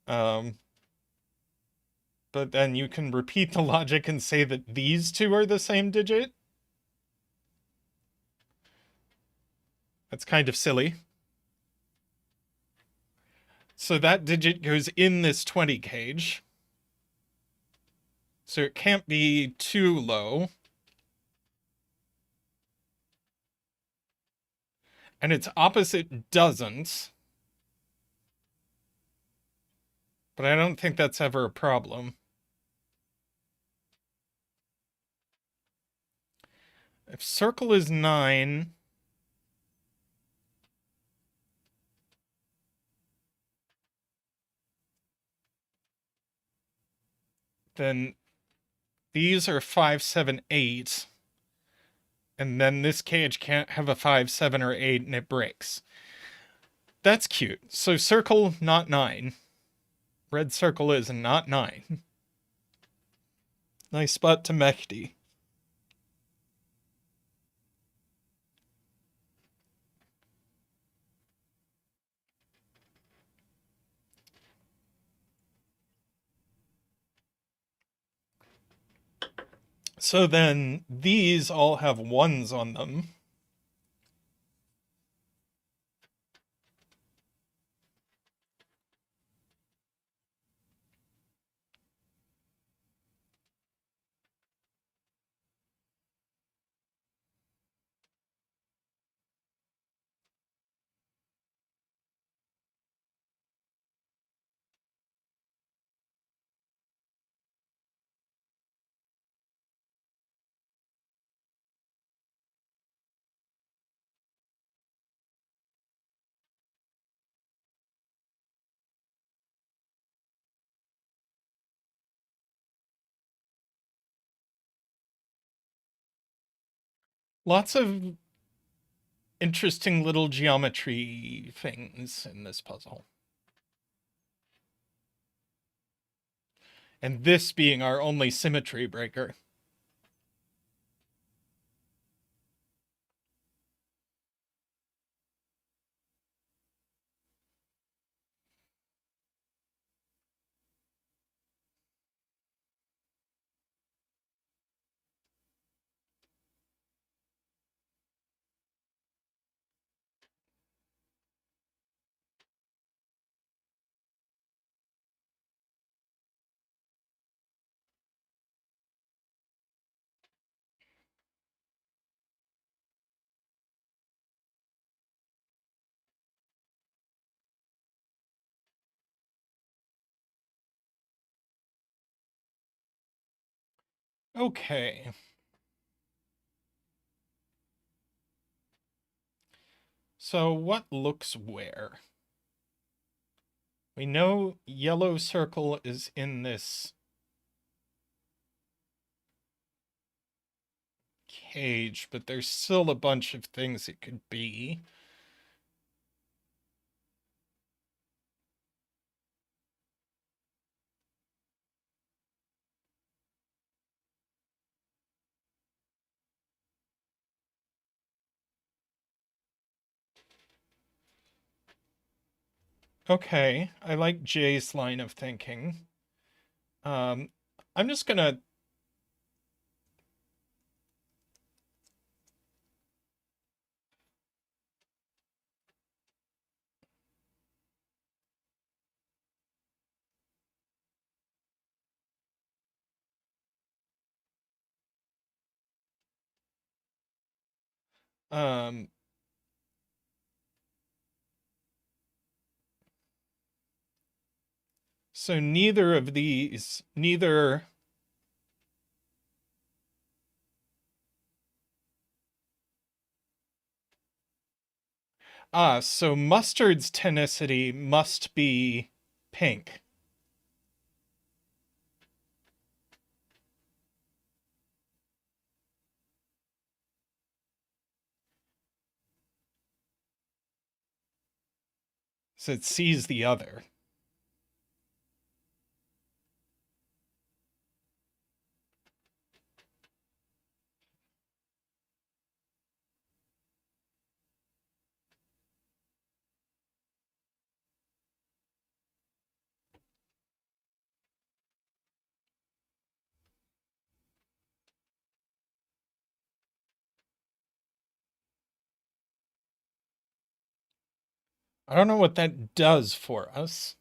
But then you can repeat the logic and say that these two are the same digit. That's kind of silly. So that digit goes in this 20 cage. So it can't be too low. And its opposite doesn't. But I don't think that's ever a problem. If circle is 9, then these are 5, 7, 8. And then this cage can't have a 5, 7, or 8 and it breaks. That's cute. So circle, not 9. Red circle is not 9. Nice spot to Mehdi. So then these all have ones on them. Lots of interesting little geometry things in this puzzle. And this being our only symmetry breaker. Okay. So what looks where? We know yellow circle is in this cage, but there's still a bunch of things it could be. Okay, I like Jay's line of thinking. Um, I'm just gonna um so neither of these, neither so mustard's tonicity must be pink. So it sees the other. I don't know what that does for us,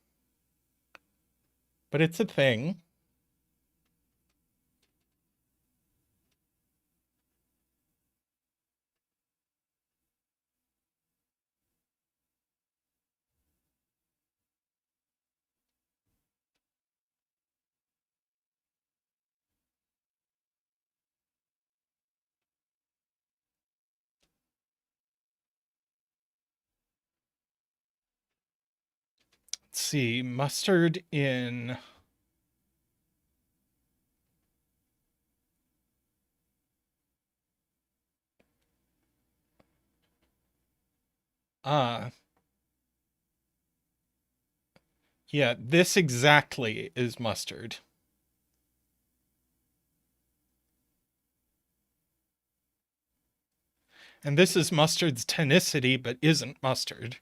but it's a thing. Let's see, mustard in uh yeah, this exactly is mustard. And this is mustard's tonicity, but isn't mustard.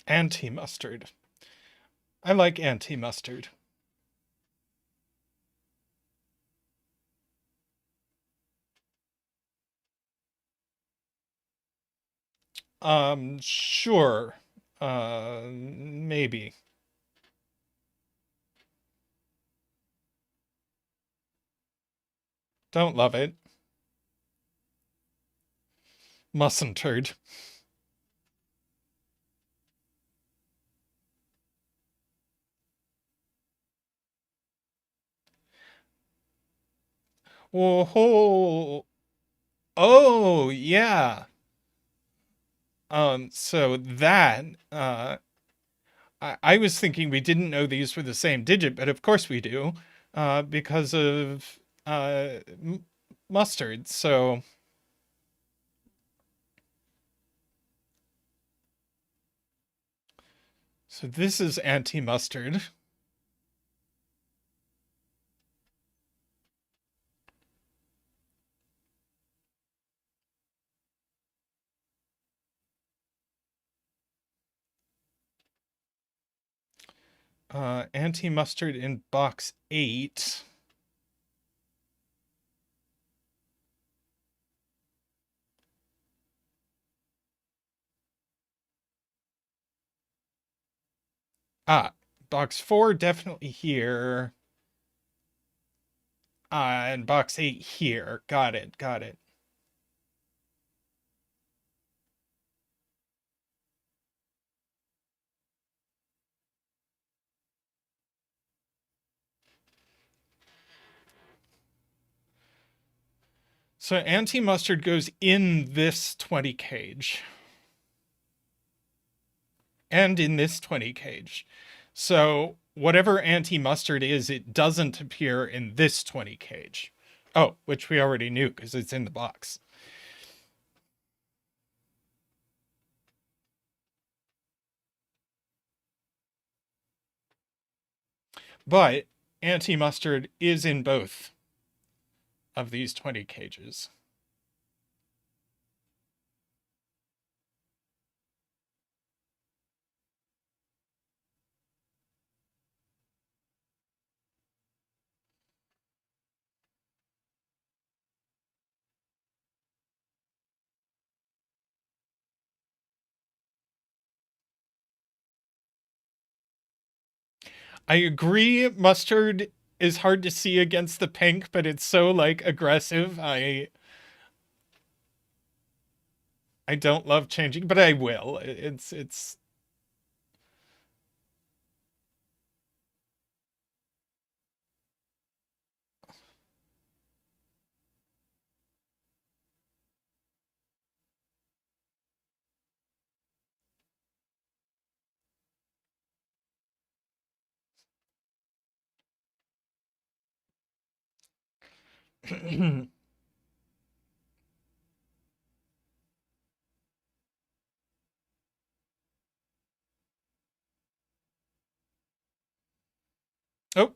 Anti-mustard. I like anti-mustard. Sure. Maybe. Don't love it. Mustn't. Whoa. Oh, yeah. So that, I was thinking we didn't know these were the same digit, but of course we do, because of, mustard. So this is anti-mustard. Anti-mustard in box 8. Ah, box 4 definitely here. And box 8 here. Got it, got it. So anti-mustard goes in this 20 cage. And in this 20 cage. So whatever anti-mustard is, it doesn't appear in this 20 cage. Oh, which we already knew because it's in the box. But anti-mustard is in both of these 20 cages. I agree mustard is hard to see against the pink, but it's so like aggressive. I don't love changing, but I will. It's Oh,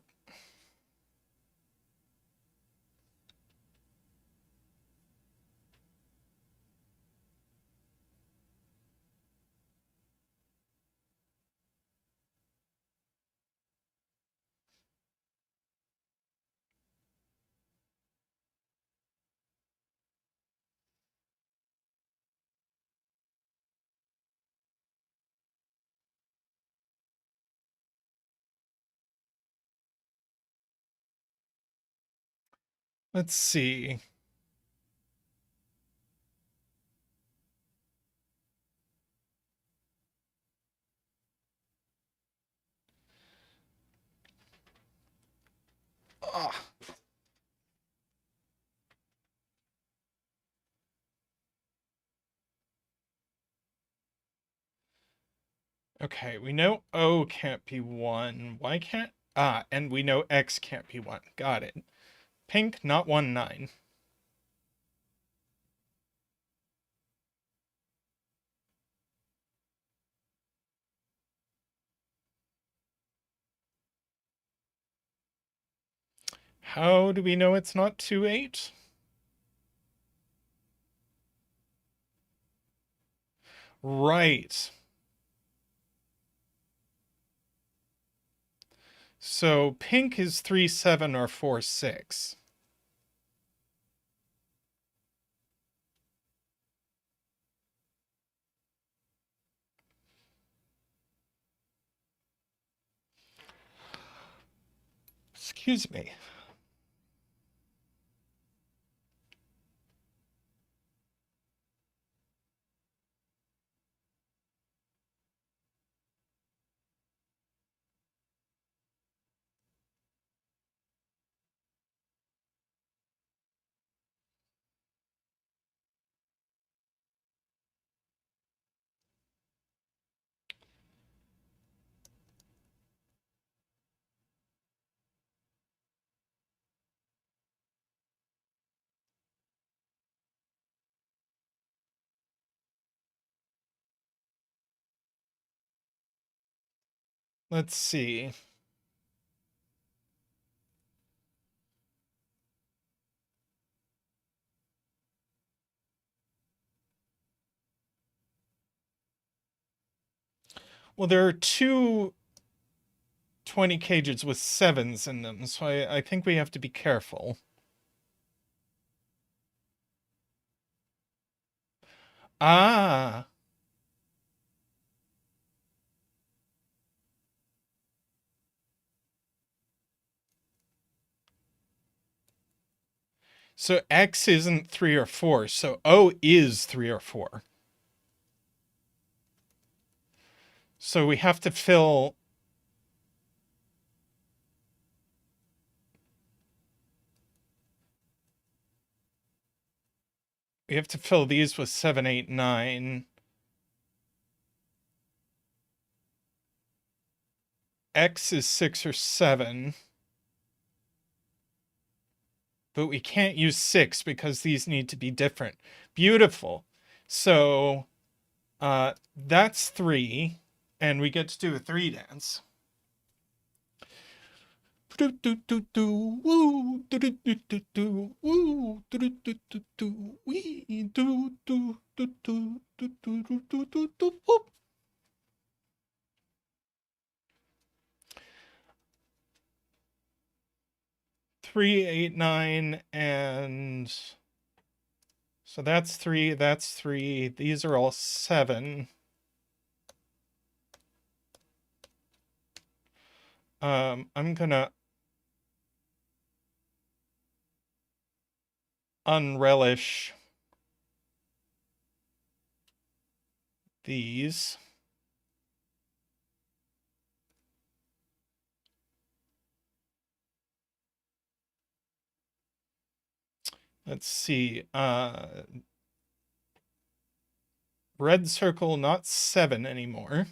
let's see. Ah, okay, we know O can't be 1. Why can't Ah, and we know X can't be 1. Got it. Pink, not 1, 9. How do we know it's not 2, 8? Right. So pink is 3, 7 or 4, 6. Excuse me. Let's see. Well, there are two 20 cages with 7s in them, so I think we have to be careful. Ah. So X isn't 3 or 4, so O is 3 or 4. So we have to fill... We have to fill these with 7, 8, 9. X is 6 or 7. But we can't use 6 because these need to be different. Beautiful. So that's 3, and we get to do a 3 dance. Three, 8, 9, and so that's 3, that's 3. These are all 7. I'm gonna unrelish these. Let's see. Red circle, not 7 anymore.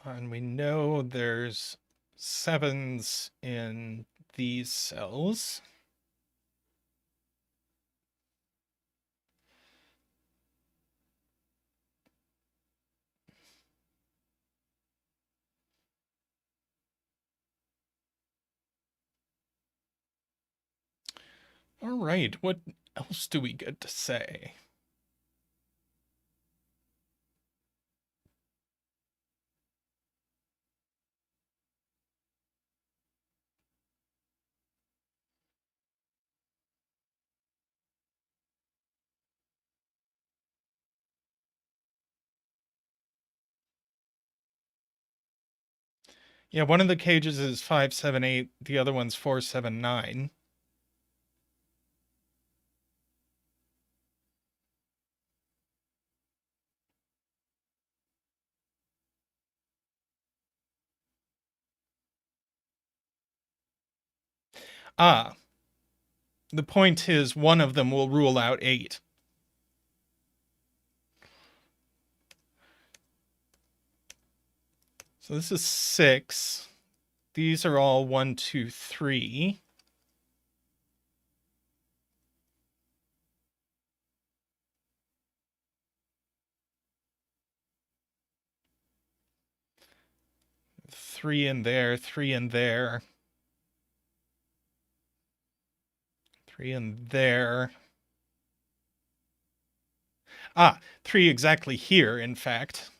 And we know there's 7s in these cells. All right, what else do we get to say? Yeah, one of the cages is 5, 7, 8. The other one's 4, 7, 9. Ah, the point is one of them will rule out 8. So this is 6. These are all 1, 2, 3. Three in there, 3 in there. 3 in there. Ah, 3 exactly here, in fact.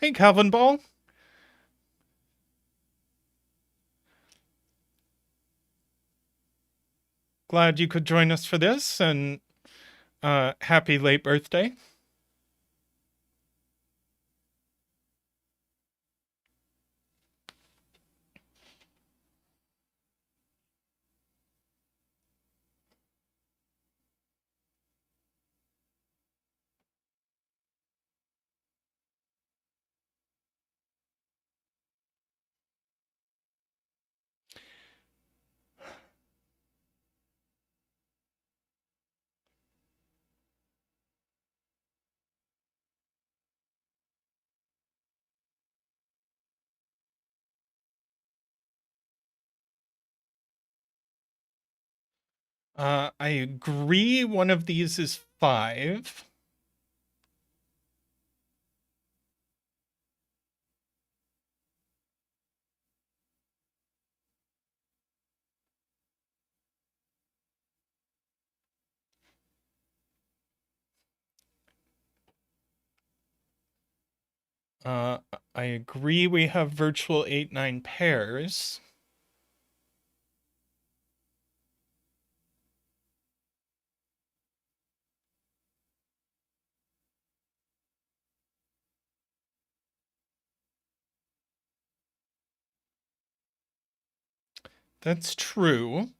Hey, Calvin Ball. Glad you could join us for this, and happy late birthday. I agree one of these is 5. I agree we have virtual 8, 9 pairs. That's true.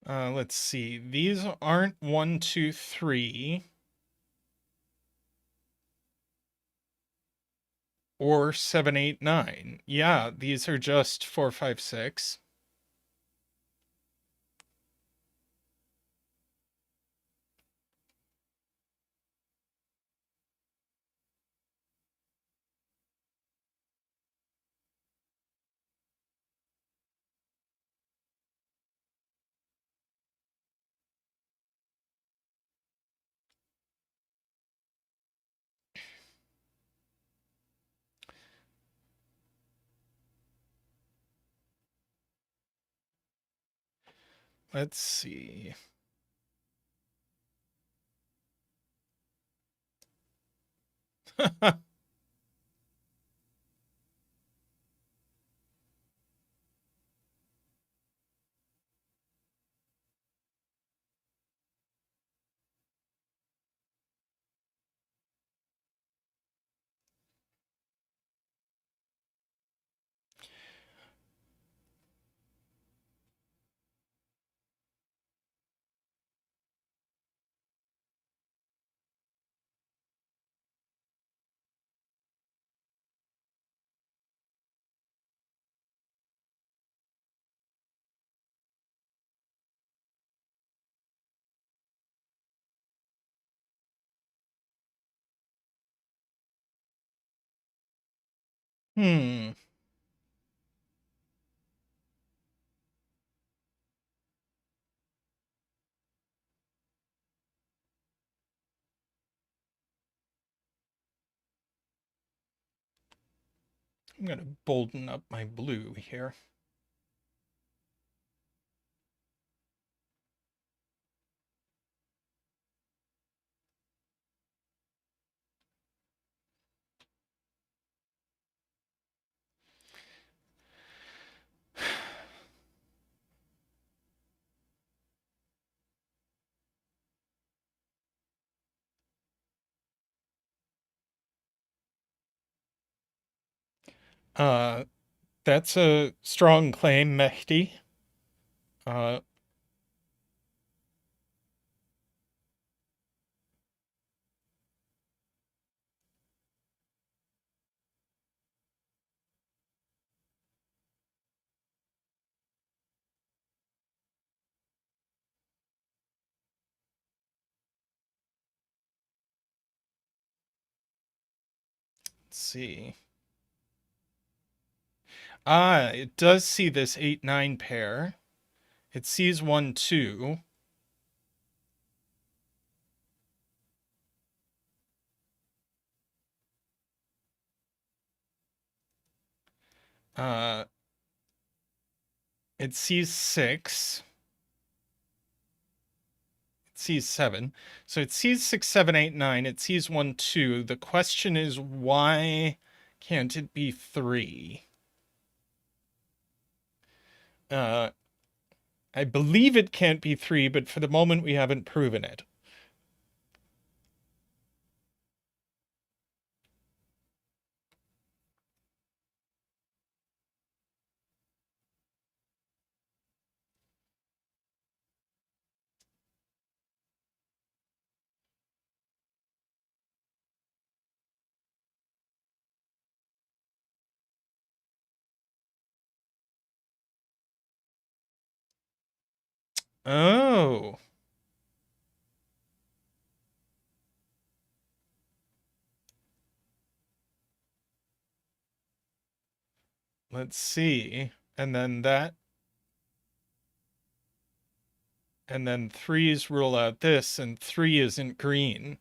Let's see. These aren't 1, 2, 3 or 7, 8, 9. Yeah, these are just 4, 5, 6. Let's see. Hmm. I'm going to bolden up my blue here. Uh, that's a strong claim, Mehdi. Uh, let's see. Ah, it does see this 8-9 pair. It sees 1-2. Uh, it sees 6. It sees 7. So it sees 6, 7, 8, 9. It sees 1-2. The question is, why can't it be 3? Uh, I believe it can't be 3, but for the moment we haven't proven it. Oh, let's see. And then that, and then 3's rule out this, and 3 isn't green.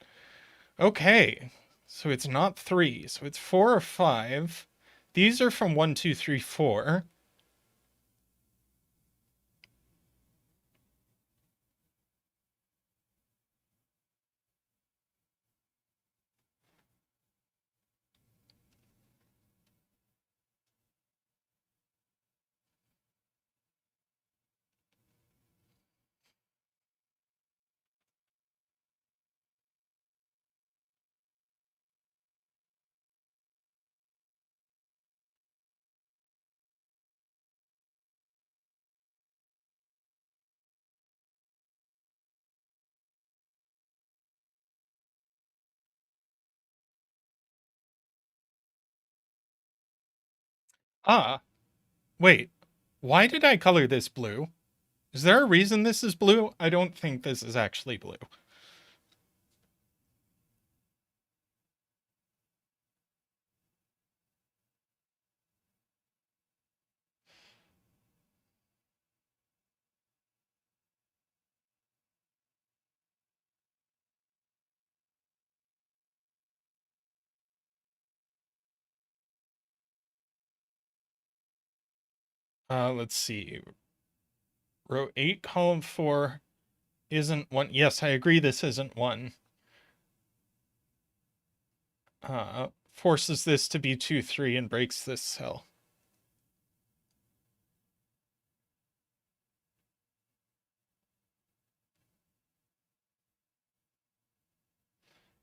Okay, so it's not 3, so it's 4 or 5. These are from 1, 2, 3, 4. Ah, wait. Why did I color this blue? Is there a reason this is blue? I don't think this is actually blue. Let's see. Row 8, column 4 isn't 1. Yes, I agree this isn't 1. Forces this to be 2, 3 and breaks this cell.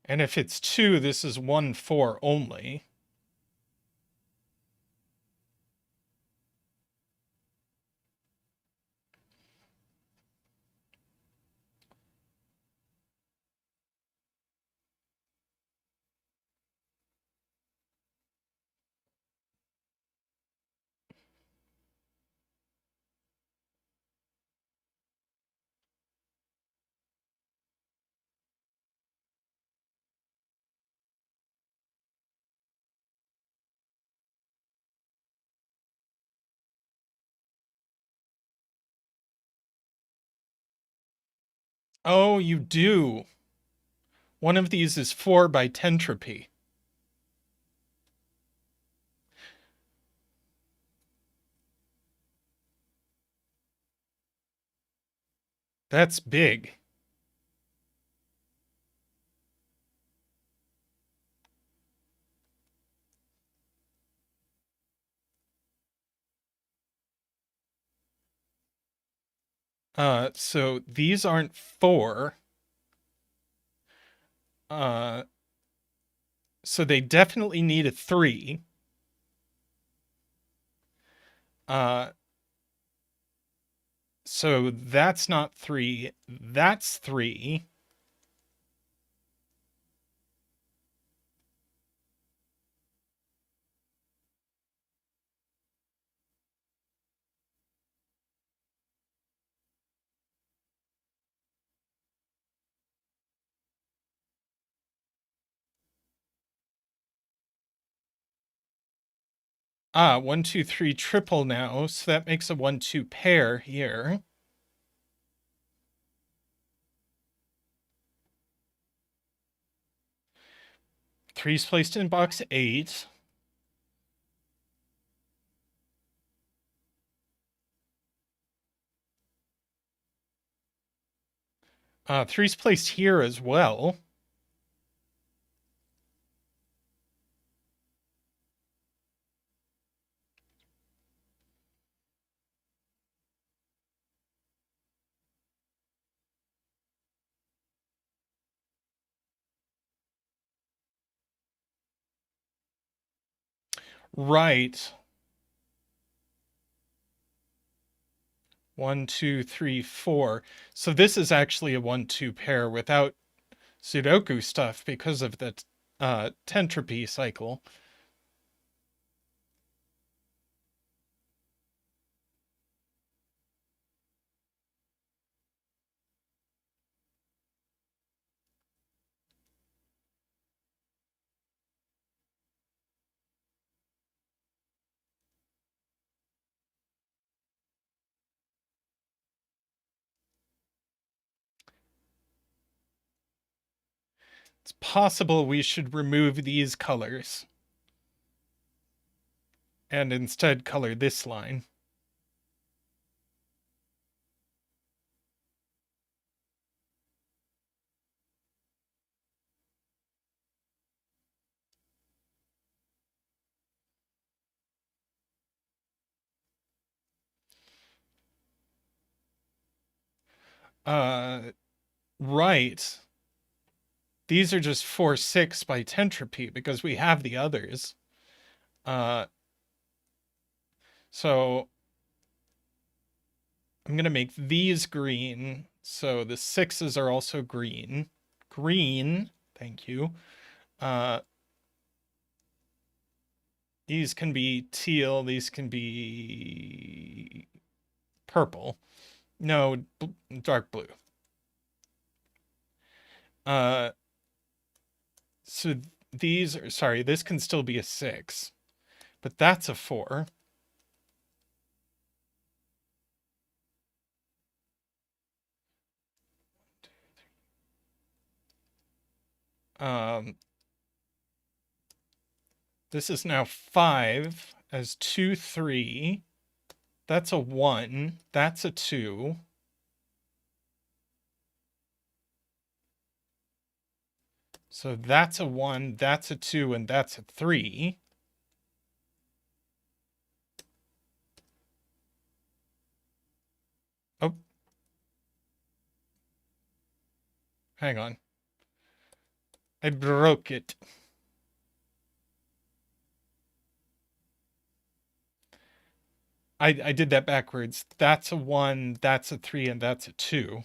And if it's 2, this is 1, 4 only. Oh, you do. One of these is 4 by tentropy. That's big. So these aren't 4. Uh, so they definitely need a 3. Uh, so that's not 3. That's 3. Ah, 1, 2, 3 triple now. So that makes a 1, 2 pair here. Three's placed in box 8. Three's placed here as well. Right. 1, 2, 3, 4. So this is actually a 1, 2 pair without sudoku stuff because of the tentropy cycle. It's possible we should remove these colors and instead color this line. Right. These are just 4, 6 by tentropy because we have the others. Uh, so I'm going to make these green. So the 6s are also green. Green. Thank you. These can be teal. These can be purple. No, dark blue. Uh, so these are, sorry, this can still be a 6, but that's a 4. Um, this is now 5 as 2, 3. That's a 1. That's a 2. So that's a 1, that's a 2, and that's a 3. Oh, hang on. I broke it. I did that backwards. That's a 1, that's a 3, and that's a 2.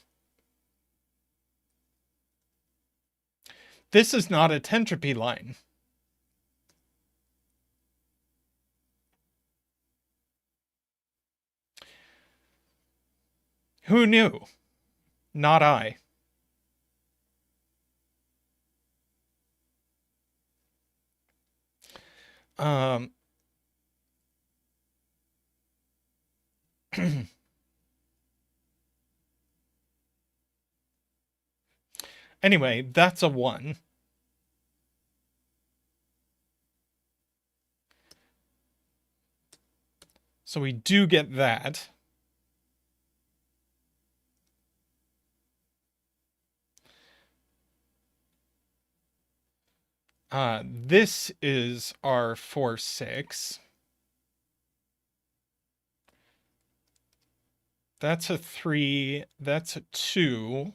This is not a tentropy line. Who knew? Not I. Um, anyway, that's a 1. So we do get that. This is our 4, 6. That's a 3. That's a 2.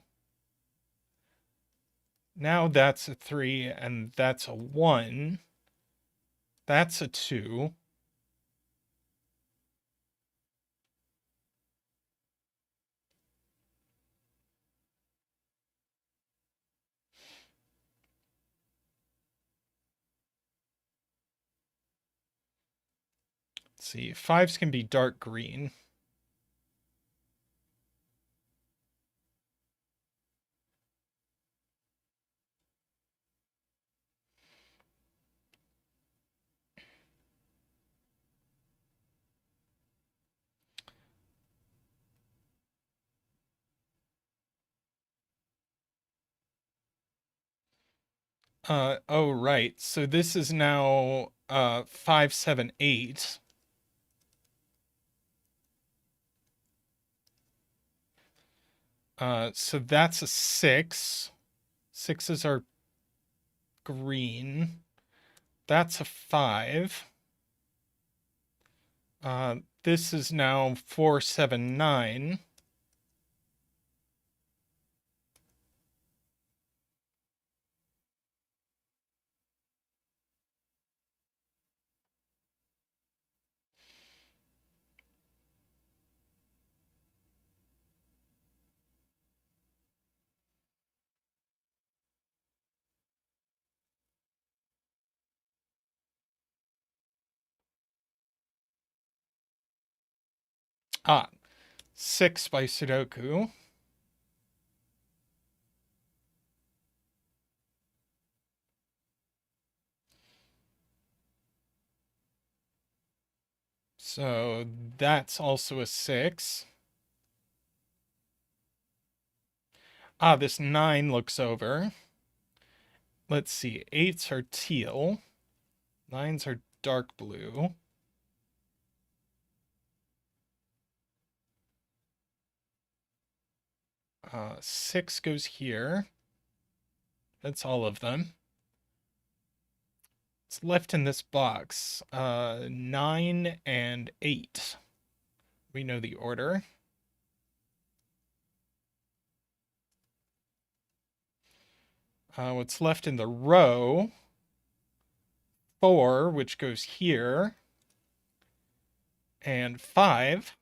Now that's a 3, and that's a 1. That's a 2. Let's see, 5s can be dark green. Oh, right. So this is now 5, 7, 8. So that's a 6. 6s are green. That's a 5. This is now 4, 7, 9. Ah, 6 by Sudoku. So that's also a 6. Ah, this 9 looks over. Let's see, 8s are teal. 9s are dark blue. Uh, 6 goes here. That's all of them. It's left in this box. 9 and 8. We know the order. What's left in the row? 4, which goes here. And 5.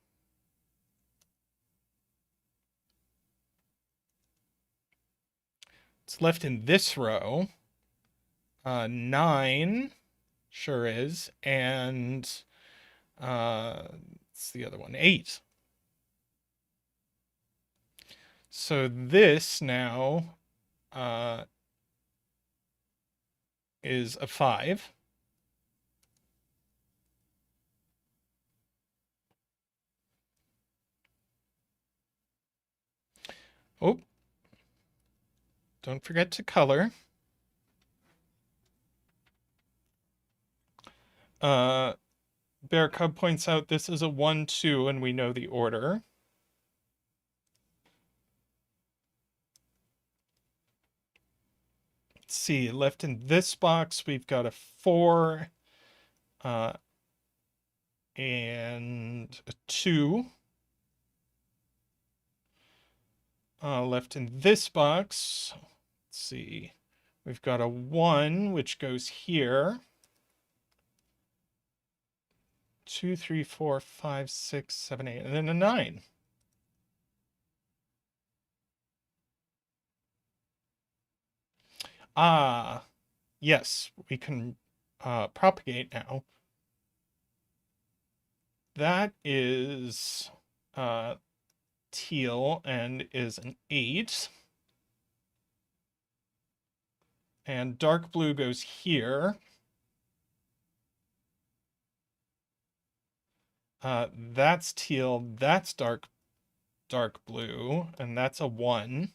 It's left in this row. 9 sure is. And it's the other one, 8. So this now is a 5. Oh, don't forget to color. Bear Cub points out this is a 1, 2, and we know the order. Let's see, left in this box, we've got a 4 and a 2. Left in this box, let's see, we've got a 1, which goes here. 2, 3, 4, 5, 6, 7, 8, and then a 9. Ah, yes, we can propagate now. That is teal and is an 8. And dark blue goes here. That's teal, that's dark blue, and that's a 1.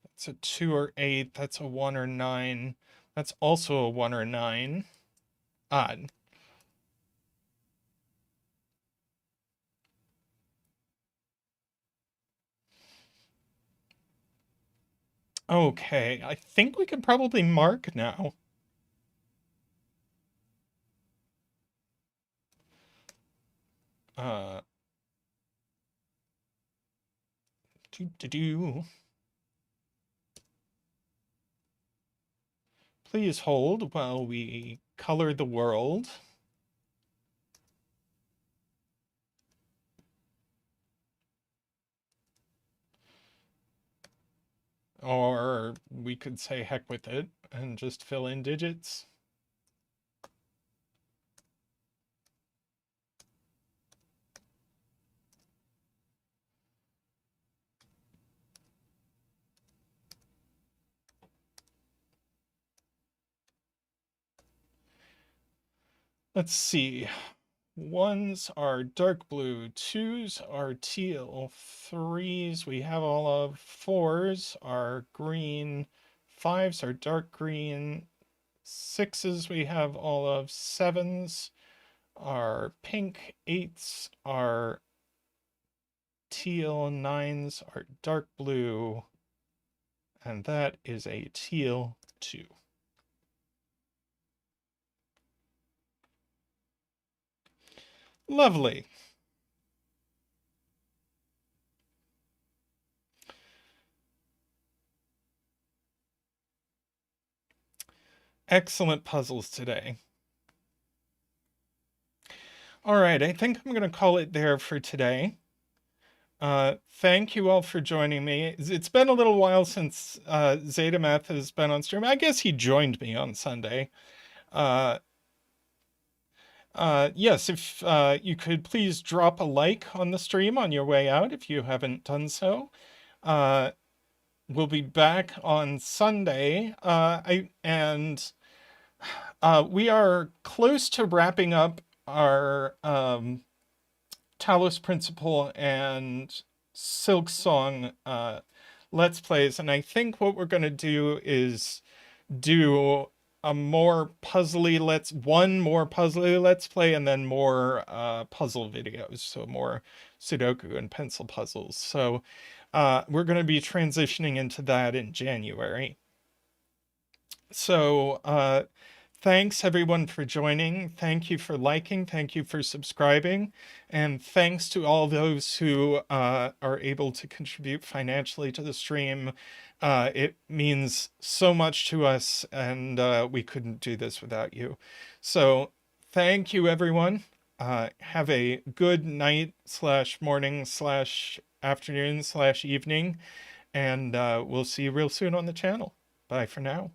That's a 2 or 8, that's a 1 or 9. That's also a 1 or 9. Odd. Okay, I think we could probably mark now. Uh, do. Please hold while we color the world. Or we could say heck with it and just fill in digits. Let's see. Ones are dark blue, twos are teal, threes we have all of, fours are green, fives are dark green, sixes we have all of, sevens are pink, eights are teal, nines are dark blue, and that is a teal 2. Lovely. Excellent puzzles today. All right, I think I'm going to call it there for today. Thank you all for joining me. It's been a little while since Zeta has been on stream. I guess he joined me on Sunday. Uh, yes, if you could please drop a like on the stream on your way out if you haven't done so. We'll be back on Sunday. We are close to wrapping up our Talos Principle and Silk Song Let's Plays, and I think what we're going to do is do a more puzzly one more puzzly Let's Play, and then more puzzle videos, so more Sudoku and pencil puzzles. So we're going to be transitioning into that in January. So thanks everyone for joining. Thank you for liking. Thank you for subscribing. And thanks to all those who are able to contribute financially to the stream. It means so much to us, and we couldn't do this without you. So thank you, everyone. Have a good night / morning / afternoon / evening. And we'll see you real soon on the channel. Bye for now.